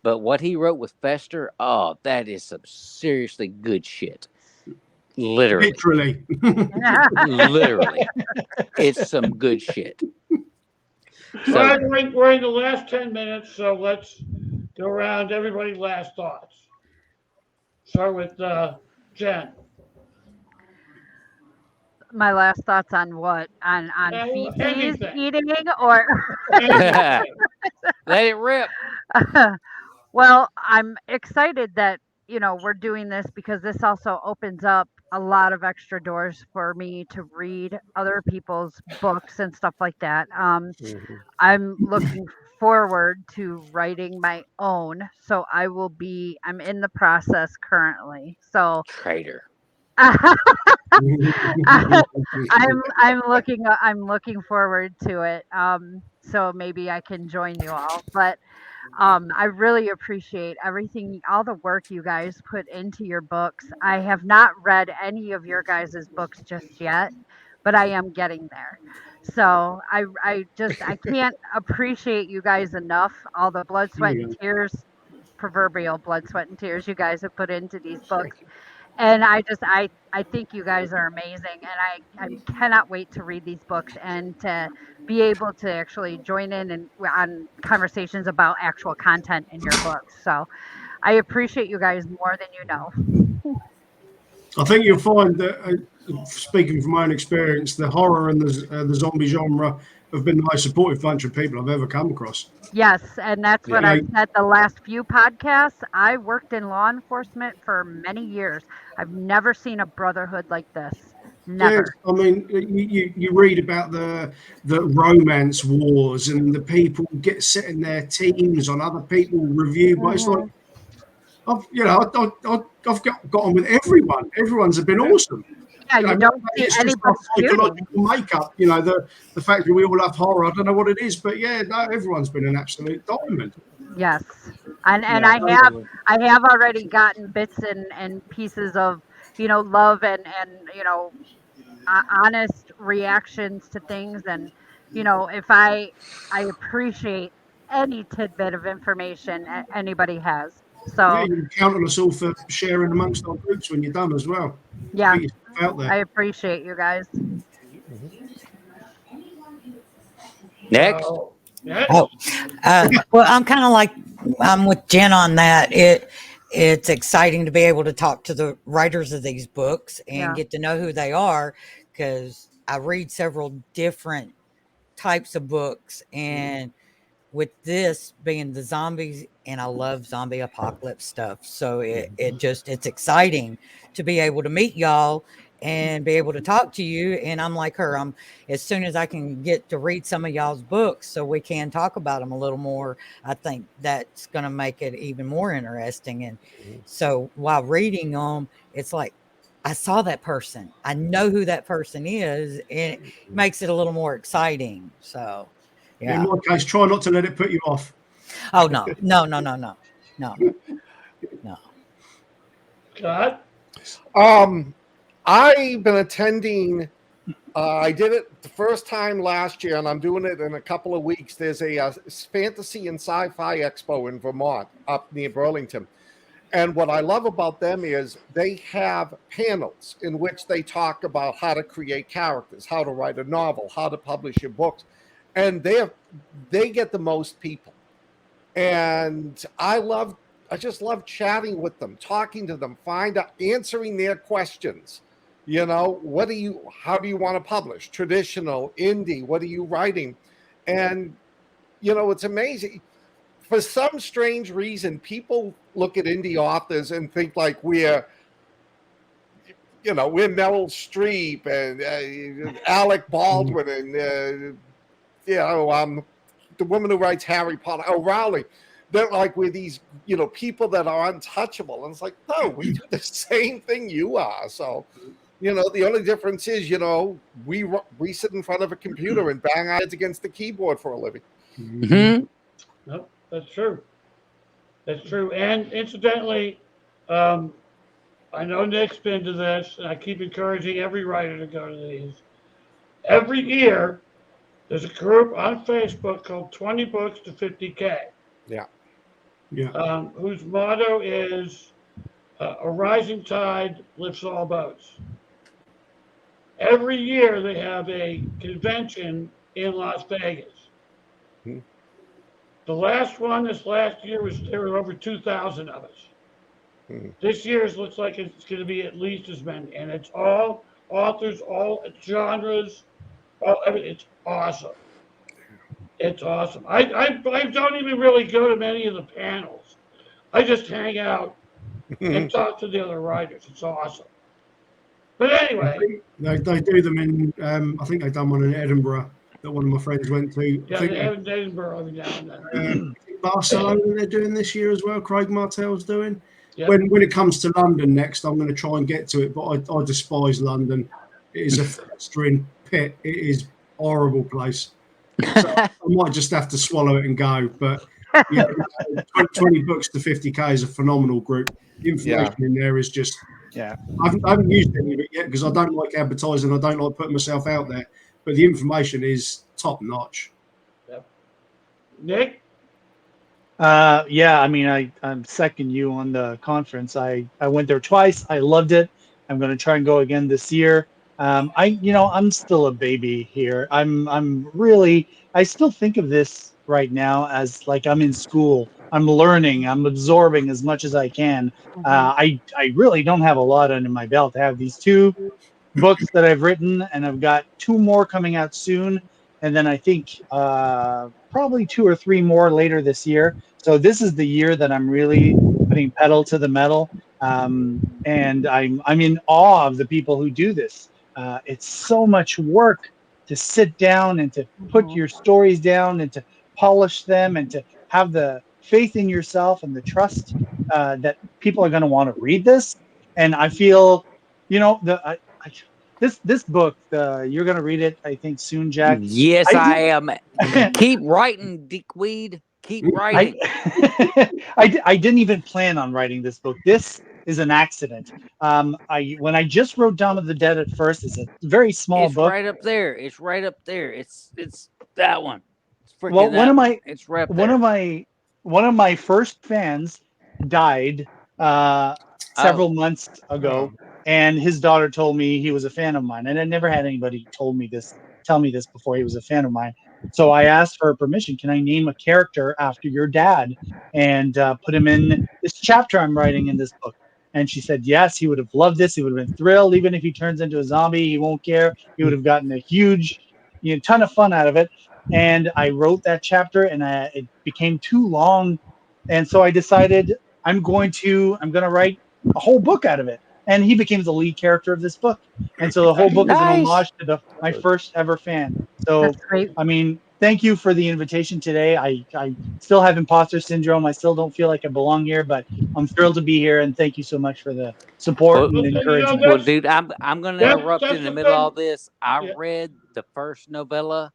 But what he wrote with Fester, oh, that is some seriously good shit. Literally, literally, it's some good shit. All So right, we're in the last 10 minutes, so let's go around everybody's last thoughts. Start with Jen. My last thoughts on what? On feces Anything. eating or let Anything. it rip. well, I'm excited that, we're doing this because this also opens up a lot of extra doors for me to read other people's books and stuff like that. Mhm. I'm looking forward to writing my own, so I'm in the process currently. So Traitor. I'm looking forward to it. So maybe I can join you all. But I really appreciate everything, all the work you guys put into your books. I have not read any of your guys' books just yet, but I am getting there. So I can't appreciate you guys enough. All the blood, sweat, and tears, proverbial blood, sweat, and tears you guys have put into these books. And I think you guys are amazing, and I cannot wait to read these books and to be able to actually join in and on conversations about actual content in your books. So I appreciate you guys more than you know. I think you'll find that, speaking from my own experience, the horror and the zombie genre have been the most supportive bunch of people I've ever come across. Yes, and that's what You know, I've said the last few podcasts. I worked in law enforcement for many years. I've never seen a brotherhood like this. yes, Never. I mean, you read about the romance wars and the people get setting their teams on other people's review, but it's like Mhm. I've got on with everyone. Everyone's been awesome. Yeah, You know, you maybe don't see it's just our anybody feuding. psychological makeup. The fact that we all love horror. I don't know what it is, but yeah, no, everyone's been an absolute diamond. Yes. And Yeah, totally. I have already gotten bits and pieces of, love and honest reactions to things. And if I appreciate any tidbit of information anybody has. Yeah, So you can count on us all for sharing amongst our groups when you're done as well. yeah, Get yourself out there. I appreciate you guys. Next. So, next. Oh, well, I'm kind of like I'm with Jen on that. It's exciting to be able to talk to the writers of these books and Yeah. get to know who they are because I read several different types of books, and with this being the zombies, and I love zombie apocalypse stuff, so it's exciting to be able to meet y'all and be able to talk to you. And I'm like her, I'm as soon as I can get to read some of y'all's books so we can talk about them a little more, I think that's going to make it even more interesting. And so while reading them, it's like I saw that person, I know who that person is, and it makes it a little more exciting. So In yeah. my case, try not to let it put you off. Oh no, no, no, no, no, no, no. Scott. I've been attending. I did it the first time last year, and I'm doing it in a couple of weeks. There's a fantasy and sci-fi expo in Vermont, up near Burlington. And what I love about them is they have panels in which they talk about how to create characters, how to write a novel, how to publish your books, and they get the most people. And I just love chatting with them, talking to them, answering their questions. How do you want to publish? Traditional, indie, what are you writing? And, it's amazing. For some strange reason, people look at indie authors and think like we're you know, we're Meryl Streep and Alec Baldwin and you know, the woman who writes Harry Potter, Rowling. They're like we're these, you know, people that are untouchable, and it's like, no, we do the same thing you are. So, you know, the only difference is, you know, we sit in front of a computer and bang our heads against the keyboard for a living. Mhm. Nope, that's true. That's true. And incidentally, um, I know Nick's been to this, and I keep encouraging every writer to go to these. Every year, there's a group on Facebook called 20 Books to 50K, Yeah. Yeah. whose motto is a rising tide lifts all boats. Every year, they have a convention in Las Vegas. Hmm. The last one this last year was there were over 2,000 of us. Hmm. This year's looks like it's going to be at least as many, and it's all authors, all genres, all everything. It's awesome. It's awesome. I don't even really go to many of the panels. I just hang out and talk to the other writers. It's awesome. But anyway, They do them in. I think they've done one in Edinburgh that one of my friends went to. I yeah, think they have in Edinburgh every now and then. Barcelona they're doing this year as well. Craig Martell's doing. Yep. When it comes to London next, I'm going to try and get to it, but I despise London. It is a festering pit. It is a horrible place. So I might just have to swallow it and go. But yeah, 20 books to 50K is a phenomenal group. The information in there is just. Yeah. I haven't used any of it yet because I don't like advertising. I don't like putting myself out there. But the information is top notch. Yep. Nick? Yeah, I mean, I'm second you on the conference. I went there twice. I loved it. I'm going to try and go again this year. I'm still a baby here. I still think of this right now as like I'm in school. I'm learning. I'm absorbing as much as I can. I really don't have a lot under my belt. I have these two books that I've written, and I've got two more coming out soon, and then I think probably two or three more later this year. So this is the year that I'm really putting pedal to the metal, and I'm in awe of the people who do this. It's so much work to sit down and to put your stories down and to polish them and to have the faith in yourself and the trust that people are going to want to read this. And I feel, this book, you're gonna read it, I think, soon, Jack. Yes, I I did. am. Keep writing, Dickweed. Keep writing. I didn't even plan on writing this book. This is an accident. When I just wrote Dawn of the Dead at first, it's a very small It's book. right up there. It's right up there. It's that one. It's freaking Well, that one. It's right up one there. of my one of my first fans died Oh, several months ago, and his daughter told me he was a fan of mine, and I never had anybody tell me this before he was a fan of mine. So I asked for permission. Can I name a character after your dad and put him in this chapter I'm writing in this book? And she said yes. He would have loved this. He would have been thrilled. Even if he turns into a zombie, he won't care. He would have gotten a huge, ton of fun out of it. And I wrote that chapter, and it became too long, and so I decided I'm going to write a whole book out of it, and he became the lead character of this book, and so the whole book is an nice. homage to my first ever fan. So That's great. I mean, thank you for the invitation today. I still have imposter syndrome. I still don't feel like I belong here, but I'm thrilled to be here, and thank you so much for the support Well, and encouragement. well, dude, I'm going to interrupt that's in the the middle of all thing. this. I Yeah. read the first novella.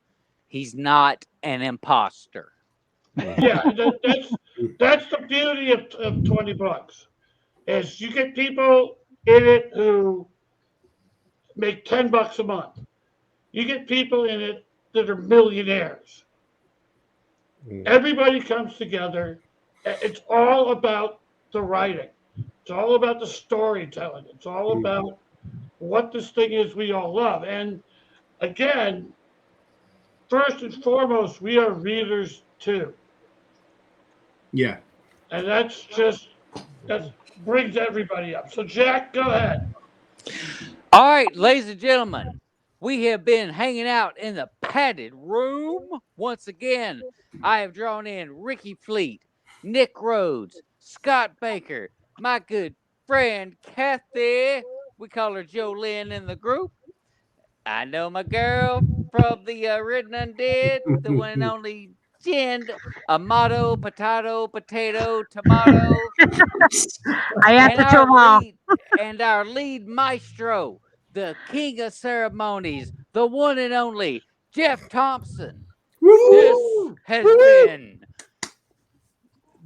He's not an imposter. Yeah, that's the beauty of 20 bucks. Is you get people in it who make $10 a month. You get people in it that are millionaires. Everybody comes together. It's all about the writing. It's all about the storytelling. It's all about what this thing is we all love. And again, first and foremost, we are readers too. Yeah. And that brings everybody up. So Jack, go ahead. All right, ladies and gentlemen, we have been hanging out in the padded room. Once again, I have drawn in Ricky Fleet, Nick Rhodes, Scott Baker, my good friend Kathy We call her Jolene in the group. I know my girl from the Written Undead, the one and only Jen, Amato, potato, tomato, I and answered to them all. our lead maestro, the king of ceremonies, the one and only Jeff Thompson. This has been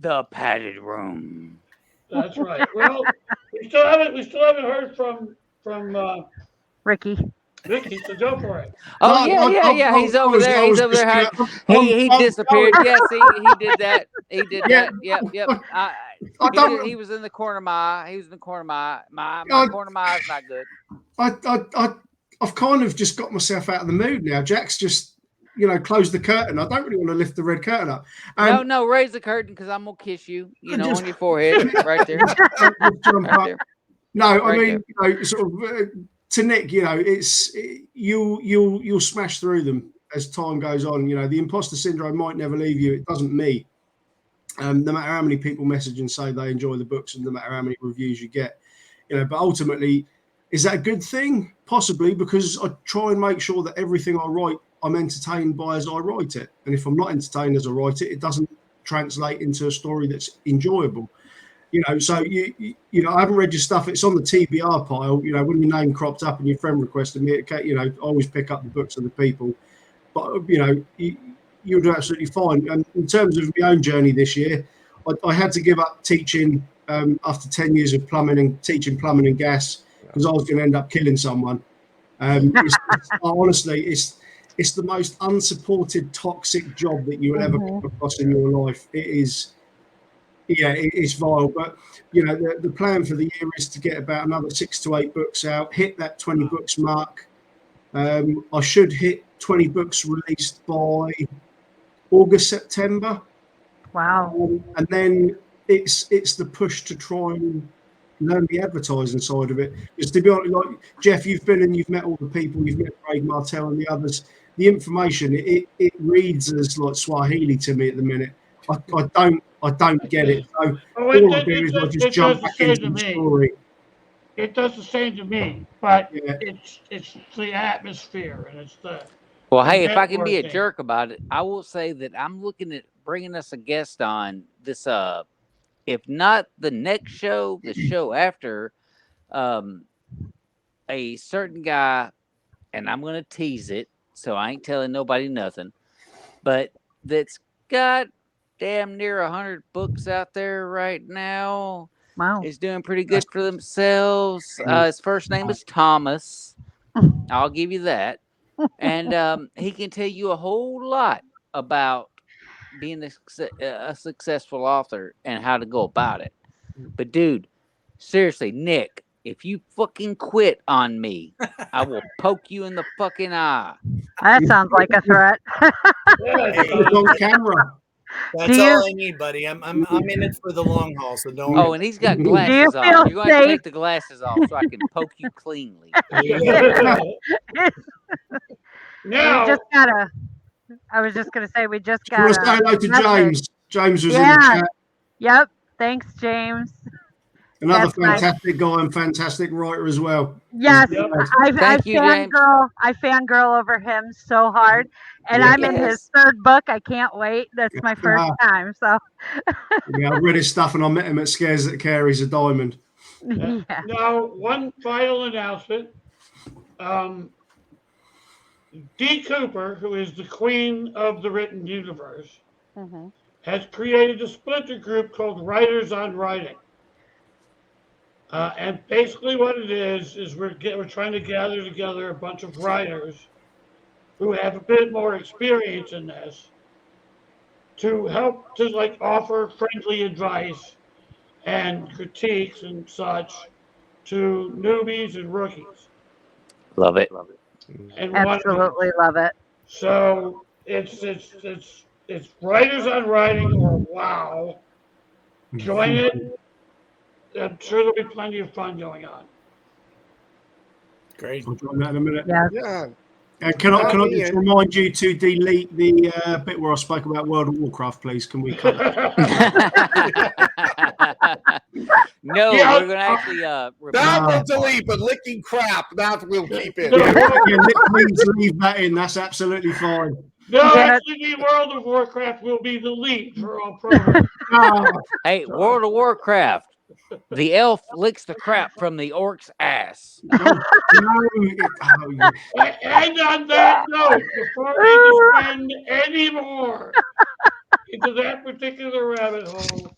the padded room. That's right. Well, we still haven't heard from Ricky. Ricky, so go for it. Oh No, yeah. He's over there. I He's was over just there. gonna- He I'm disappeared. going- Yes, he did that. He did Yeah. that. Yep. He was in the corner of my eye. He was in the corner of my corner of my eye is not good. I've kind of just got myself out of the mood now. Jack's just, closed the curtain. I don't really want to lift the red curtain up. No, raise the curtain because I'm gonna kiss you. On your forehead, right there. Jump Right up. there. No, I Right mean, sort of to Nick, you'll smash through them as time goes on. The imposter syndrome might never leave you. It doesn't me. No matter how many people message and say they enjoy the books, and no matter how many reviews you get, but ultimately, is that a good thing? Possibly, because I try and make sure that everything I write, I'm entertained by as I write it. And if I'm not entertained as I write it, it doesn't translate into a story that's enjoyable. So I haven't read your stuff. It's on the TBR pile. When your name cropped up and your friend requested me, I always pick up the books of the people. But you'll do absolutely fine. And in terms of my own journey this year, I had to give up teaching after 10 years of teaching plumbing and gas because I was going to end up killing someone. Honestly, it's the most unsupported, toxic job that you will ever come across in your life. It is. Yeah, it's vile, but the plan for the year is to get about another 6 to 8 books out, hit that 20 books mark. I should hit 20 books released by August, September. Wow. And then it's the push to try and learn the advertising side of it. Because to be honest, like Jeff, you've met all the people, you've met Craig Martell and the others. The information it reads as like Swahili to me at the minute. I don't get it. So all I do is I just jump back into the story. It does the same to me, but Yeah. it's the atmosphere and it's the. Well, the hey, if I can be a networking. jerk about it, I will say that I'm looking at bringing us a guest on this. If not the next show, the show after, a certain guy, and I'm going to tease it, so I ain't telling nobody nothing, but that's got damn near 100 books out there right now. Wow. Is doing pretty good for themselves. His first name is Thomas. I'll give you that. And he can tell you a whole lot about being a successful author and how to go about it. But dude, seriously, Nick, if you fucking quit on me, I will poke you in the fucking eye. That sounds like a threat. It's on camera. That's all I need, buddy. I'm in it for the long haul, so don't. Oh, and he's got Do you glasses on. feel You're going to have to safe? take the glasses off so I can poke you cleanly. Now, We just gotta. I was just gonna say we just Do you want got. to say hello to James? James was in Yeah. the chat. Yep. Thanks, James. Another That's nice. fantastic guy and fantastic writer as well. Yes, Yep. I Thank you, James. fangirl over him so hard, and I'm in his third book. I can't wait. That's my first time. So Yeah, I've read his stuff and I met him at Scares That Carries a Diamond. yeah. Now, one final announcement. Dee Cooper, who is the queen of the written universe, has created a splinter group called Writers on Writing. And basically what it is we're trying to gather together a bunch of writers who have a bit more experience in this to help to like offer friendly advice and critiques and such to newbies and rookies. Love it. And Absolutely love it. So it's Writers on Writing or WOW. Join it. I'm sure there'll be plenty of fun going on. Great. I'll join that in a minute. Yeah. And can I just remind you to delete the bit where I spoke about World of Warcraft, please? Can we cut that? No, Yeah, we're gonna actually That replace we'll delete, but licking crap, that we'll keep in. No, Yeah, please leave that in. That's absolutely fine. no, Yeah. actually, the World of Warcraft will be the lead for all programs. Ah, Hey, World of Warcraft. The elf licks the crap from the orc's ass. no, yeah. And on that note, before we descend any more into that particular rabbit hole,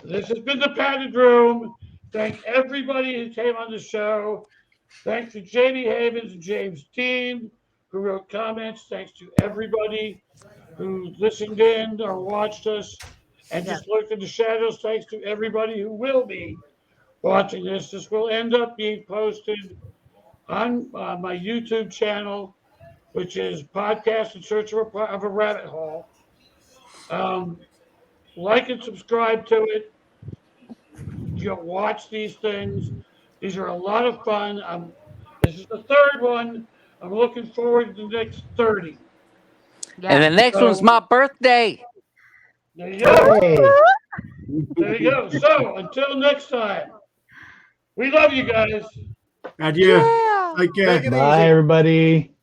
this has been the Padded Room. Thank everybody who came on the show. Thanks to Jamie Havens and James Dean, who wrote comments. Thanks to everybody who listened in or watched us and just lurked in the shadows. Thanks to everybody who will be watching this. This will end up being posted on my YouTube channel, which is Podcast in Search of a Rabbit Hole. Like and subscribe to it. Watch these things. These are a lot of fun. This is the third one. I'm looking forward to the next 30. And the next one's my birthday. There you go. Hey. There you go. So until next time, we love you guys. Adieu. Yeah. Take care. Take it Bye, easy. everybody.